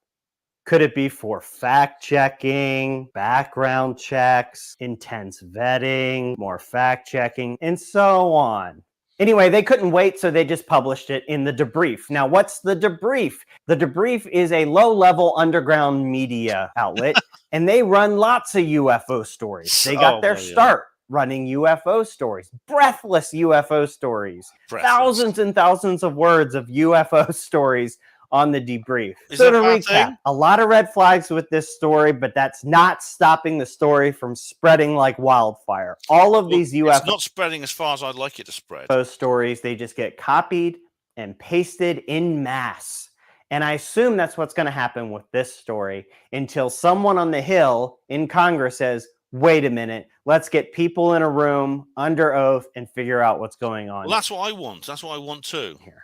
Could it be for fact-checking, background checks, intense vetting, more fact-checking, and so on? Anyway, they couldn't wait, so they just published it in the debrief. Now, what's the debrief? The debrief is a low-level underground media outlet, and they run lots of UFO stories. They got their start running UFO stories, breathless UFO stories, thousands and thousands of words of UFO stories on the debrief. So to recap, a lot of red flags with this story, but that's not stopping the story from spreading like wildfire. All of these UFO... It's not spreading as far as I'd like it to spread. Those stories, they just get copied and pasted in mass. And I assume that's what's going to happen with this story until someone on the Hill in Congress says, wait a minute, let's get people in a room under oath and figure out what's going on. Well, that's what I want. That's what I want too. Here.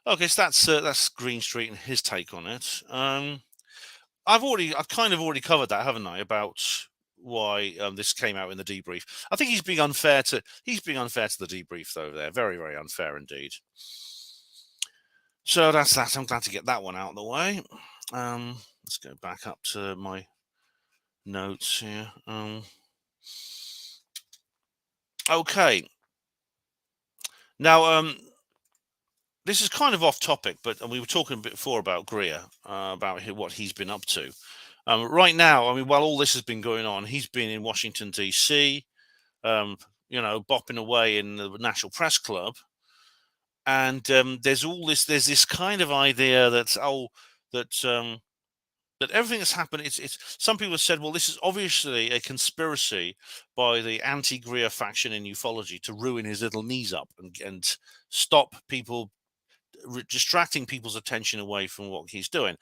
Okay, so that's Green Street and his take on it. I've kind of already covered that, haven't I? About why this came out in the debrief. I think he's being unfair to the debrief though. There, very, very unfair indeed. So that's that. I'm glad to get that one out of the way. Let's go back up to my notes here. Okay. Now, this is kind of off topic, but we were talking a bit before about Greer, about what he's been up to. Right now, I mean, while all this has been going on, he's been in Washington, D.C., bopping away in the National Press Club. And there's this kind of idea that everything that's happened, it's some people have said, well, this is obviously a conspiracy by the anti-Greer faction in ufology to ruin his little knees up and stop people, distracting people's attention away from what he's doing.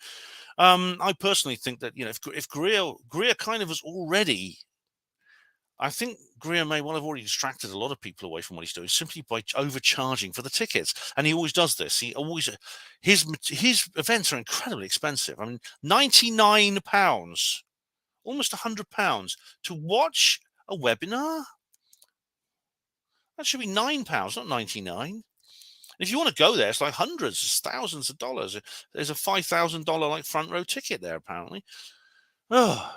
I personally think that, if Greer kind of was already I think Greer may well have already distracted a lot of people away from what he's doing simply by overcharging for the tickets. And he always does this. He always, his events are incredibly expensive. I mean, £99, almost £100 to watch a webinar. That should be £9, not 99. If you want to go there, it's like hundreds, thousands of dollars. There's a $5,000 like front row ticket there, apparently. Oh.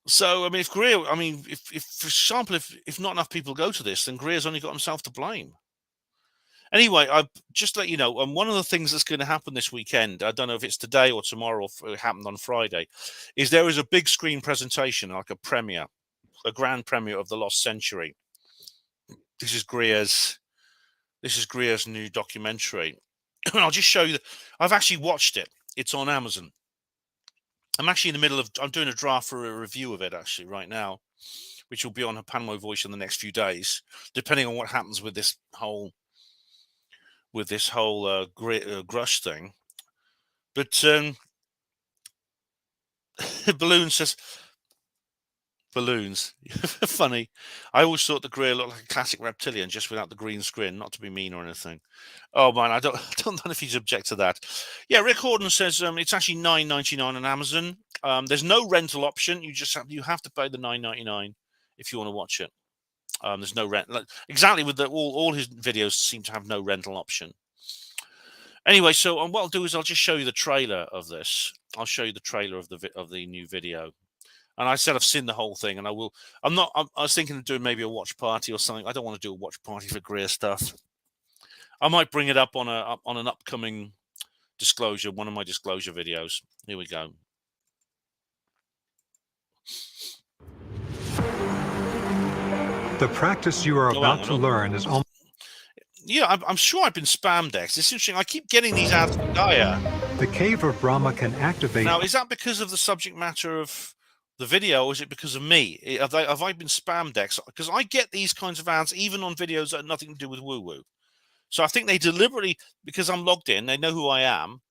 So, I mean, if Greer, I mean, if for example, if not enough people go to this, then Greer's only got himself to blame. Anyway, I just let you know, one of the things that's going to happen this weekend, I don't know if it's today or tomorrow or if it happened on Friday, is there is a big screen presentation, like a premiere, a grand premiere of The Lost Century. This is Greer's new documentary. I'll just show you. I've actually watched it. It's on Amazon. I'm actually in the middle of, I'm doing a draft for a review of it actually right now, which will be on Panama Voice in the next few days, depending on what happens with this whole Grusch thing. But Balloon says, balloons. Funny. I always thought the Greer looked like a classic reptilian just without the green screen, not to be mean or anything. Oh man, I don't know if he's object to that. Yeah, Rick Horton says it's actually $9.99 on Amazon. There's no rental option. You have to pay the $9.99 if you want to watch it. There's no rent. Exactly with all his videos seem to have no rental option. Anyway, so what I'll do is I'll just show you the trailer of this. I'll show you the trailer of the new video. And I said I've seen the whole thing, and I will. I was thinking of doing maybe a watch party or something. I don't want to do a watch party for Greer stuff. I might bring it up on an upcoming disclosure, one of my disclosure videos. Here we go. The practice you are about to learn is almost. Yeah, I'm sure I've been spammed. It's interesting. I keep getting these ads from Gaia. The cave of Brahma can activate. Now, is that because of the subject matter of the video, or is it because of me? Have I been spammed? Because I get these kinds of ads even on videos that have nothing to do with woo-woo. So I think they deliberately, because I'm logged in, they know who I am.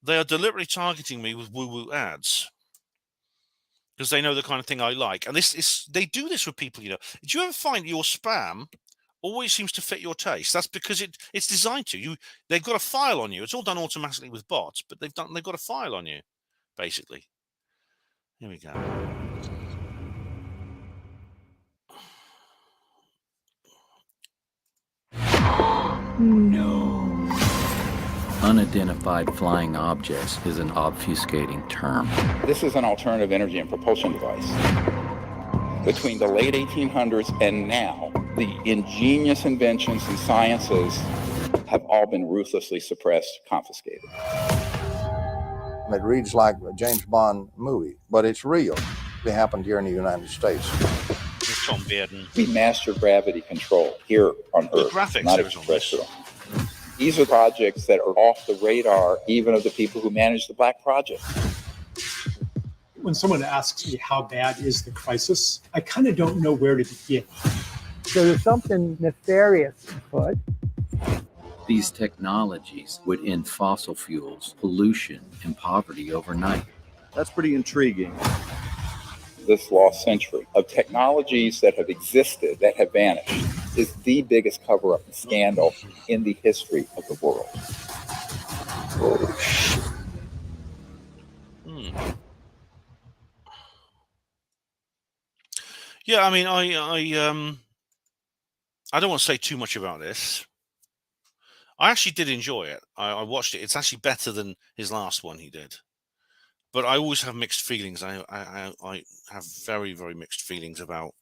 They are deliberately targeting me with woo-woo ads because they know the kind of thing I like. And they do this with people. Do you ever find your spam always seems to fit your taste? That's because it's designed to. They've got a file on you. It's all done automatically with bots, but they've got a file on you, basically. Here we go. No. Unidentified flying objects is an obfuscating term. This is an alternative energy and propulsion device. Between the late 1800s and now, the ingenious inventions and sciences have all been ruthlessly suppressed, confiscated. It reads like a James Bond movie, but it's real. It happened here in the United States. We master gravity control here on Earth, not extraterrestrial. These are projects that are off the radar even of the people who manage the Black Project. When someone asks me how bad is the crisis, I kind of don't know where to begin. So there's something nefarious afoot. These technologies would end fossil fuels, pollution, and poverty overnight. That's pretty intriguing. This lost century of technologies that have existed, that have vanished, is the biggest cover-up and scandal in the history of the world. Yeah, I mean, I don't want to say too much about this. I actually did enjoy it. I watched it. It's actually better than his last one he did. But I always have mixed feelings. I have very, very mixed feelings about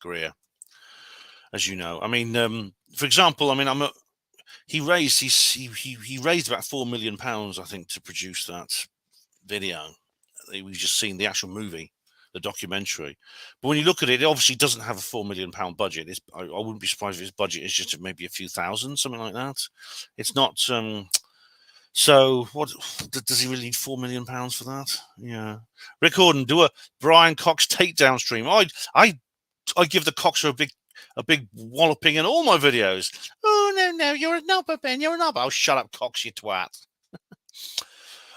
Greer, as you know. I mean, for example, I mean, he raised about £4 million, I think, to produce that video. We've just seen the actual movie, the documentary. But when you look at it, it obviously doesn't have a £4 million budget. I wouldn't be surprised if his budget is just maybe a few thousand, something like that. It's not. So what does he really need £4 million for that? Yeah. Rick Gordon, do a Brian Cox takedown stream. I give the Coxer a big walloping in all my videos. Oh no, you're a knobber, Ben. You're a knobber. Oh, shut up, Cox, you twat.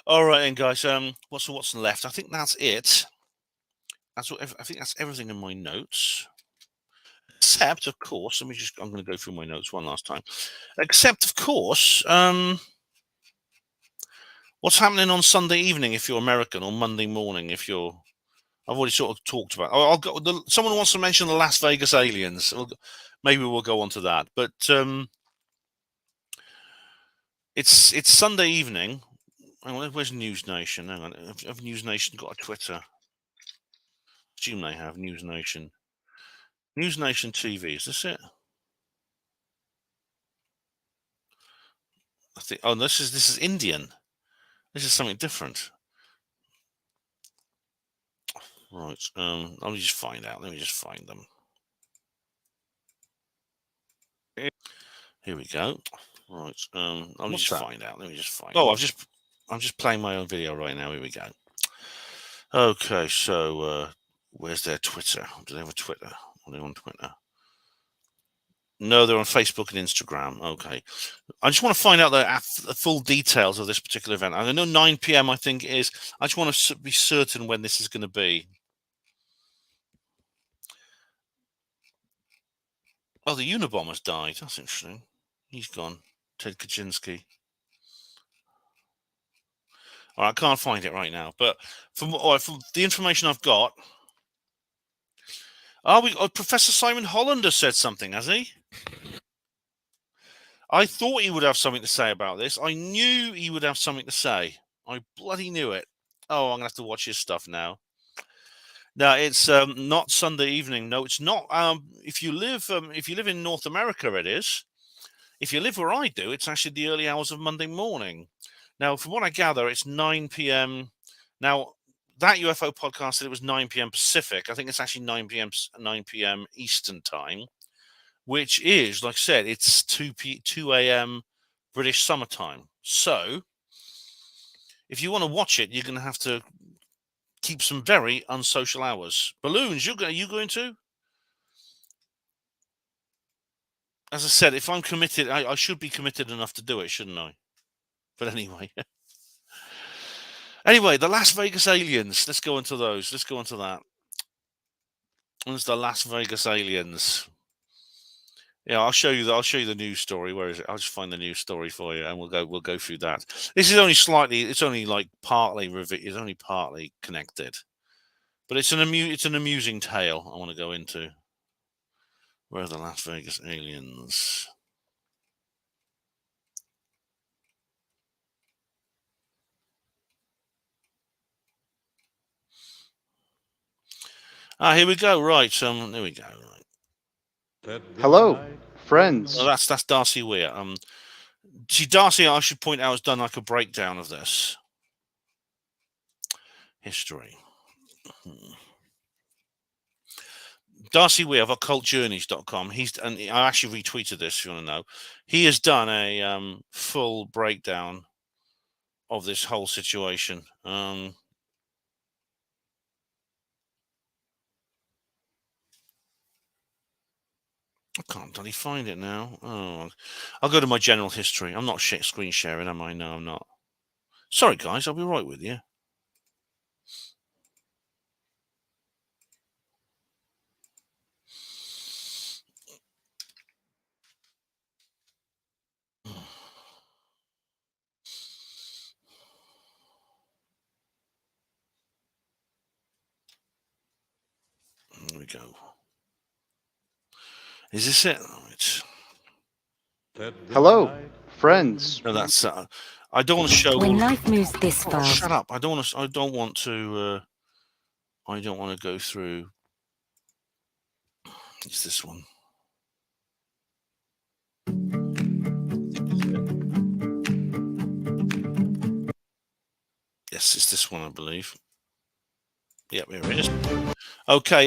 All right, then, guys. What's left? I think that's it That's what I think. That's everything in my notes. Except, of course, I'm going to go through my notes one last time. Except, of course, what's happening on Sunday evening if you're American, or Monday morning if you're... I've already sort of talked about... I'll go. Someone wants to mention the Las Vegas aliens. Maybe we'll go on to that. But it's Sunday evening. Hang on, where's News Nation? Hang on. Have News Nation got a Twitter? Assume they have. News Nation. News Nation TV. Is this it? I think. Oh, this is Indian. This is something different. Right. Let me just find out. Let me just find them. Here we go. Right. Let me just find out. Let me just find. Oh, I'm just playing my own video right now. Here we go. Okay. So where's their Twitter? Do they have a Twitter? Are they on Twitter? No, they're on Facebook and Instagram. Okay. I just want to find out the full details of this particular event. I know 9 p.m. I think it is. I just want to be certain when this is going to be. Oh, the Unabomber's died. That's interesting. He's gone. Ted Kaczynski. All right, I can't find it right now. But from the information I've got... Professor Simon Hollander said something, has he? I thought he would have something to say about this. I knew he would have something to say. I bloody knew it. Oh, I'm going to have to watch his stuff now. No, it's not Sunday evening. No, it's not. If you live in North America, it is. If you live where I do, it's actually the early hours of Monday morning. Now, from what I gather, it's 9 p.m. Now, that UFO podcast said it was 9 p.m. Pacific. I think it's actually 9 p.m. Eastern time, which is, like I said, it's 2 a.m. British summertime. So, if you want to watch it, you're going to have to keep some very unsocial hours. Balloons, are you going to? As I said, if I'm committed, I should be committed enough to do it, shouldn't I? But anyway. Anyway, the Las Vegas aliens. Let's go into those. Let's go into that. There's the Las Vegas aliens. Yeah, I'll show you the news story. Where is it? I'll just find the news story for you, and we'll go through that. This is only slightly. It's only like partly. It's only partly connected, but it's an amusing tale. I want to go into. Where are the Las Vegas aliens? Here we go. Right. There we go. Right. Hello, friends. Oh, that's Darcy Weir. See, Darcy, I should point out, has done like a breakdown of this history. Darcy Weir of occultjourneys.com. I actually retweeted this if you want to know. He has done a full breakdown of this whole situation. I can't bloody find it now. Oh, I'll go to my general history. I'm not screen sharing, am I? No, I'm not. Sorry, guys. I'll be right with you. There we go. Is this it? Right. Hello, friends. No, that's. I don't want to show. When life moves this fast. Shut up! I don't want to. I don't want to go through. It's this one. Yes, it's this one, I believe. Yep, here it is. Okay,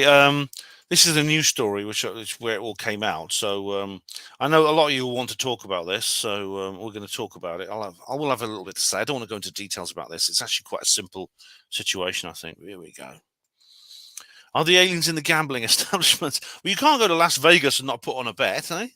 this is a news story, which where it all came out. So I know a lot of you will want to talk about this, so we're going to talk about it. I will have a little bit to say. I don't want to go into details about this. It's actually quite a simple situation, I think. Here we go. Are the aliens in the gambling establishment? Well, you can't go to Las Vegas and not put on a bet, eh?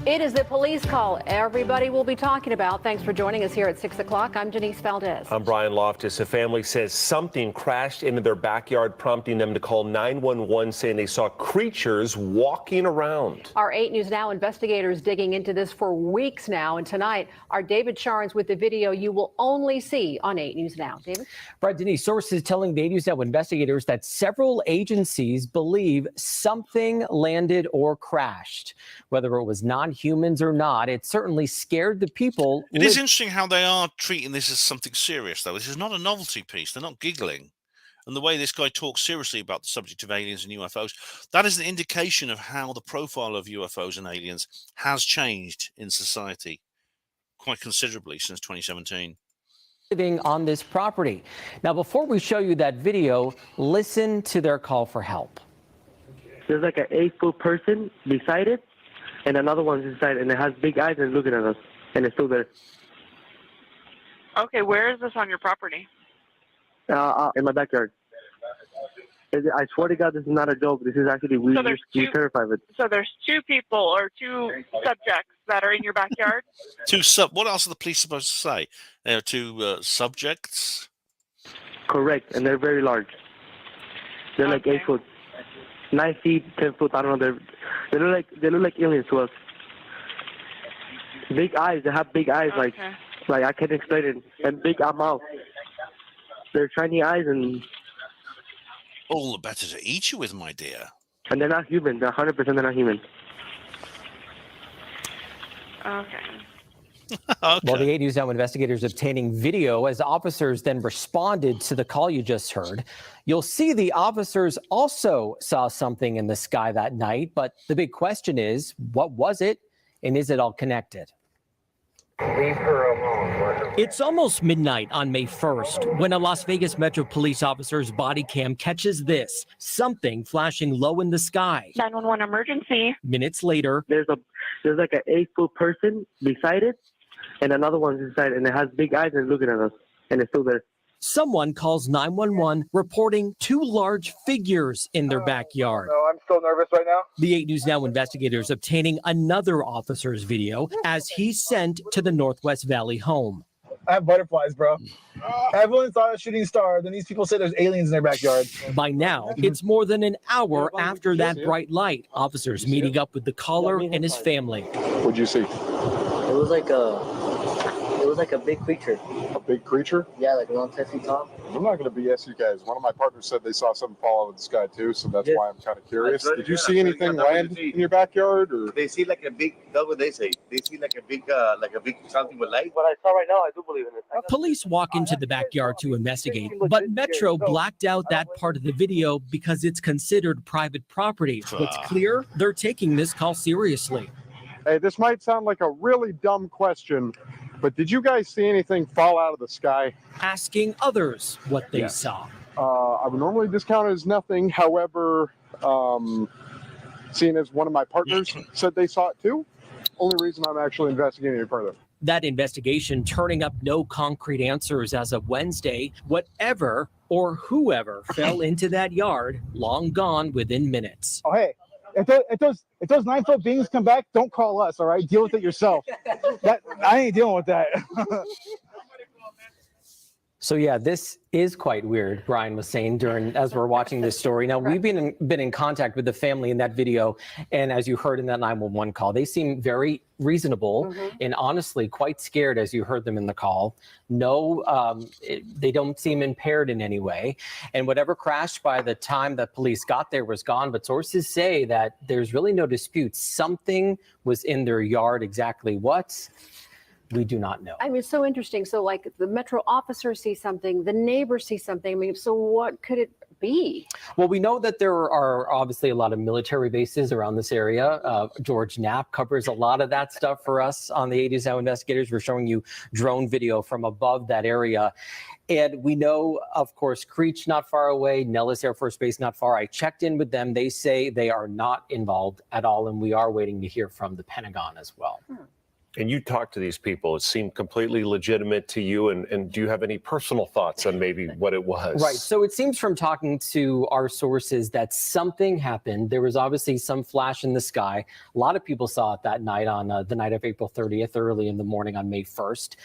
It is the police call everybody will be talking about. Thanks for joining us here at 6 o'clock. I'm Denise Valdez. I'm Brian Loftus. A family says something crashed into their backyard, prompting them to call 911, saying they saw creatures walking around. Our 8 News Now investigators digging into this for weeks now. And tonight, our David Sharns with the video you will only see on 8 News Now. David? Right, Denise, sources telling the 8 News Now investigators that several agencies believe something landed or crashed. Whether it was non-humans or not, it certainly scared the people. It is interesting how they are treating this as something serious, though. This is not a novelty piece. They're not giggling. And the way this guy talks seriously about the subject of aliens and UFOs, that is an indication of how the profile of UFOs and aliens has changed in society quite considerably since 2017. Living on this property. Now, before we show you that video, listen to their call for help. There's like an 8-foot person beside it, and another one's inside, and it has big eyes and looking at us, and it's still there. Okay, where is this on your property? In my backyard. I swear to God, this is not a joke. This is actually, we're terrified of it. So there's 2 people or 2 subjects that are in your backyard? What else are the police supposed to say? There are 2 subjects? Correct, and they're very large. They're like 8 foot. 9 feet, 10 foot. I don't know. They look like aliens to us. Big eyes. They have big eyes, like I can't explain it. And big mouth. They're shiny eyes, and all the better to eat you with, my dear. And they're not human. They're 100% they're not human. Okay. Well, the 8 News Now investigators obtaining video as officers then responded to the call you just heard. You'll see the officers also saw something in the sky that night, but the big question is, what was it, and is it all connected? Leave her alone. It's almost midnight on May 1st when a Las Vegas Metro police officer's body cam catches this, something flashing low in the sky. 911 emergency. Minutes later, there's like an 8-foot person beside it, and another one's inside, and it has big eyes and looking at us, and it's still there. Someone calls 911 reporting 2 large figures in their backyard. No, I'm still nervous right now. The 8 News Now investigators obtaining another officer's video as he's sent to the Northwest Valley home. I have butterflies, bro. Everyone saw a shooting star. Then these people say there's aliens in their backyard. By now, it's more than an hour after that bright light. Officers meeting up with the caller and his family. What'd you see? It was like a big creature. A big creature? Yeah, like around 10 feet tall. I'm not going to BS you guys. One of my partners said they saw something fall out of the sky too, so that's why I'm kind of curious. Did you see anything land in your backyard? Or they see like a big, that's what they say. They see like a big something with light. What I saw right now, I do believe in it. Police walk into the backyard to investigate, but Metro blacked out that part of the video because it's considered private property. What's clear, they're taking this call seriously. Hey, this might sound like a really dumb question, but did you guys see anything fall out of the sky? Asking others what they saw. I would normally discount it as nothing. However, seeing as one of my partners said they saw it too, only reason I'm actually investigating it further. That investigation turning up no concrete answers as of Wednesday. Whatever or whoever fell into that yard, long gone within minutes. Oh, hey. If those 9-foot beings come back, don't call us, all right? Deal with it yourself. I ain't dealing with that. So yeah, this is quite weird, Brian was saying as we're watching this story. Now, we've been in contact with the family in that video, and as you heard in that 911 call, they seem very reasonable and honestly quite scared as you heard them in the call. No, they don't seem impaired in any way. And whatever crashed by the time that police got there was gone, but sources say that there's really no dispute. Something was in their yard. Exactly what? We do not know. I mean, it's so interesting. So like the Metro officer sees something, the neighbor sees something. I mean, so what could it be? Well, we know that there are obviously a lot of military bases around this area. George Knapp covers a lot of that stuff for us on the 8 News Now investigators. We're showing you drone video from above that area. And we know, of course, Creech not far away, Nellis Air Force Base not far. I checked in with them. They say they are not involved at all. And we are waiting to hear from the Pentagon as well. And you talked to these people. It seemed completely legitimate to you. And do you have any personal thoughts on maybe what it was? Right. So it seems from talking to our sources that something happened. There was obviously some flash in the sky. A lot of people saw it that night on the night of April 30th, early in the morning on May 1st.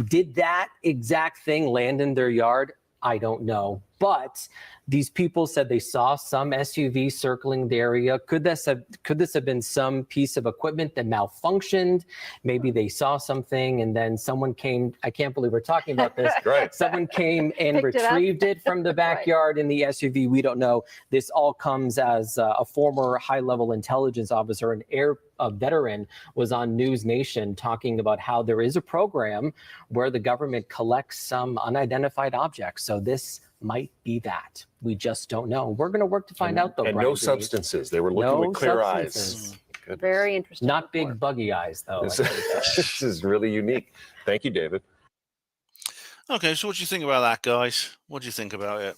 Did that exact thing land in their yard? I don't know. But these people said they saw some SUV circling the area. Could this have been some piece of equipment that malfunctioned? Maybe they saw something and then someone came. I can't believe we're talking about this. Right. Someone came and retrieved it from the backyard in the SUV. We don't know. This all comes as a former high-level intelligence officer, an air veteran, was on News Nation talking about how there is a program where the government collects some unidentified objects. So this might be that. We just don't know. We're going to work to find out, though. And Brian no Greer. substances. They were looking with clear substances. eyes. Very interesting. Not big buggy eyes, though. This is really unique. Thank you, David. Okay, so what do you think about that, guys? What do you think about it?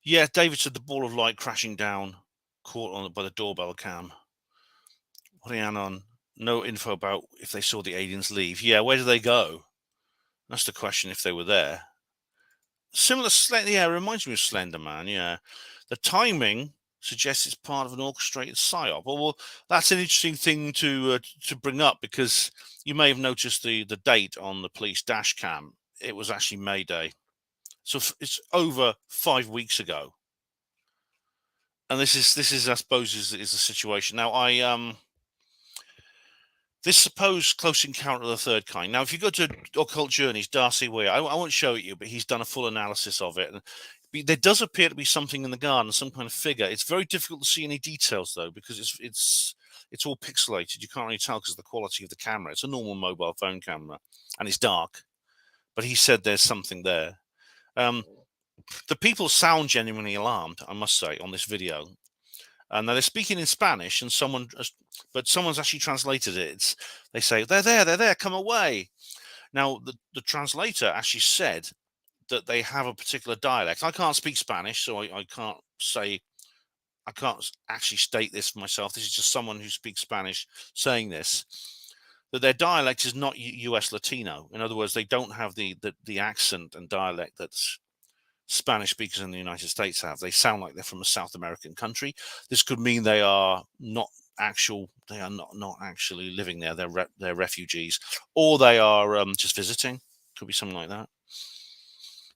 Yeah, David said the ball of light crashing down, caught on by the doorbell cam. What are you on? No info about if they saw the aliens leave. Yeah, where did they go? That's the question, if they were there. Similar, yeah, it reminds me of Slender Man, yeah. The timing suggests it's part of an orchestrated psyop. Well, that's an interesting thing to bring up, because you may have noticed the date on the police dash cam. It was actually May Day. So it's over 5 weeks ago. And this is I suppose, is the situation. Now, this supposed close encounter of the third kind. Now, if you go to Occult Journeys, Darcy Weir, I won't show it you, but he's done a full analysis of it. And there does appear to be something in the garden, some kind of figure. It's very difficult to see any details, though, because it's all pixelated. You can't really tell because of the quality of the camera. It's a normal mobile phone camera, and it's dark. But he said there's something there. The people sound genuinely alarmed, I must say, on this video. Now they're speaking in Spanish, and someone's actually translated it. They say, they're there, come away. Now, the translator actually said that they have a particular dialect. I can't speak Spanish, so I can't actually state this myself. This is just someone who speaks Spanish saying this, that their dialect is not US Latino. In other words, they don't have the accent and dialect that's Spanish speakers in the United States have. They sound like they're from a South American country. This could mean they are not actually living there. They're refugees, or they are just visiting. Could be something like that.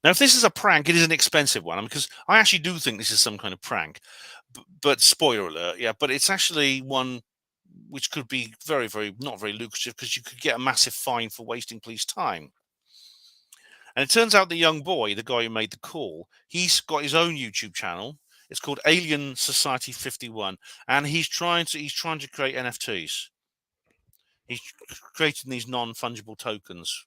Now, if this is a prank, it is an expensive one, because I actually do think this is some kind of prank. But spoiler alert, yeah. But it's actually one which could be very, very not very lucrative, because you could get a massive fine for wasting police time. And it turns out the young boy, the guy who made the call, he's got his own YouTube channel. It's called Alien Society 51, and he's trying to create NFTs. He's creating these non-fungible tokens,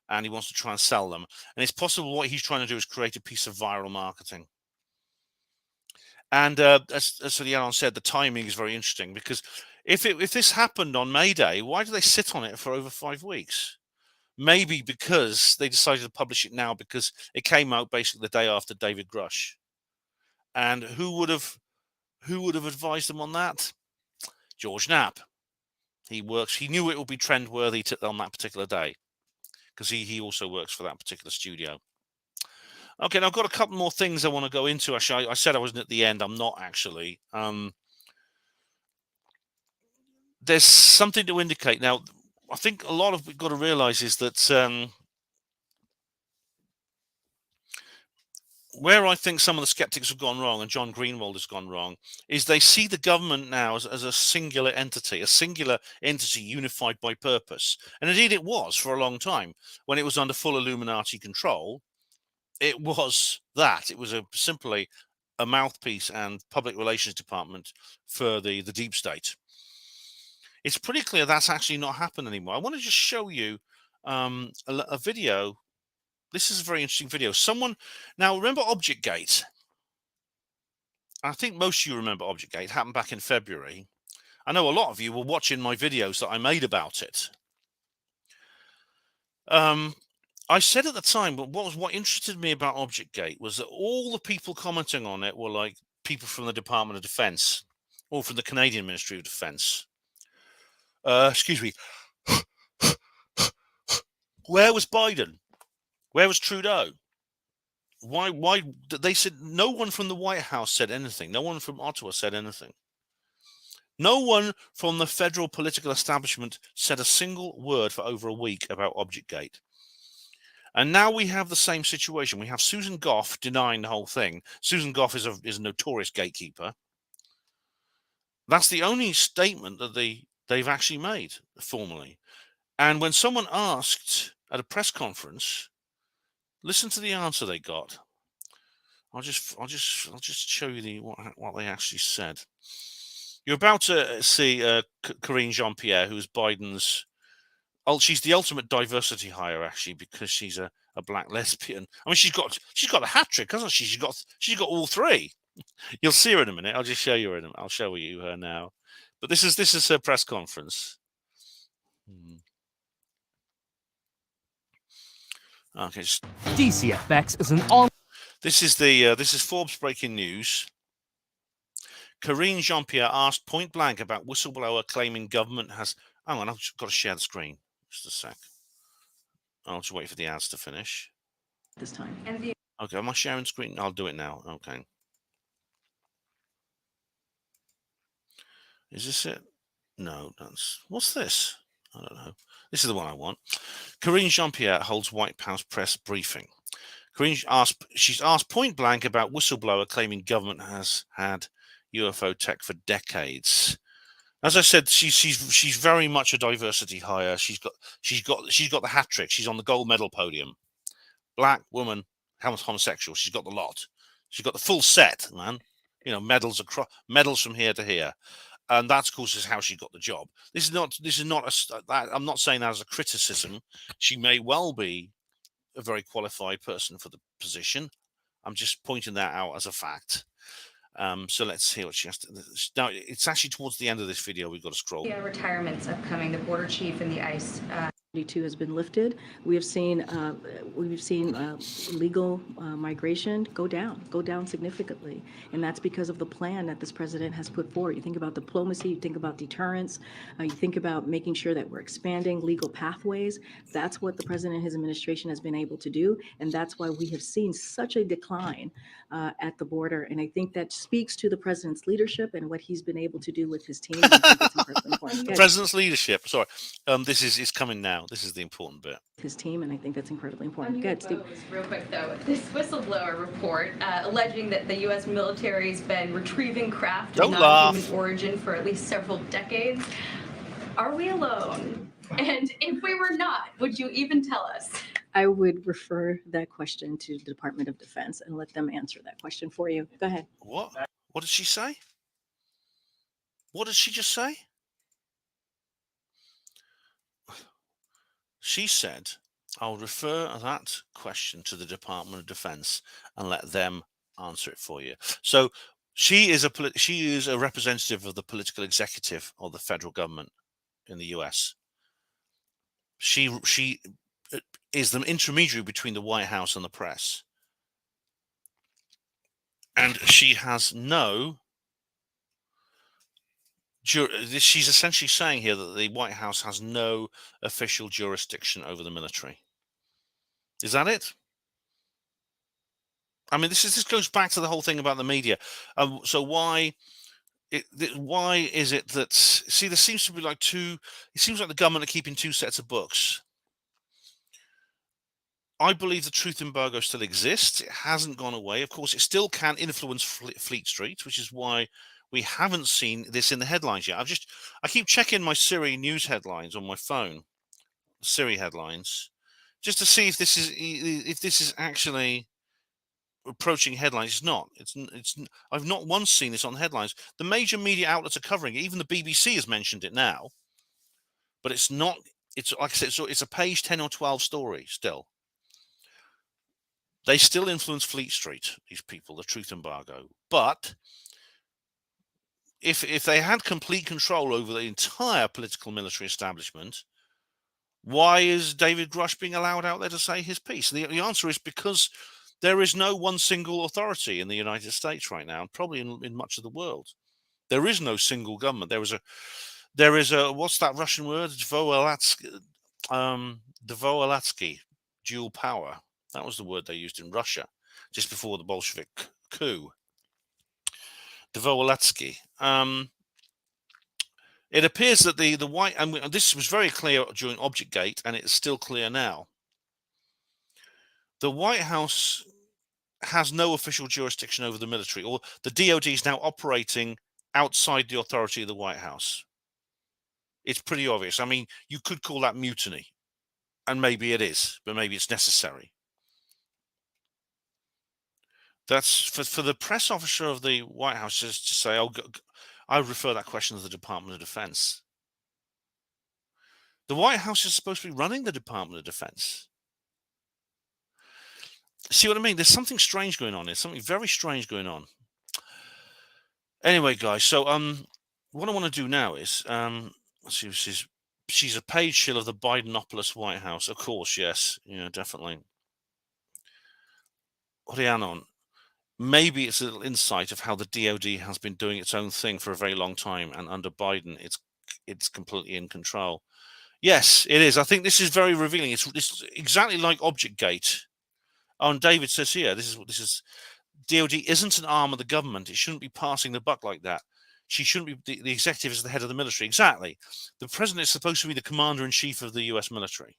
and he wants to try and sell them. And it's possible what he's trying to do is create a piece of viral marketing. And as Leon said, the timing is very interesting, because if this happened on May Day, why do they sit on it for over 5 weeks? Maybe because they decided to publish it now, because it came out basically the day after David Grusch. And who would have advised them on that? George Knapp. He knew it would be trend worthy on that particular day, because he also works for that particular studio. Okay, now I've got a couple more things I want to go into. Actually, I said I wasn't at the end. I'm not actually. There's something to indicate now. I think a lot of we've got to realize is that where I think some of the skeptics have gone wrong, and John Greenwald has gone wrong, is they see the government now as a singular entity unified by purpose. And indeed it was for a long time. When it was under full Illuminati control, it was that. It was simply a mouthpiece and public relations department for the deep state. It's pretty clear that's actually not happened anymore. I want to just show you a video. This is a very interesting video. Now remember ObjectGate? I think most of you remember ObjectGate. It happened back in February. I know a lot of you were watching my videos that I made about it. I said at the time, but what interested me about ObjectGate was that all the people commenting on it were like people from the Department of Defense or from the Canadian Ministry of Defense. Excuse me. Where was Biden? Where was Trudeau? Why? They said no one from the White House said anything. No one from Ottawa said anything. No one from the federal political establishment said a single word for over a week about ObjectGate. And now we have the same situation. We have Susan Goff denying the whole thing. Susan Goff is a notorious gatekeeper. That's the only statement that they've actually made formally. And when someone asked at a press conference, listen to the answer they got. I'll just show you what they actually said. You're about to see Karine Jean-Pierre, who's Biden's. Oh, she's the ultimate diversity hire, actually, because she's a black lesbian. I mean, she's got a hat trick, hasn't she? She's got all three. You'll see her in a minute. I'll just show you her. I'll show you her now. But this is her press conference. Okay. DCFX is an all. This is Forbes breaking news. Karine Jean-Pierre asked point blank about whistleblower claiming government has. Hang on, I've just got to share the screen. Just a sec. I'll just wait for the ads to finish. This time. Okay, am I sharing screen? I'll do it now. Okay. Is this it? No, what's this? I don't know. This is the one I want. Karine Jean-Pierre holds White House press briefing. She's asked point blank about whistleblower claiming government has had UFO tech for decades. As I said, she's very much a diversity hire. She's got the hat trick. She's on the gold medal podium. Black woman, homosexual. She's got the lot. She's got the full set, man. You know, medals from here to here, and that's of course is how she got the job. This is not I'm not saying that as a criticism. She may well be a very qualified person for the position. I'm just pointing that out as a fact. So let's hear what she has to. Now, it's actually towards the end of this video. We've got to scroll. Yeah, retirements upcoming. The border chief and the ICE. 42 has been lifted. We have seen illegal migration go down significantly, and that's because of the plan that this president has put forward. You think about diplomacy, you think about deterrence, you think about making sure that we're expanding legal pathways. That's what the president and his administration has been able to do, and that's why we have seen such a decline at the border. And I think that speaks to the president's leadership and what he's been able to do with his team. The president's leadership. Sorry, this is coming now. This is the important bit. His team, and I think that's incredibly important. Good, Steve. Real quick though, this whistleblower report alleging that the U.S. military's been retrieving craft of non-human origin for at least several decades. Are we alone? And if we were not, would you even tell us? I would refer that question to the Department of Defense and let them answer that question for you. Go ahead. What? What did she say? What did she just say? She said, I'll refer that question to the Department of Defense and let them answer it for you. So she is a representative of the political executive of the federal government in the US. She is the intermediary between the White House and the press. And she has she's essentially saying here that the White House has no official jurisdiction over the military. Is that it? I mean, this goes back to the whole thing about the media. So why is it that? See, there seems to be like two. It seems like the government are keeping two sets of books. I believe the truth embargo still exists. It hasn't gone away. Of course, it still can influence Fleet Street, which is why we haven't seen this in the headlines yet. I keep checking my Siri news headlines on my phone, Siri headlines, just to see if this is actually approaching headlines. It's not. I've not once seen this on headlines. The major media outlets are covering it. Even the BBC has mentioned it now, but it's not. It's like I said. So it's a page 10 or 12 story still. They still influence Fleet Street. These people, the truth embargo, but. If they had complete control over the entire political military establishment, why is David Grusch being allowed out there to say his piece? The answer is because there is no one single authority in the United States right now, and probably in much of the world. There is no single government. There is a, what's that Russian word? Dvoratsky, dual power. That was the word they used in Russia just before the Bolshevik coup. Dvoratsky. It appears that the White, and this was very clear during Objectgate, and it's still clear now. The White House has no official jurisdiction over the military, or the DoD is now operating outside the authority of the White House. It's pretty obvious. I mean, you could call that mutiny, and maybe it is, but maybe it's necessary. That's for the press officer of the White House just to say, "Oh, I refer that question to the Department of Defense." The White House is supposed to be running the Department of Defense. See what I mean? There's something strange going on. There's something very strange going on. Anyway, guys, so what I want to do now is let's see, she's a paid shill of the Bidenopolis White House. Of course, yes. Yeah, definitely. Rhiannon, maybe it's a little insight of how the DoD has been doing its own thing for a very long time, and under Biden, it's completely in control. Yes, it is. I think this is very revealing. It's exactly like Objectgate. Oh, and David says here, this is DoD isn't an arm of the government. It shouldn't be passing the buck like that. She shouldn't be. The executive is the head of the military. Exactly. The president is supposed to be the commander-in-chief of the U.S. military.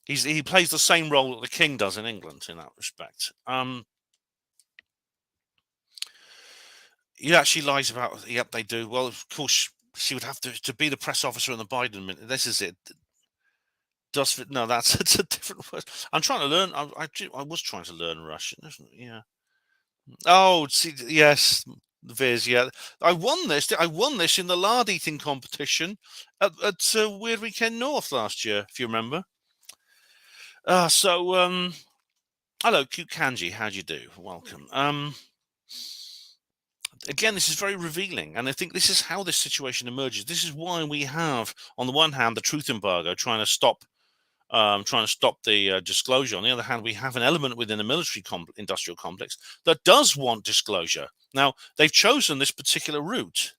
He plays the same role that the king does in England in that respect. Yeah, she lies about. Yep, they do. Well, of course, she would have to be the press officer in the Biden. This is it. No, that's it's a different word. I'm trying to learn. I was trying to learn Russian, isn't it? Yeah. Oh, see, yes, Viz. Yeah, I won this. I won this in the lard eating competition at Weird Weekend North last year, if you remember. Hello, cute Kanji. How do you do? Welcome. Again, this is very revealing, and I think this is how this situation emerges. This is why we have, on the one hand, the truth embargo trying to stop the disclosure. On the other hand, we have an element within the military industrial complex that does want disclosure. Now, they've chosen this particular route.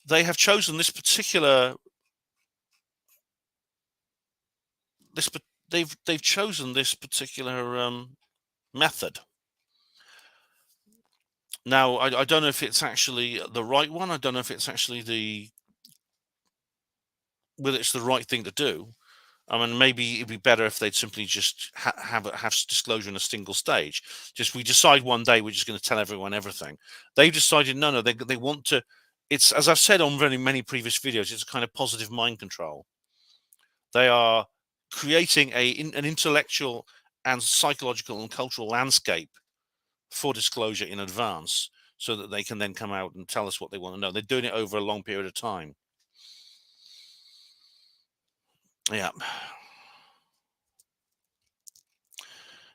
They have chosen this particular. They've chosen this particular method. Now, I don't know if it's actually the right one. I don't know if it's actually whether it's the right thing to do. I mean, maybe it'd be better if they'd simply just have disclosure in a single stage. Just we decide one day we're just going to tell everyone everything. They've decided no, they want to. It's, as I've said on many previous videos, it's a kind of positive mind control. They are creating an intellectual and psychological and cultural landscape for disclosure in advance, so that they can then come out and tell us what they want to know. They're doing it over a long period of time. Yeah.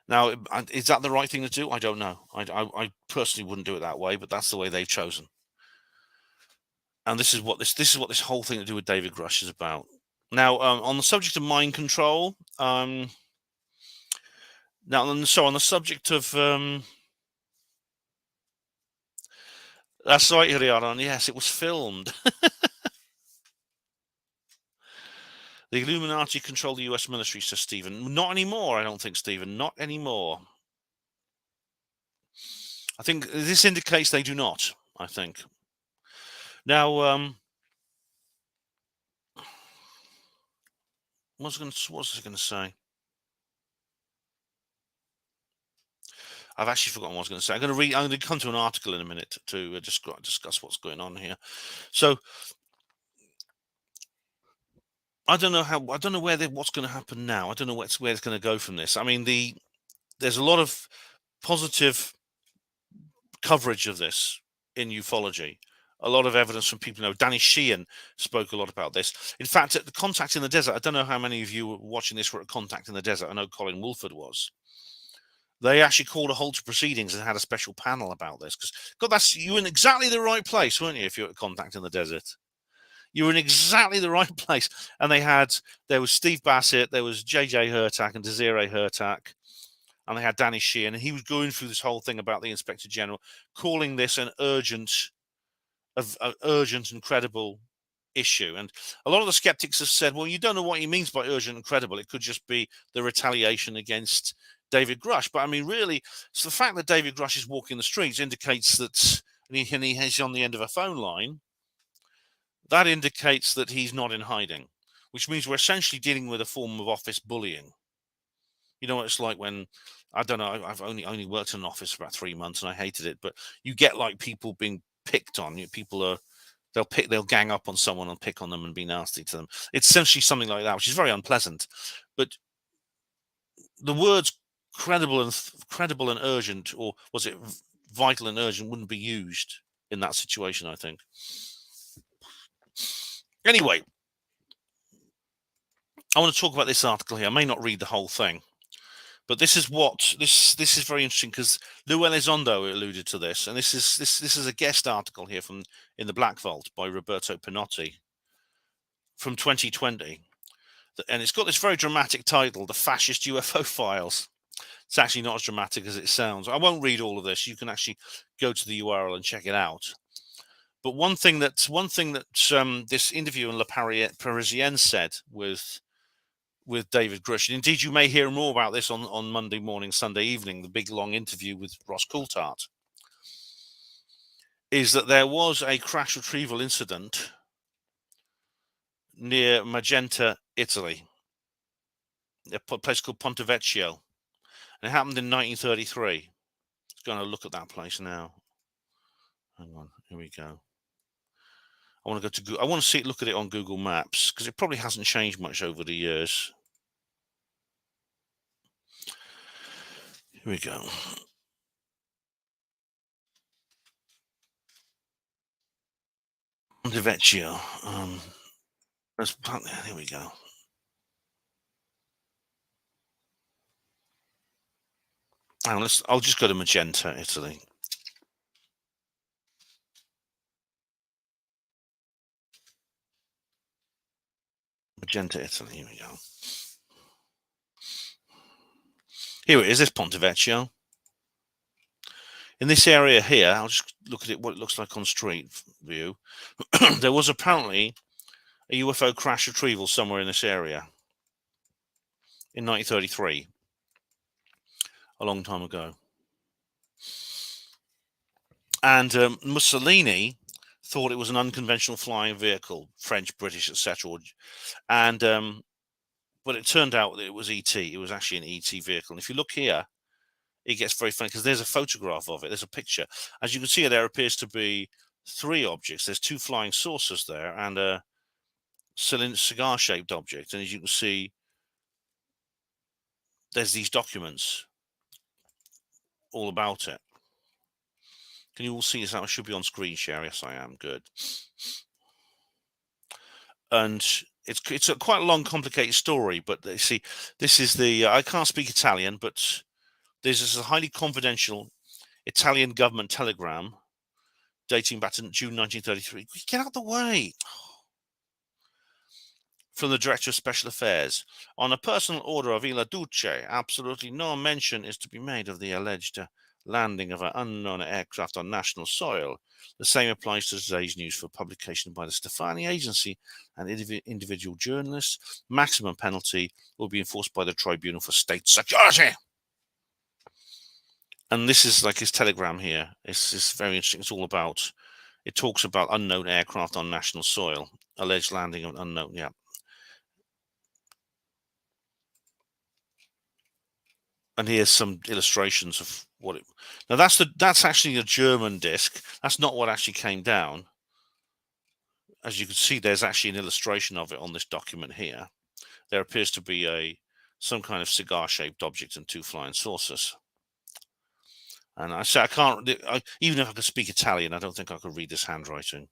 Now, is that the right thing to do? I don't know. I personally wouldn't do it that way, but that's the way they've chosen. And this is what this whole thing to do with David Grusch is about. Now, on the subject of mind control, on the subject of that's right, Hiriaran. Yes, it was filmed. The Illuminati control the U.S. military, says Stephen. Not anymore, I don't think, Stephen. Not anymore. I think this indicates they do not, I think. Now, what was I going to say? I've actually forgotten what I was going to say. I'm going to come to an article in a minute to discuss what's going on here. So, I don't know what's going to happen now. I don't know where it's going to go from this. I mean, there's a lot of positive coverage of this in ufology. A lot of evidence from people. Danny Sheehan spoke a lot about this. In fact, at the Contact in the Desert, I don't know how many of you were watching this were at Contact in the Desert. I know Colin Woolford was. They actually called a halt to proceedings and had a special panel about this. Because, God, you were in exactly the right place, weren't you, if you were at Contact in the Desert? You were in exactly the right place. And there was Steve Bassett, there was JJ Hurtak and Desiree Hurtak. and they had Danny Sheehan, and he was going through this whole thing about the Inspector General, calling this an urgent and credible issue. And a lot of the skeptics have said, well, you don't know what he means by urgent and credible. It could just be the retaliation against David Grusch. But I mean, really, it's the fact that David Grusch is walking the streets indicates that, and he's on the end of a phone line, that indicates that he's not in hiding, which means we're essentially dealing with a form of office bullying. You know what it's like when, I don't know, I've only worked in an office for about 3 months and I hated it, but you get like people being picked on. People are, they'll gang up on someone and pick on them and be nasty to them. It's essentially something like that, which is very unpleasant. But the words credible and urgent, or was it vital and urgent, wouldn't be used in that situation, I think. Anyway, I want to talk about this article here. I may not read the whole thing, but this is very interesting because Lou Elizondo alluded to this, and this is a guest article here from in the Black Vault by Roberto Pinotti from 2020, and it's got this very dramatic title, "The Fascist UFO Files." It's actually not as dramatic as it sounds. I won't read all of this. You can actually go to the URL and check it out. But one thing that this interview in Le Parisien said with David Grusch, and indeed you may hear more about this on Monday morning, Sunday evening, the big long interview with Ross Coulthart, is that there was a crash retrieval incident near Magenta, Italy, a place called Ponte Vecchio, and it happened in 1933. Let's go and look at that place now. Hang on, here we go. I want to go to Google. I want to look at it on Google Maps because it probably hasn't changed much over the years. Here we go. Ponte Vecchio. Here we go. I'll just go to Magenta, Italy. Magenta, Italy. Here we go. Here it is. This Ponte Vecchio. In this area here, I'll just look at it. What it looks like on street view. There was apparently a UFO crash retrieval somewhere in this area in 1933, a long time ago. And Mussolini thought it was an unconventional flying vehicle, French, British, etc. And but it turned out that it was ET. It was actually an ET vehicle. And if you look here, it gets very funny because there's a photograph of it. There's a picture. As you can see, there appears to be 3 objects. There's 2 flying saucers there and a cigar-shaped object. And as you can see, there's these documents all about it. Can you all see this? I should be on screen share. Yes, I am. Good. And it's a quite a long, complicated story. But you see, this is the I can't speak Italian, but this is a highly confidential Italian government telegram dating back to June 1933. Get out of the way. From the Director of Special Affairs. On a personal order of Il Duce, absolutely no mention is to be made of the alleged landing of an unknown aircraft on national soil. The same applies to today's news for publication by the Stefani Agency and individual journalists. Maximum penalty will be enforced by the Tribunal for State Security. And this is like his telegram here. It's very interesting. It's all about, it talks about unknown aircraft on national soil. Alleged landing of unknown, yeah. And here's some illustrations of what it. Now that's actually a German disc. That's not what actually came down. As you can see, there's actually an illustration of it on this document here. There appears to be some kind of cigar-shaped object and 2 flying saucers. And I say I can't. Even if I could speak Italian, I don't think I could read this handwriting.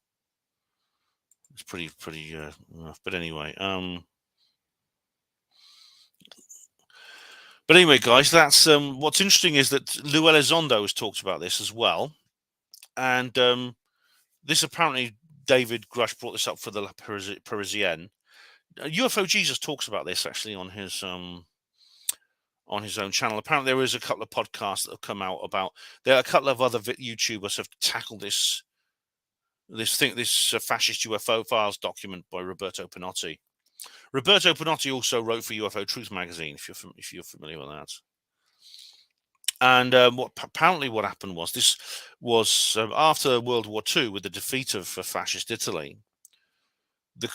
It's pretty rough. But anyway, But anyway, guys, that's what's interesting is that Lou Elizondo has talked about this as well, and this apparently David Grusch brought this up for the La Parisienne. UFO Jesus talks about this actually on his on his own channel. Apparently, there is a couple of podcasts that have come out about. There are a couple of other YouTubers have tackled this fascist UFO files document by Roberto Pinotti. Roberto Pinotti also wrote for UFO Truth magazine, if you're familiar with that. And what happened was this was after World War II, with the defeat of fascist Italy.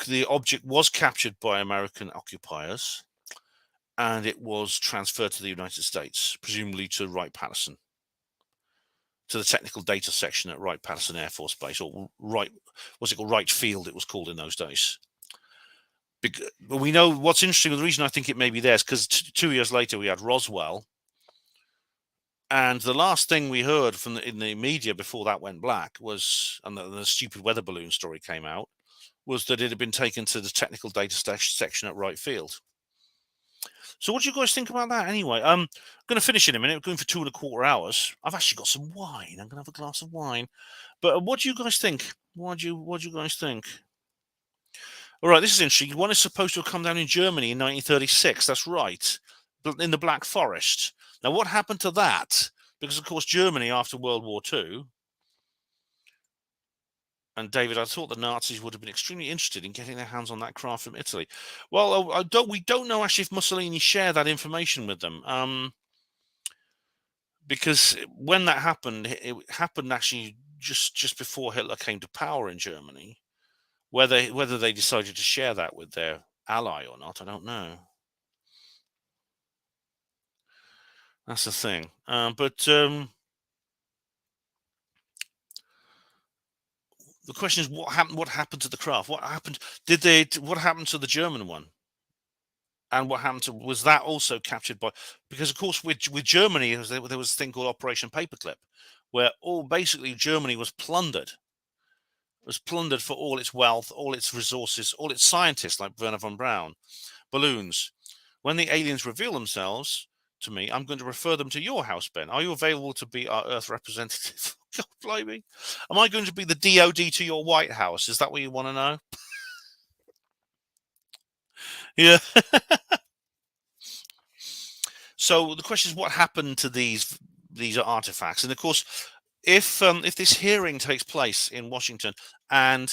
The object was captured by American occupiers, and it was transferred to the United States, presumably to Wright-Patterson, to the technical data section at Wright-Patterson Air Force Base, or Wright Field, it was called in those days. But we know what's interesting. The reason I think it may be there is because 2 years later we had Roswell, and the last thing we heard from in the media before that went black was, and the stupid weather balloon story came out, was that it had been taken to the technical data section at Wright Field. So what do you guys think about that anyway? I'm going to finish in a minute. We're going for 2.25 hours. I've actually got some wine. I'm going to have a glass of wine. But what do you guys think? What do you guys think? All right, this is interesting. One is supposed to have come down in Germany in 1936. That's right, in the Black Forest. Now, what happened to that? Because, of course, Germany, after World War II, and David, I thought the Nazis would have been extremely interested in getting their hands on that craft from Italy. Well, we don't know actually if Mussolini shared that information with them, because when that happened, it happened actually just before Hitler came to power in Germany. Whether they decided to share that with their ally or not, I don't know. That's the thing. The question is, what happened? What happened to the craft? What happened? What happened to the German one? And what happened to? Was that also captured by? Because of course, with Germany, there was a thing called Operation Paperclip, where basically Germany was plundered. It was plundered for all its wealth, all its resources, all its scientists, like Werner von Braun, balloons. When the aliens reveal themselves to me, I'm going to refer them to your house, Ben. Are you available to be our Earth representative? God blimey. Am I going to be the DOD to your White House? Is that what you want to know? Yeah. So the question is, what happened to these artifacts? And of course, if this hearing takes place in Washington and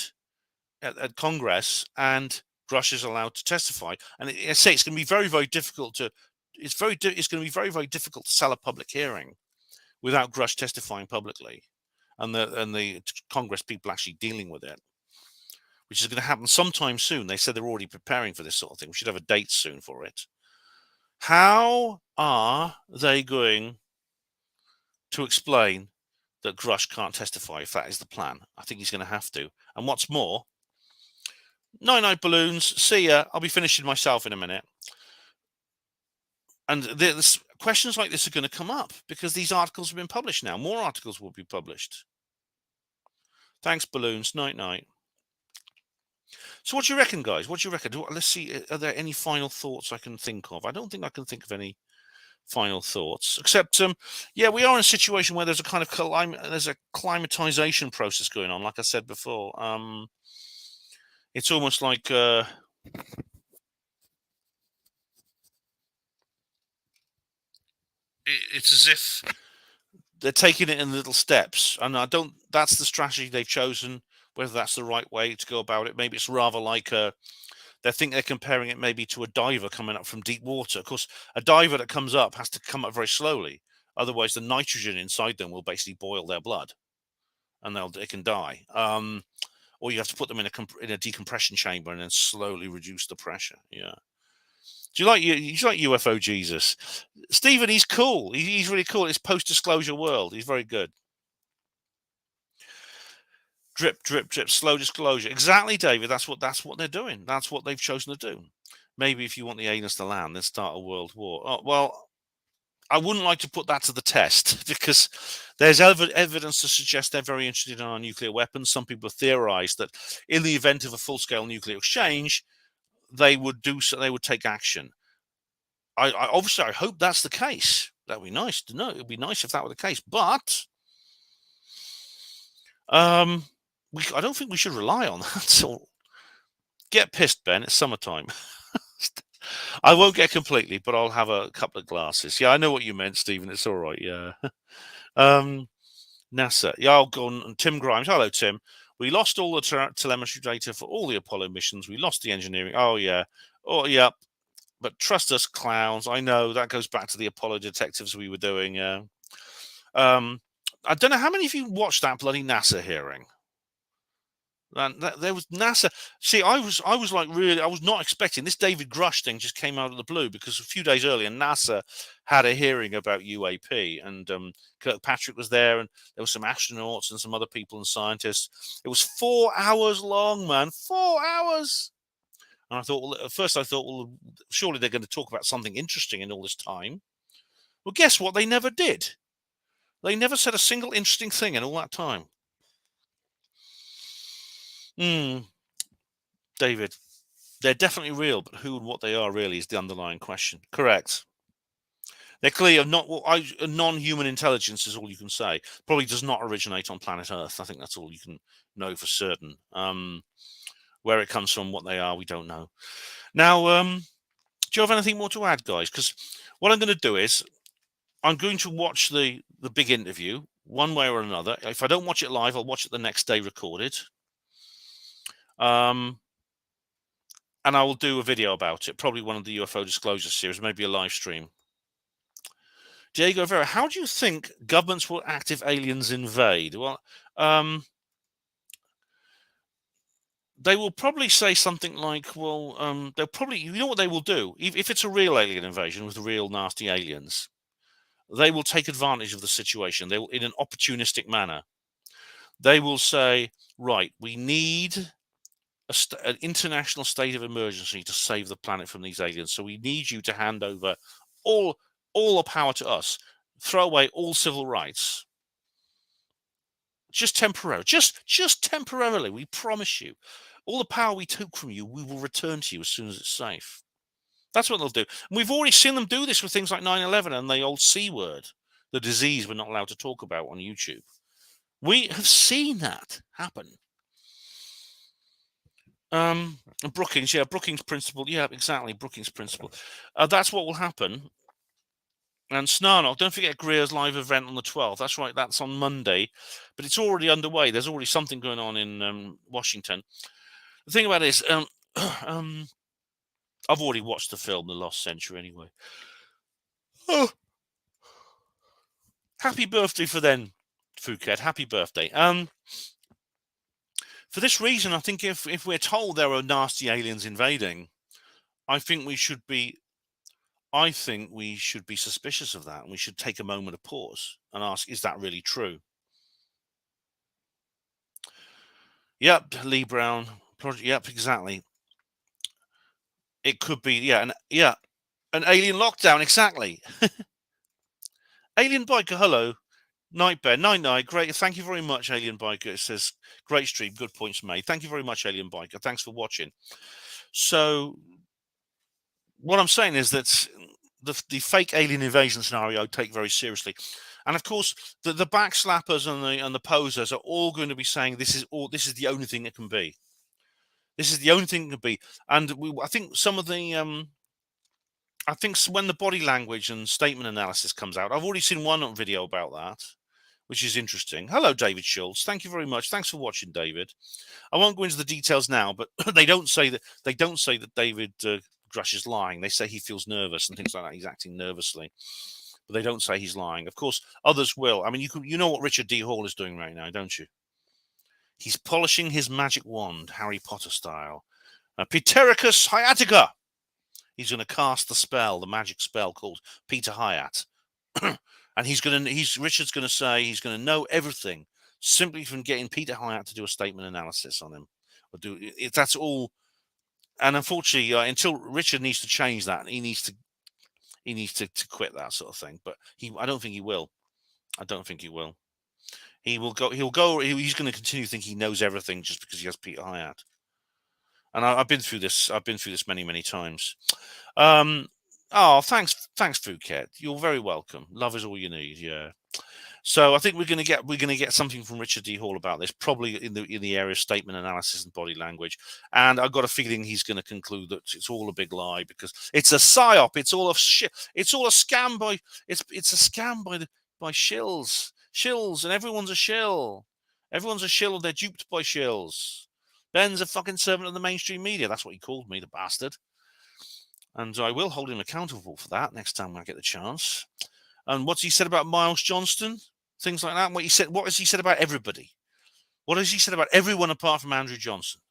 at Congress, and Grusch is allowed to testify, and I say it's going to be very, very difficult to. It's going to be very, very difficult to sell a public hearing without Grusch testifying publicly, and the Congress people actually dealing with it, which is going to happen sometime soon. They said they're already preparing for this sort of thing. We should have a date soon for it. How are they going to explain that Grusch can't testify if that is the plan? I think he's going to have to. And what's more, night balloons. See ya. I'll be finishing myself in a minute. And questions like this are going to come up because these articles have been published now. More articles will be published. Thanks, balloons. Night. So what do you reckon, guys? What do you reckon? Let's see. Are there any final thoughts I can think of? I don't think I can think of any final thoughts, except, yeah, we are in a situation where there's a kind of climatization process going on. Like I said before, it's almost like it's as if they're taking it in little steps, and that's the strategy they've chosen. Whether that's the right way to go about it, maybe it's rather like they think they're comparing it maybe to a diver coming up from deep water. Of course, a diver that comes up has to come up very slowly, otherwise the nitrogen inside them will basically boil their blood, and they can die. Or you have to put them in a decompression chamber and then slowly reduce the pressure. Yeah. Do you like UFO Jesus? Stephen, he's cool. He's really cool. It's post-disclosure world. He's very good. Drip, slow disclosure. Exactly, David. That's what they're doing. That's what they've chosen to do. Maybe if you want the aliens to land, then start a world war. Oh, well, I wouldn't like to put that to the test because there's evidence to suggest they're very interested in our nuclear weapons. Some people have theorized that in the event of a full-scale nuclear exchange, they would do so. They would take action. I obviously I hope that's the case. That'd be nice to know. It'd be nice if that were the case, but I don't think we should rely on that. So get pissed, Ben. It's summertime. I won't get completely, but I'll have a couple of glasses. Yeah, I know what you meant, Stephen. It's all right. Yeah. NASA. Yeah, I'll go on. Tim Grimes. Hello, Tim. We lost all the telemetry data for all the Apollo missions. We lost the engineering. Oh, yeah. Oh, yeah. But trust us, clowns. I know that goes back to the Apollo detectives we were doing. Yeah. I don't know how many of you watched that bloody NASA hearing. There was NASA. See, I was like, really, I was not expecting this. David Grusch thing just came out of the blue because a few days earlier, NASA had a hearing about UAP, and Kirkpatrick was there, and there were some astronauts and some other people and scientists. It was 4 hours long, man, 4 hours. And I thought, well, at first I thought, well, surely they're going to talk about something interesting in all this time. Well, guess what? They never did. They never said a single interesting thing in all that time. David, they're definitely real, but who and what they are really is the underlying question. Correct. They're clearly not. Well, non-human intelligence is all you can say. Probably does not originate on planet Earth. I think that's all you can know for certain. Where it comes from, what they are, we don't know. Now, do you have anything more to add, guys? Because what I'm going to do is I'm going to watch the big interview one way or another. If I don't watch it live, I'll watch it the next day recorded. And I will do a video about it, probably one of the UFO disclosure series, maybe a live stream. Diego Vera, how do you think governments will act if aliens invade? Well, they will probably say something like, well, they'll probably, you know what they will do? If it's a real alien invasion with real nasty aliens, they will take advantage of the situation. They will, in an opportunistic manner, they will say, right, we need an international state of emergency to save the planet from these aliens. So we need you to hand over all the power to us. Throw away all civil rights. Just temporarily. Just temporarily. We promise you. All the power we took from you, we will return to you as soon as it's safe. That's what they'll do. And we've already seen them do this with things like 9/11 and the old C word, the disease we're not allowed to talk about on YouTube. We have seen that happen. And Brookings, yeah, Brookings principle, yeah, exactly, Brookings principle. That's what will happen. And Snarnock, don't forget Greer's live event on the 12th. That's right, that's on Monday, but it's already underway. There's already something going on in Washington. The thing about it is, I've already watched the film The Lost Century anyway. Oh, happy birthday for then, Phuket. Happy birthday. For this reason, I think if we're told there are nasty aliens invading, I think we should be suspicious of that, and we should take a moment of pause and ask, is that really true? Yep, Lee Brown. Yep, exactly. It could be, an alien lockdown, exactly. Alien Biker, hello. Night Bear, night, great. Thank you very much, Alien Biker. It says, great stream, good points made. Thank you very much, Alien Biker. Thanks for watching. So, what I'm saying is that the fake alien invasion scenario I take very seriously. And of course, the backslappers and the posers are all going to be saying this is the only thing it can be. This is the only thing it can be. And I think some of the I think when the body language and statement analysis comes out, I've already seen one video about that, which is interesting. Hello, David Schultz. Thank you very much. Thanks for watching, David. I won't go into the details now, but they don't say that David Grusch is lying. They say he feels nervous and things like that. He's acting nervously, but they don't say he's lying. Of course, others will. I mean, you know what Richard D. Hall is doing right now, don't you? He's polishing his magic wand, Harry Potter style. Ptericus Hiatica. He's going to cast the spell, the magic spell called Peter Hyatt. And Richard's going to say he's going to know everything simply from getting Peter Hyatt to do a statement analysis on him. That's all. And unfortunately, until Richard needs to change that, he needs to quit that sort of thing. But I don't think he will. I don't think he will. He will go. He'll go. He's going to continue to think he knows everything just because he has Peter Hyatt. And I've been through this. I've been through this many, many times. Oh, thanks, Phuket. You're very welcome. Love is all you need. Yeah. So I think we're going to get something from Richard D. Hall about this, probably in the area of statement analysis and body language. And I've got a feeling he's going to conclude that it's all a big lie because it's a psyop. It's all a shit. It's all a scam by it's a scam by shills, and everyone's a shill. Everyone's a shill. They're duped by shills. Ben's a fucking servant of the mainstream media. That's what he called me, the bastard. And I will hold him accountable for that next time I get the chance. And what's he said about Miles Johnston? Things like that. What has he said about everybody? What has he said about everyone apart from Andrew Johnson?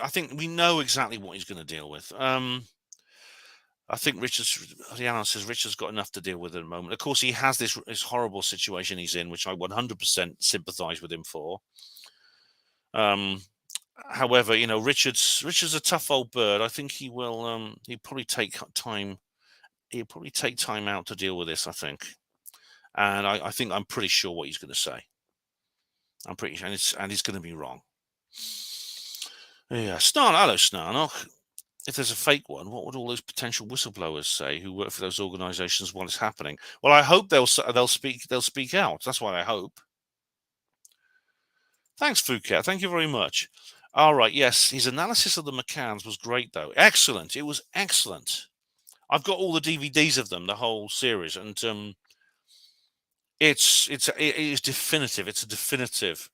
I think we know exactly what he's going to deal with. I think Rihanna says Richard's got enough to deal with at the moment. Of course, he has this horrible situation he's in, which I 100% sympathise with him for. However, you know, Richard's a tough old bird. I think he will. He'll probably take time. He'll probably take time out to deal with this. I think, and I'm pretty sure what he's going to say. I'm pretty sure, and he's going to be wrong. Yeah, hello, Snarnock. If there's a fake one, what would all those potential whistleblowers say who work for those organisations while it's happening? Well, I hope they'll speak out. That's what I hope. Thanks, Phuket. Thank you very much. All right, yes, his analysis of the McCanns was great, though. Excellent. It was excellent. I've got all the DVDs of them, the whole series, and it is definitive. It's a definitive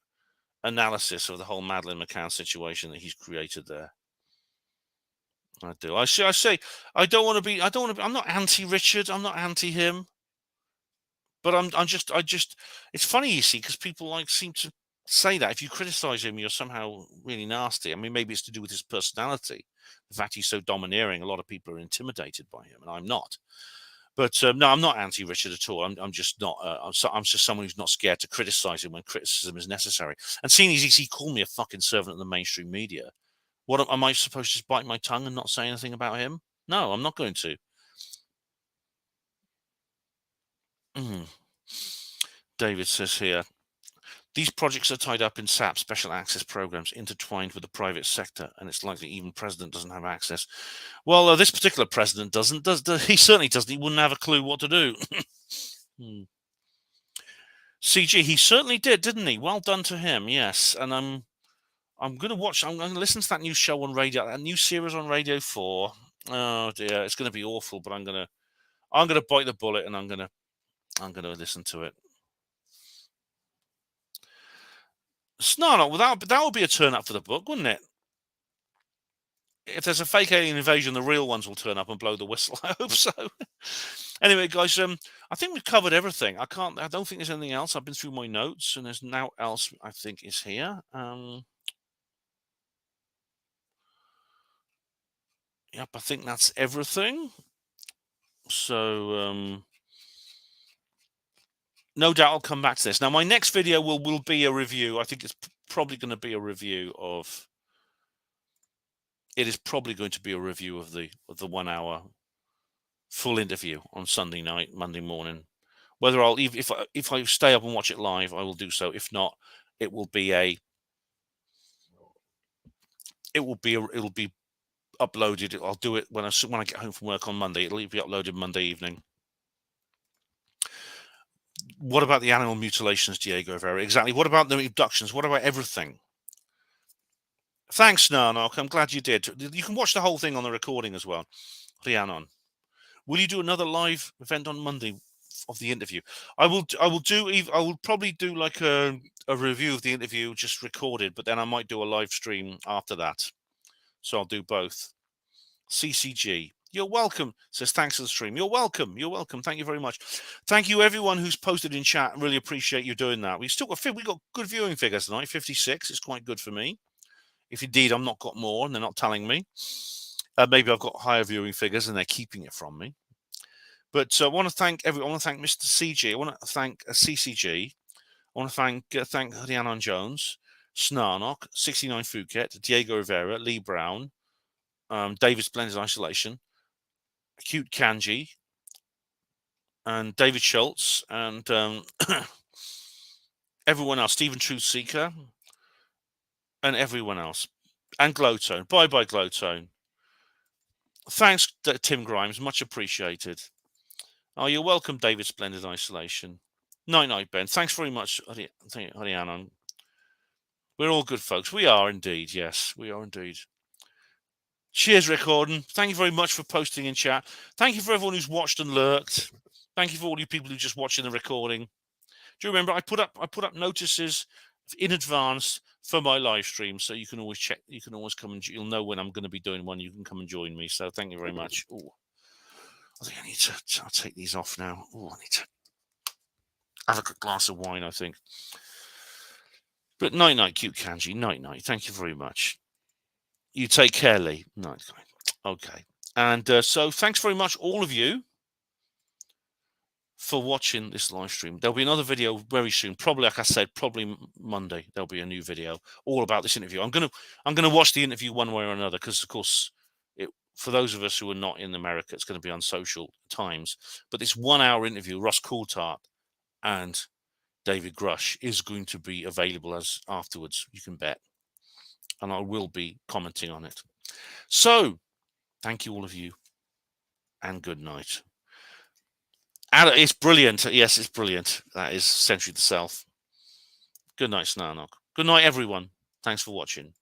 analysis of the whole Madeleine McCann situation that he's created there. I do. I say I don't want to be. I'm not anti-Richard. I'm not anti him. But I just. It's funny, you see, because people seem to say that if you criticize him, you're somehow really nasty. I mean, maybe it's to do with his personality, the fact he's so domineering. A lot of people are intimidated by him, and I'm not. But no, I'm not anti-Richard at all. I'm just not. I'm just someone who's not scared to criticize him when criticism is necessary. And seeing as he called me a fucking servant of the mainstream media, what am I supposed to just bite my tongue and not say anything about him? No, I'm not going to. David says here, these projects are tied up in SAP, special access programs, intertwined with the private sector, and it's likely even president doesn't have access. Well, this particular president doesn't. He certainly doesn't. He wouldn't have a clue what to do. CG, he certainly did, didn't he? Well done to him. Yes, and I'm going to watch. I'm going to listen to that new show on radio, that new series on Radio 4. Oh dear, it's going to be awful, but I'm going to bite the bullet and I'm going to listen to it. Snarnock, well, that would be a turn up for the book, wouldn't it? If there's a fake alien invasion, the real ones will turn up and blow the whistle. I hope so. Anyway, guys, I think we've covered everything. I don't think there's anything else. I've been through my notes, and there's now else I think is here. Yep, I think that's everything. So, no doubt I'll come back to this. Now, my next video will be a review. I think it's probably going to be a review of. It is probably going to be a review of the 1 hour full interview on Sunday night, Monday morning. Whether I'll if I stay up and watch it live, I will do so. If not, it will be uploaded. I'll do it when I get home from work on Monday. It'll be uploaded Monday evening. What about the animal mutilations, Diego Rivera? Exactly. What about the abductions? What about everything? Thanks, Narnock. I'm glad you did. You can watch the whole thing on the recording as well. Rhiannon, will you do another live event on Monday of the interview? I will probably do like a review of the interview just recorded, but then I might do a live stream after that. So I'll do both. CCG, you're welcome. Says thanks for the stream. You're welcome. You're welcome. Thank you very much. Thank you everyone who's posted in chat. I really appreciate you doing that. We got good viewing figures tonight. 56 is quite good for me. If indeed I'm not got more and they're not telling me, maybe I've got higher viewing figures and they're keeping it from me. But I want to thank everyone. I want to thank Mr. CG. I want to thank CCG. I want to thank Rhiannon Jones, Snarnock, 69 Phuket, Diego Rivera, Lee Brown, David Splendid Isolation, Acute Kanji, and David Schultz, and everyone else, Stephen Truth Seeker, and everyone else, and Glowtone. Bye-bye, Glowtone. Thanks, Tim Grimes. Much appreciated. Oh, you're welcome, David. Splendid Isolation. Night, Ben. Thanks very much, Hariana. We're all good folks. We are indeed. Yes, we are indeed. Cheers, Recording. Thank you very much for posting in chat. Thank you for everyone who's watched and lurked. Thank you for all you people who just watching the recording. Do you remember I put up notices in advance for my live stream, so you can always check. You can always come and you'll know when I'm going to be doing one. You can come and join me. So thank you very much. Oh, I think I need to. I'll take these off now. Oh, I need to have a good glass of wine, I think. But night, cute Kanji. Night. Thank you very much. You take care, Lee. Night. Okay. And so thanks very much, all of you, for watching this live stream. There'll be another video very soon. Probably, like I said, probably Monday. There'll be a new video all about this interview. I'm gonna watch the interview one way or another because, of course, for those of us who are not in America, it's going to be on social times. But this 1 hour interview, Ross Coulthart and David Grusch, is going to be available as afterwards. You can bet, and I will be commenting on it. So, thank you all of you, and good night. It's brilliant. Yes, it's brilliant. That is Century to Self. Good night, Snarnock. Good night, everyone. Thanks for watching.